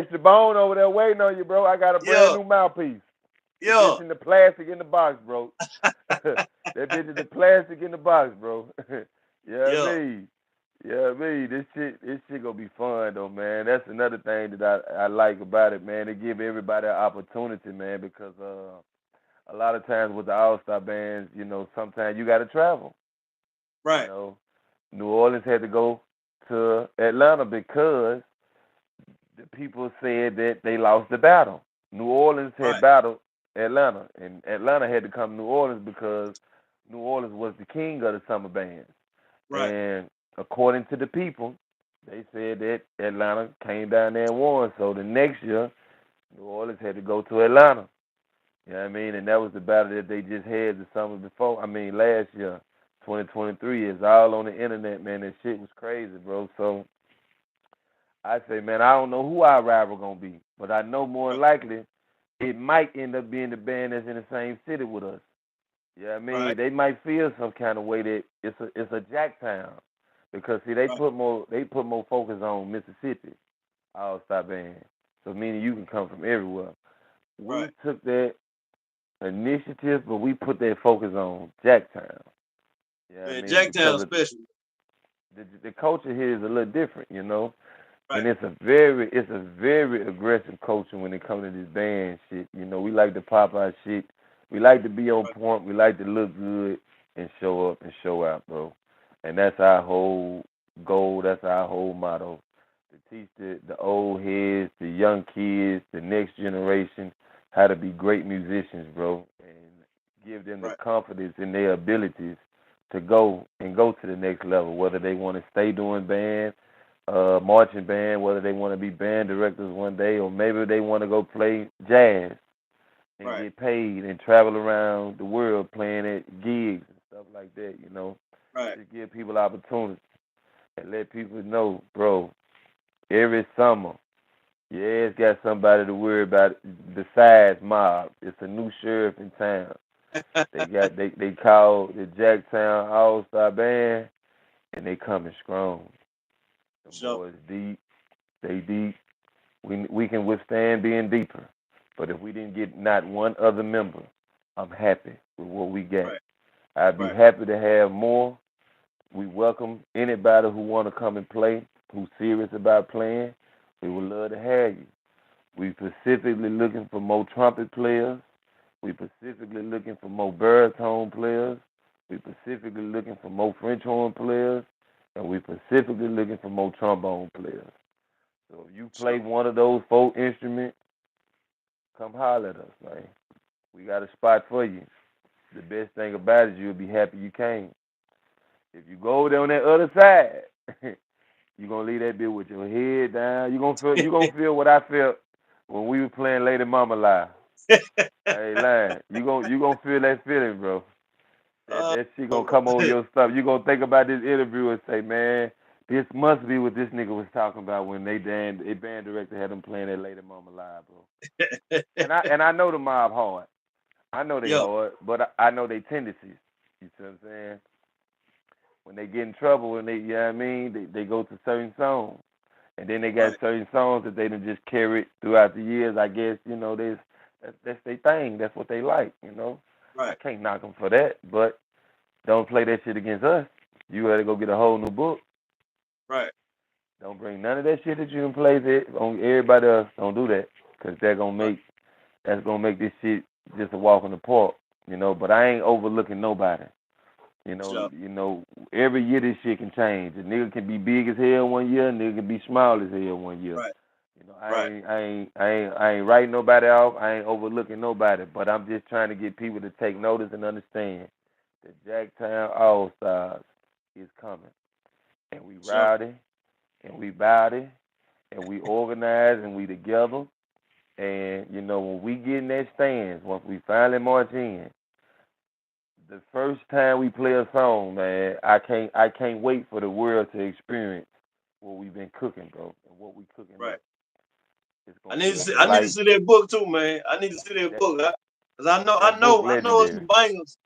extra bone over there waiting on you, bro. I got a brand Yeah. new mouthpiece. That Yeah. bitch in the plastic in the box, bro. that bitch in the plastic in the box, bro. Yeah, Yeah. me. Yeah, me, this shit gonna be fun though, man. That's another thing that I like about it, man. They give everybody an opportunity, man, because a lot of times with the All Star bands, sometimes you gotta travel. You Right, know, New Orleans had to go to Atlanta because the people said that they lost the battle. New Orleans had right, battled Atlanta, and Atlanta had to come to New Orleans because New Orleans was the king of the summer bands. right, And according to the people, they said that Atlanta came down there and won. So the next year, New Orleans had to go to Atlanta. You know what I mean? And that was the battle that they just had the summer before. I mean, last year, 2023. It's all on the internet, man. That shit was crazy, bro. So I say, man, I don't know who our rival gonna be, but I know more than right, likely it might end up being the band that's in the same city with us. Yeah, I mean, right, they might feel some kind of way that it's a Jacktown because see right, they put more focus on Mississippi All Star Band, so meaning you can come from everywhere. We right. took that initiative, but we put that focus on Jacktown. Yeah, I Man, mean Jacktown because of special. the culture here is a little different. Right, And it's a very aggressive culture when it comes to this band shit. We like to pop our shit. We like to be on right, point. We like to look good and show up and show out, bro. And that's our whole goal. That's our whole motto. To teach the old heads, the young kids, the next generation how to be great musicians, bro. And give them the right, confidence in their abilities to go to the next level, whether they want to stay doing band marching band, whether they want to be band directors one day, or maybe they want to go play jazz and right, get paid and travel around the world playing at gigs and stuff like that. right. Just give people opportunities and let people know, bro. Every summer, your ass got somebody to worry about besides Mob. It's a new sheriff in town. They call the Jacktown All Star Band, and they coming strong. Them So, boys deep, they deep. We can withstand being deeper. But if we didn't get not one other member, I'm happy with what we got. right, I'd be right, happy to have more. We welcome anybody who want to come and play, who's serious about playing. We would love to have you. We specifically looking for more trumpet players. We specifically looking for more baritone players. We specifically looking for more French horn players. And we specifically looking for more trombone players. So if you play so, one of those four instruments, come holler at us, man. We got a spot for you. The best thing about it, you'll be happy you came. If you go over there on that other side, you're gonna leave that bit with your head down. You gonna feel what I felt when we were playing Lady Mama Live. I ain't lying. You gonna feel that feeling, bro. That uh, that shit gonna come over your stuff. You gonna think about this interview and say, man, this must be what this nigga was talking about when a band director had them playing that Lady Mama Live, bro. And I know the mob hard. I know they yeah, hard, but I know they tendencies. You see what I'm saying? When they get in trouble, when you know what I mean, they go to certain songs, and then they got right, certain songs that they done just carried throughout the years. I guess that's their thing. That's what they like. I right, can't knock them for that, but don't play that shit against us. You got to go get a whole new book. right. Don't bring none of that shit that you done played it on everybody else. Don't do that, cause Right. that's gonna make this shit just a walk in the park. But I ain't overlooking nobody. You know, So, you know, every year this shit can change. A nigga can be big as hell one year, a nigga can be small as hell one year. right, I right. ain't, I ain't, I ain't, I ain't writing nobody off. I ain't overlooking nobody. But I'm just trying to get people to take notice and understand that Jacktown All Stars is coming, and we So, rowdy, and we bowdy, and we organize, and we together. And when we get in that stands, once we finally march in, the first time we play a song, man, I can't wait for the world to experience what we've been cooking, bro, and what we cooking right. up. It's gonna be a delight. I need to see that book too, man. I need to see That that book. Cause that book I know it's legendary. some bangers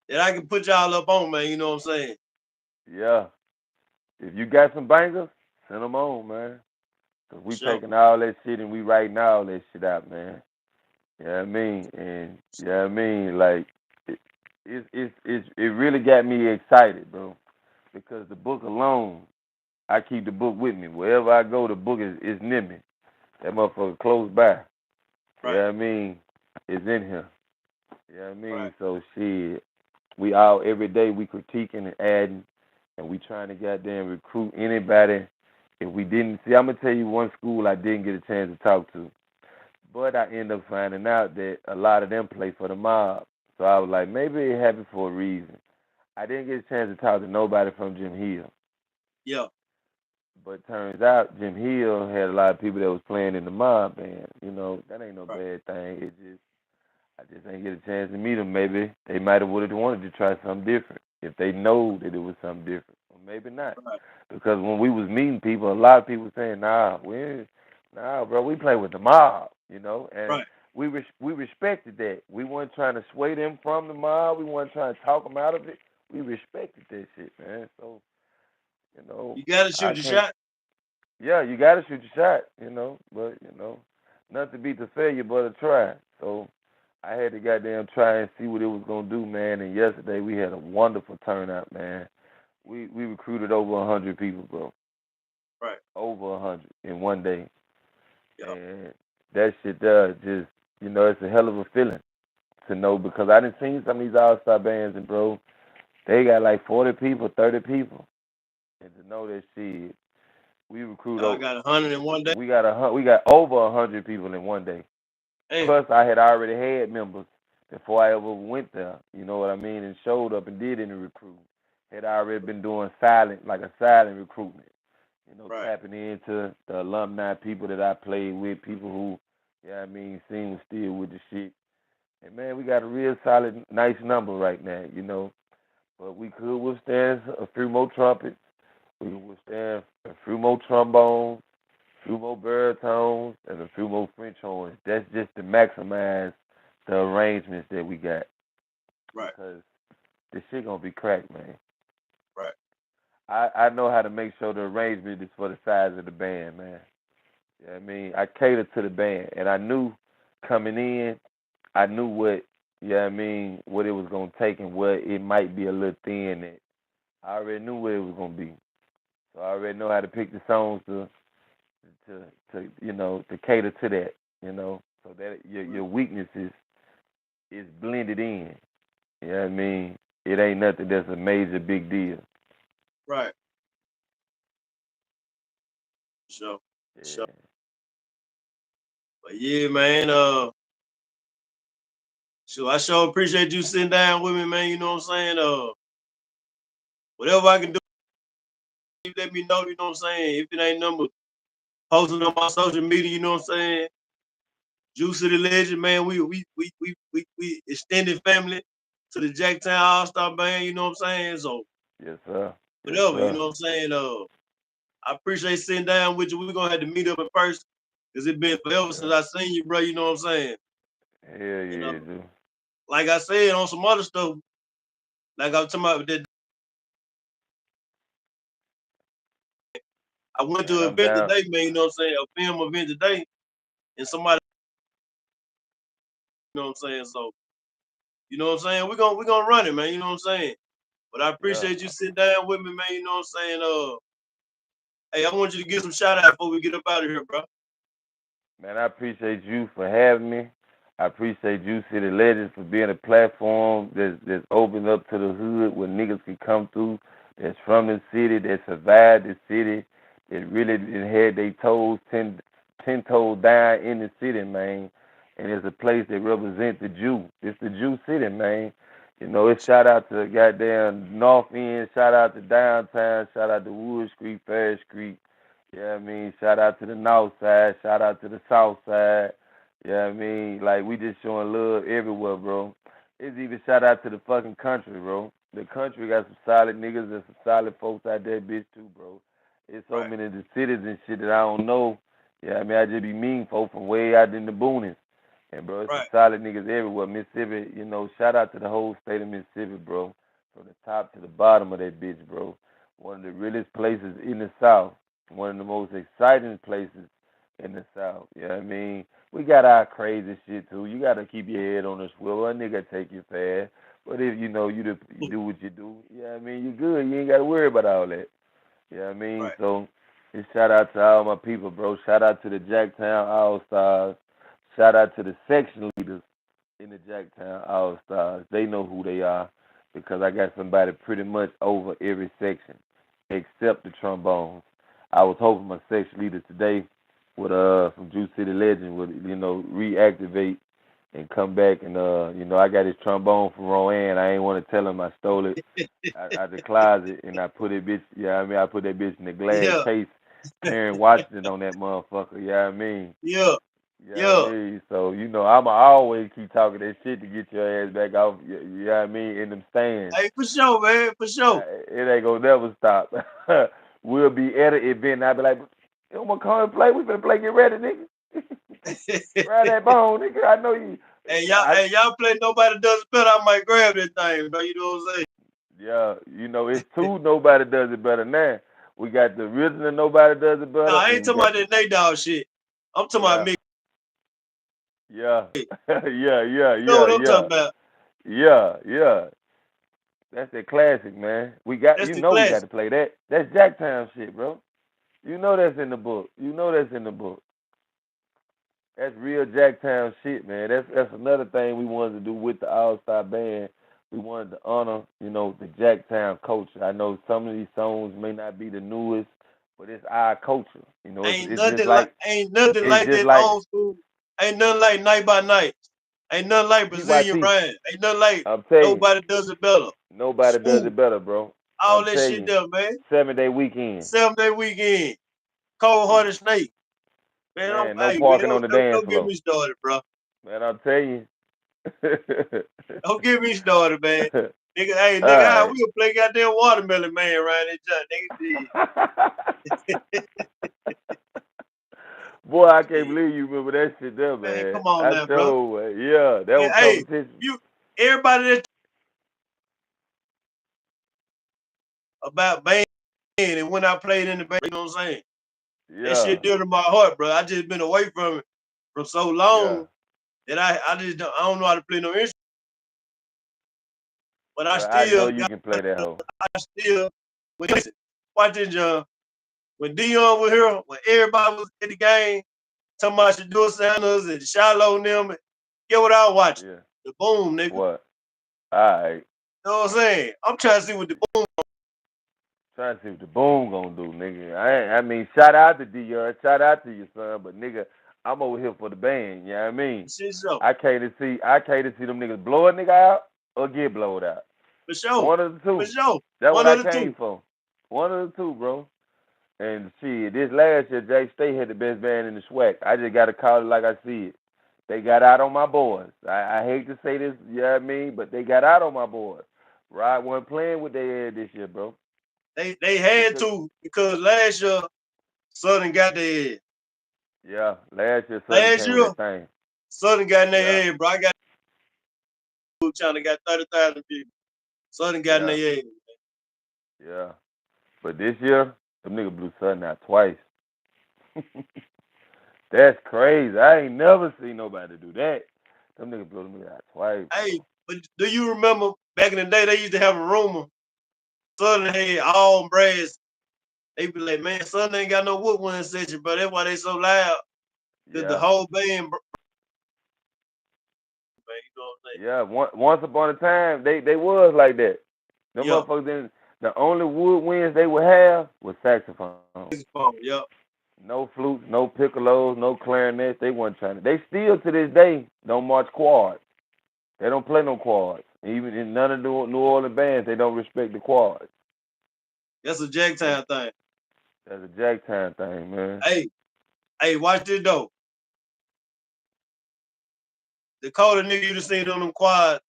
that I can put y'all up on, man. You know what I'm saying? Yeah. If you got some bangers, send them on, man. Cause we Sure. taking all that shit and we writing all that shit out, man. You know what I mean? And you know what I mean? Like it really got me excited, bro. Because the book alone I keep the book with me. Wherever I go, the book is near me. That motherfucker close by. You know right, what I mean? It's in here. You know what I right, mean? So shit, we all every day we critiquing and adding, and we trying to goddamn recruit anybody. If we didn't see, I'm gonna tell you one school I didn't get a chance to talk to, but I end up finding out that a lot of them play for the mob. So I was like, maybe it happened for a reason. I didn't get a chance to talk to nobody from Jim Hill, yeah, but turns out Jim Hill had a lot of people that was playing in the mob band. You know, that ain't no right, bad thing. It just I just ain't get a chance to meet them. Maybe they might have would have wanted to try something different if they know that it was something different, or maybe not. right, Because when we was meeting people, a lot of people saying, "Nah, nah, bro, we play with the mob," you know, and right. we respected that. We weren't trying to sway them from the mob. We weren't trying to talk them out of it. We respected that shit, man. So you know, You gotta I shoot your can't. shot. Yeah, you gotta shoot your shot, but nothing beats a failure but a try. So I had to goddamn try and see what it was gonna do, man. And yesterday we had a wonderful turnout, man. We recruited over 100 people, bro. Right, Over 100 in one day, yeah, and that shit does just it's a hell of a feeling to know because I done seen some of these all star bands and bro, they got like 40 people, 30 people, and to know that shit, we recruit y'all over, got 100 in one day. we got over 100 people in one day. Damn, Plus, I had already had members before I ever went there. You know what I mean? And showed up and did any recruiting. Had already been doing silent recruitment. right, Tapping into the alumni people that I played with, people who, seem still with the shit. And man, we got a real solid, nice number right now. But we could withstand a few more trumpets. We could withstand a few more trombones, a few more baritones, and a few more French horns. That's just to maximize the arrangements that we got right, because this shit gonna be cracked, man. right, I know how to make sure the arrangement is for the size of the band, man. I cater to the band, and I knew coming in, I knew what it was gonna take and what it might be a little thin. That I already knew what it was gonna be, so I already know how to pick the songs to to cater to that, so that your weaknesses is blended in. You know what I mean? It ain't nothing that's a major big deal. right. So, so, Yeah, but yeah, man. So I sure appreciate you sitting down with me, man. You know what I'm saying? Whatever I can do, you let me know. You know what I'm saying? If it ain't number posting on my social media, you know what I'm saying? Juice City Legend, man. We extended family to the Jacktown All Star Band. You know what I'm saying? So yes sir, yes whatever, you sir. know what I'm saying? I appreciate sitting down with you. We're gonna have to meet up in person because it's been forever since Yeah, I seen you, bro. You know what I'm saying? hell And yeah, dude. like I said on some other stuff, like I was talking about that, I went Man, to an I'm event down. today, man. You know what I'm saying? A film event today, and somebody, you know what I'm saying? So you know what I'm saying? We're gonna run it, man. You know what I'm saying? But I Yeah, appreciate you sitting down with me, man. You know what I'm saying? Hey, I want you to give some shout out before we get up out of here, bro. man, I appreciate you for having me. I appreciate you, City Legends, for being a platform that's opened up to the hood where niggas can come through, that's from the city, that survived the city, that really done had their toes ten toes down in the city, man. And it's a place that represents the Jew. It's the Jew city, man. It's shout out to goddamn North End, shout out to downtown, shout out to Wood Street, Fair Street. Yeah, shout out to the north side, shout out to the south side. Yeah, like we just showing love everywhere, bro. It's even shout out to the fucking country, bro. The country got some solid niggas and some solid folks out there, bitch, too, bro. It's so Right, many of the cities and shit that I don't know. Yeah, I just be meeting folk from way out in the boonies. And bro, it's some right, solid niggas everywhere. Mississippi, shout out to the whole state of Mississippi, bro. From the top to the bottom of that bitch, bro. One of the realest places in the South. One of the most exciting places in the South. You know what I mean? We got our crazy shit too. You gotta keep your head on the swivel. A nigga take you fast. But if you do what you do, yeah, you good. You ain't gotta worry about all that. You know what I mean? right. So, just shout out to all my people, bro. Shout out to the Jacktown All Stars. Shout out to the section leaders in the Jacktown All Stars. They know who they are because I got somebody pretty much over every section except the trombones. I was hoping my section leader today would from Juice City Legend would reactivate and come back and I got his trombone from Rowan. I ain't want to tell him I stole it out the closet and I put it bitch. Yeah, I mean I put that bitch in the glass Yeah, case, carrying Washington on that motherfucker. Yeah, I mean. yeah, Yeah, I yeah. mean, so I'ma always keep talking that shit to get your ass back off. You know what I mean, in them stands. Hey, for sure, man, for sure. It ain't gonna never stop. We'll be at an event. And I be like, you wanna come and play? We finna play. Get ready, nigga. Grab that bone, nigga. I know you. I, Hey, y'all play nobody does it better. I might grab that thing, bro. You know what I'm saying? yeah, it's two. Nobody does it better now. We got the original. Nobody does it Nah, better, I and ain't you talking got about that Nate Dogg shit. I'm talking about yeah, me. yeah, You yeah, yeah, know yeah, what I'm talking yeah, about? yeah. That's a classic, man. That's the We got classic. to play that. That's Jacktown shit, bro. You know that's in the book. You know that's in the book. That's real Jacktown shit, man. That's another thing we wanted to do with the All Star Band. We wanted to honor, the Jacktown culture. I know some of these songs may not be the newest, but it's our culture. It's just like Ain't nothing it's like just that like old school. Ain't nothing like Night by Night. Ain't nothing like Brazilian PYT. Ryan. Ain't nothing like I'm telling you, nobody does it better. nobody does Swoop. it better, bro. All I'm that telling shit you, there, man. 7 day weekend. 7 day weekend. Cold Whew. hearted snake. Man, Man, no hey man, parking on the dance don't get floor. me started, bro. Man, I'm telling you. Don't get me started, man. Nigga, hey, All nigga, right. we'll play goddamn watermelon man around that joint, nigga. Boy, I can't Shit. believe you remember that shit there, Man, man. come on I now, bro. sure, yeah, that Man, was hey, competition. you everybody that about band and when I played in the band, you know what I'm saying? That Yeah, shit dear to my heart, bro. I just been away from it from so yeah. long that I don't know how to play no instrument, but Well, I know you can play that hoe. I still when watch this, John. When Dion was here, when everybody was in the game, talking about Shador Sanders and Shiloh and them, get what I was watching? Yeah. The boom, nigga. You What? All right. know what I'm saying? I'm trying to see what the boom Trying to see what the boom gonna do, nigga. I mean, shout out to DR, shout out to your son, but nigga, I'm over here for the band. You know what I mean? shit show. I can't to see them niggas blow a nigga out or get blowed out. For sure. One of the For two. sure. That's what One I of the two. came for. One of the two, bro. And shit, this last year, Jake State had the best band in the SWAC. I just got to call it like I see it. They got out on my boys. I hate to say this, you know what I mean, but they got out on my boys. Rod wasn't playing with their head this year, bro. They had Because to because last year Southern got their head. yeah, last year Southern Last came with year that thing. Southern got in Yeah, their head, bro. I got China got 30,000 people. Southern got in yeah, their head. yeah. But this year, them niggas blew Southern out twice. That's crazy. I ain't never seen nobody do that. Them niggas blew them out twice, Hey, bro. but do you remember back in the day they used to have a rumor? Southern had all brass. They be like, man, Southern ain't got no woodwind section, but that's why they so loud. Cause the Yeah, whole band, man, you know what I'm saying? yeah. Once upon a time, they was like that. Them Yeah, motherfuckers didn't. The only woodwinds they would have was saxophone. yeah. No flutes, no piccolos, no clarinets. They weren't trying to. They still to this day don't march quads. They don't play no quads. Even in none of the New Orleans bands, they don't respect the quads. That's a That's, Jacktown thing. that's a Jacktown thing, man. Hey, hey, watch this though. The colder nigga you just seen on them quad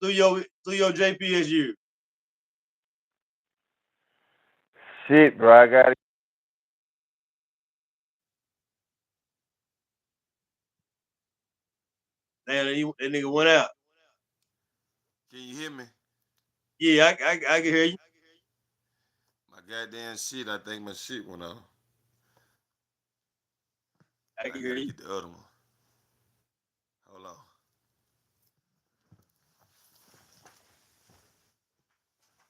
through your JPSU. Shit, bro. I got Man, that nigga went out. Can you hear me? Yeah, I can hear you. My goddamn shit, I think my shit went off. I I can hear gotta you. get the other one. Hold on.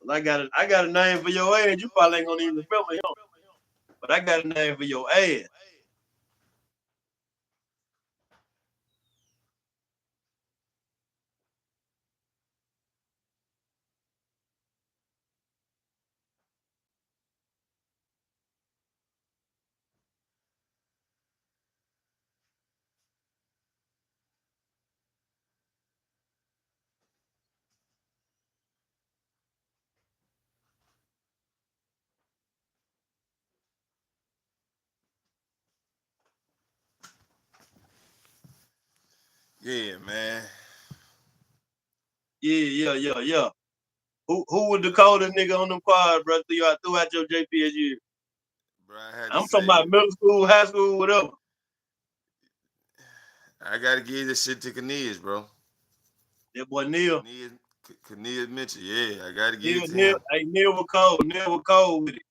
I got a name for your ass. You probably ain't gonna even remember him, but I got a name for your ass. Yeah, man. Yeah. Who was the coldest nigga on them quads, bro? Throughout your JPS year? Bro, I had to I'm talking say, about middle school, high school, whatever. I gotta give this shit to Kanias, bro. That boy Neil, Kanias Mitchell. Yeah, I gotta give Neil, it to Neil, him. hey, Neil was cold. Neil was cold with it.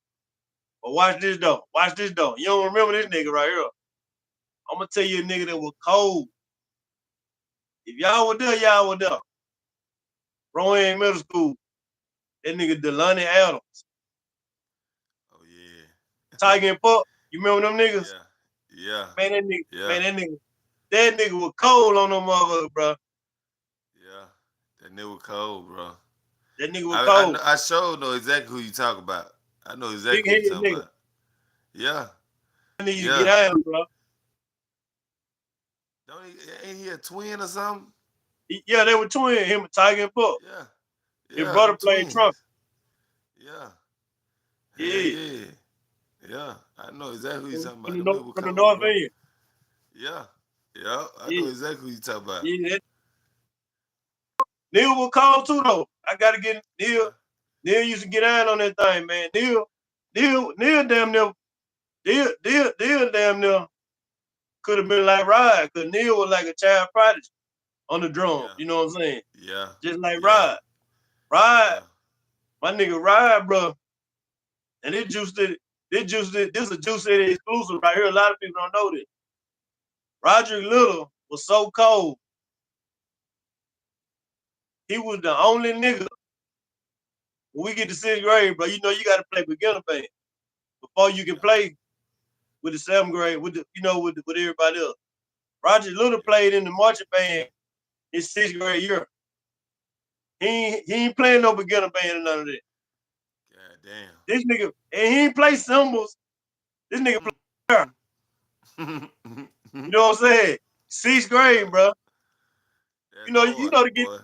But watch this though. Watch this though. You don't remember this nigga right here. I'm gonna tell you a nigga that was cold. If y'all were there, y'all were there. Rowan Middle School. That nigga Delonte Adams. Oh yeah. Tiger and Pup. You remember them niggas? Yeah. Yeah. Man, that nigga, Yeah. man, that nigga was cold on them motherfuckers, bro. Yeah. That nigga was cold, bro. That nigga was I cold. know, I sure know exactly who you talk about. I know Big exactly who you head talking nigga. about. Yeah. I need you to get Yeah. out of him, bro. Don't he ain't he a twin or something? Yeah, they were twins, him and Tiger and Pup. Yeah. His Yeah, brother them played trump. twins. Yeah. Hell Yeah. yeah. Yeah. I know exactly who you From talking about. the Them niggas were from the cold, north bro. end. Yeah. Yeah. I know Yeah. exactly who you talking about. Yeah. Neil was cold too though. I gotta get Neil. Yeah. Neil used to get out on that thing, man. Neil damn near Neil damn near could have been like Rod, cause Neil was like a child prodigy on the drum. Yeah. You know what I'm saying? Yeah. Just like Yeah. Rod. Rod, Yeah. my nigga Rod, bro. And this is a Juice City exclusive right here. A lot of people don't know this. Roderick Little was so cold. He was the only nigga when we get to sixth grade, bro. You know you gotta play beginner band before you can Yeah. play with the seventh grade, with the with everybody else. Roger Little Yeah. played in the marching band his sixth grade year. He ain't playing no beginner band or none of that. God damn. This nigga, and he ain't play cymbals. This nigga play guitar. You know what I'm saying? Sixth Yeah. grade, bro. That's hard, To get boy.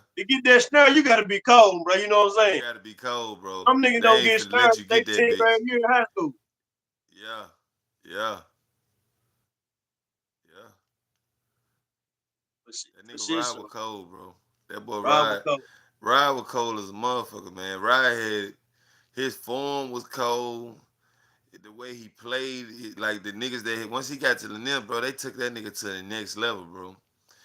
that snare, you gotta be cold, bro. You know what I'm You saying? gotta be cold, bro. Some niggas don't They ain't get finna snare let you they get that 10th bitch. grade year in high school. Yeah. Yeah. Yeah. That For nigga shit, Ride so was cold, bro. That boy Rob was cold. Ride was cold as a motherfucker, man. Ride had his form was cold. The way he played, like the niggas that once he got to the NIM, bro, they took that nigga to the next level, bro.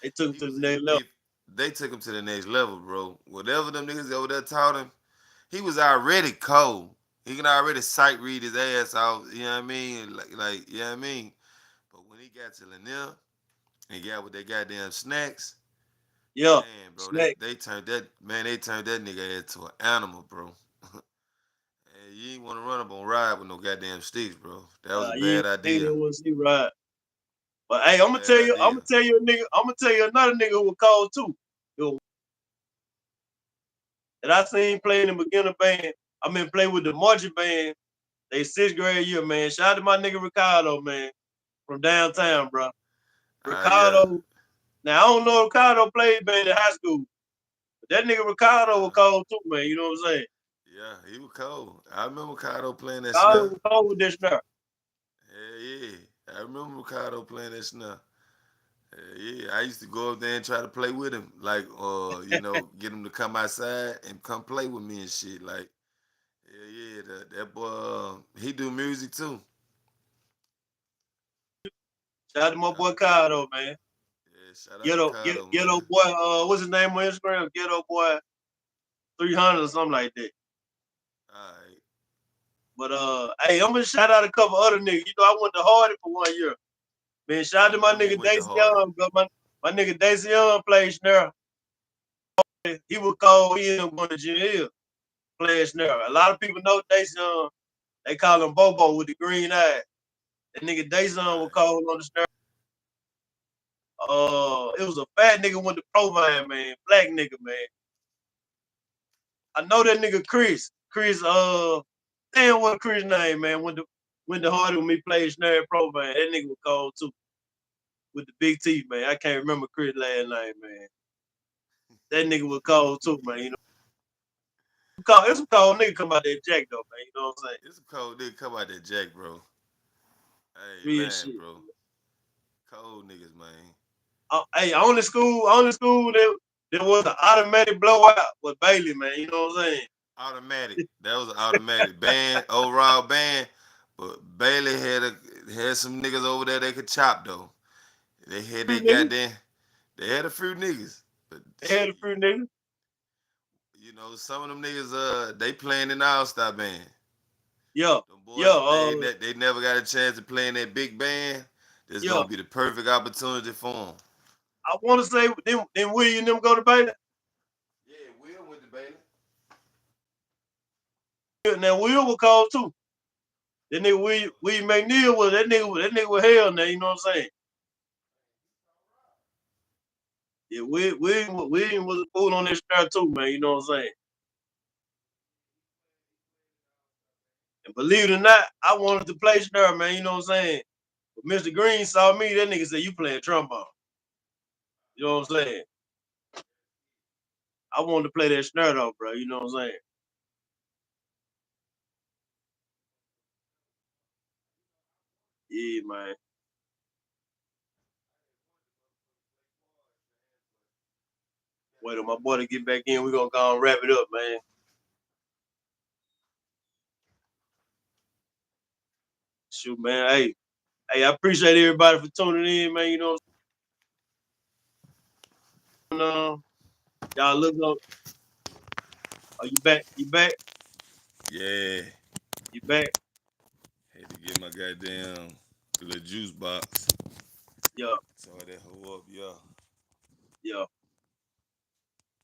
They took him He to was the next level. if they took him to the next level, bro. Whatever them niggas over there taught him, he was already cold. He can already sight read his ass off. You know what I mean? Like you know what I mean. But when he got to the NIM and got with their goddamn snacks, Yeah. man, bro, Snack. they turned that nigga into an animal, bro. And you ain't want to run up on Ride with no goddamn sticks, bro. That was a You bad ain't idea. want to see Rod. But hey, That was a bad I'm idea. gonna tell you a nigga, I'm gonna tell you another nigga who was cold too. That I seen play in the beginner band. I mean play with the marching band. They sixth grade year, man. Shout out to my nigga Ricardo, man, from Yeah. downtown, bro. Yeah. Ricardo. Now I don't know if Ricardo played band in high school, but that nigga Ricardo was Uh, cold too, man. You know what I'm saying? yeah, he was cold. I remember Kato playing that Ricardo snare. was cold with this now. Hell yeah. I remember Kato playing that snare. Hell yeah. I used to go up there and try to play with him. Like, get him to come outside and come play with me and shit. Like, hell yeah, that boy, he do music too. Shout out to my Yeah. boy Ricardo, man. Yeah, shout out to Kato, Ghetto man. boy, what's his name on Instagram? Ghetto boy 300 or something like that. All right. But hey, I'm gonna shout out a couple other niggas. You know, I went to Hardy for 1 year. Man, shout out to I my remember you nigga went to Daisy Hardy. Young, bro. My nigga Daisy Young played snare. He was cold. He ended up going to jail. playing snare. A lot of people know Dason. They call him Bobo with the green eye. That nigga Dason was Right. cold on the snare. It was a fat nigga with the Provine, man. Black nigga, man. I know that nigga Chris. Chris, damn, what Chris name, man? When the harder when me played snare Provine. That nigga was cold too. With the big teeth, man. I can't remember Chris last name, man. That nigga was cold too, man. You know, it's a cold nigga come out that jack though, man. You know what I'm saying? It's a cold nigga come out that jack, bro. I ain't Real lying, shit. bro. Cold niggas, man. Hey, only school that was an automatic blowout was Bailey, man. You know what I'm saying? Automatic. That was an automatic band, overall band. But Bailey had some niggas over there they could chop though. They had Few they niggas. goddamn they had a few niggas. But They had a few niggas. some of them niggas they playing in the All Star band. Yeah, Them yeah, boys they never got a chance to play in that big band. This yeah. gonna be the perfect opportunity for them. I want to say then Willie and them go to Bailey. Yeah, Will went to Bailey. Now Will was cold too. That nigga Willie McNeil was that nigga was hell now. You know what I'm saying? Yeah, William was a fool on this start too, man. You know what I'm saying? And believe it or not, I wanted to play snare, man. You know what I'm saying? But Mr. Green saw me. That nigga said, "You playing trombone?" You know what I'm saying? I wanted to play that snare though, bro. You know what I'm saying? Yeah, man. Wait till my boy to get back in. We gonna go and wrap it up, man. Shoot, man. Hey, I appreciate everybody for tuning in, man. You know what I'm saying? Y'all look up. Are you back? You back? Yeah. You back? Had to get my goddamn little juice box. Yeah, So that hoe up, yeah. yeah.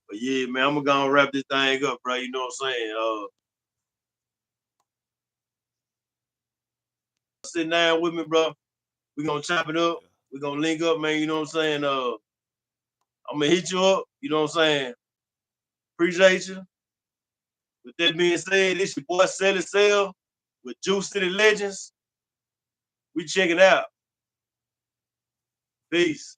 But yeah, man, I'm gonna wrap this thing up, bro. You know what I'm saying? Sit down with me, bro. We gonna chop it up. Yeah. We gonna link up, man. You know what I'm saying? I'm gonna hit you up. You know what I'm saying? Appreciate you. With that being said, it's your boy Sell It Sell with Juice City Legends. We check it out. Peace.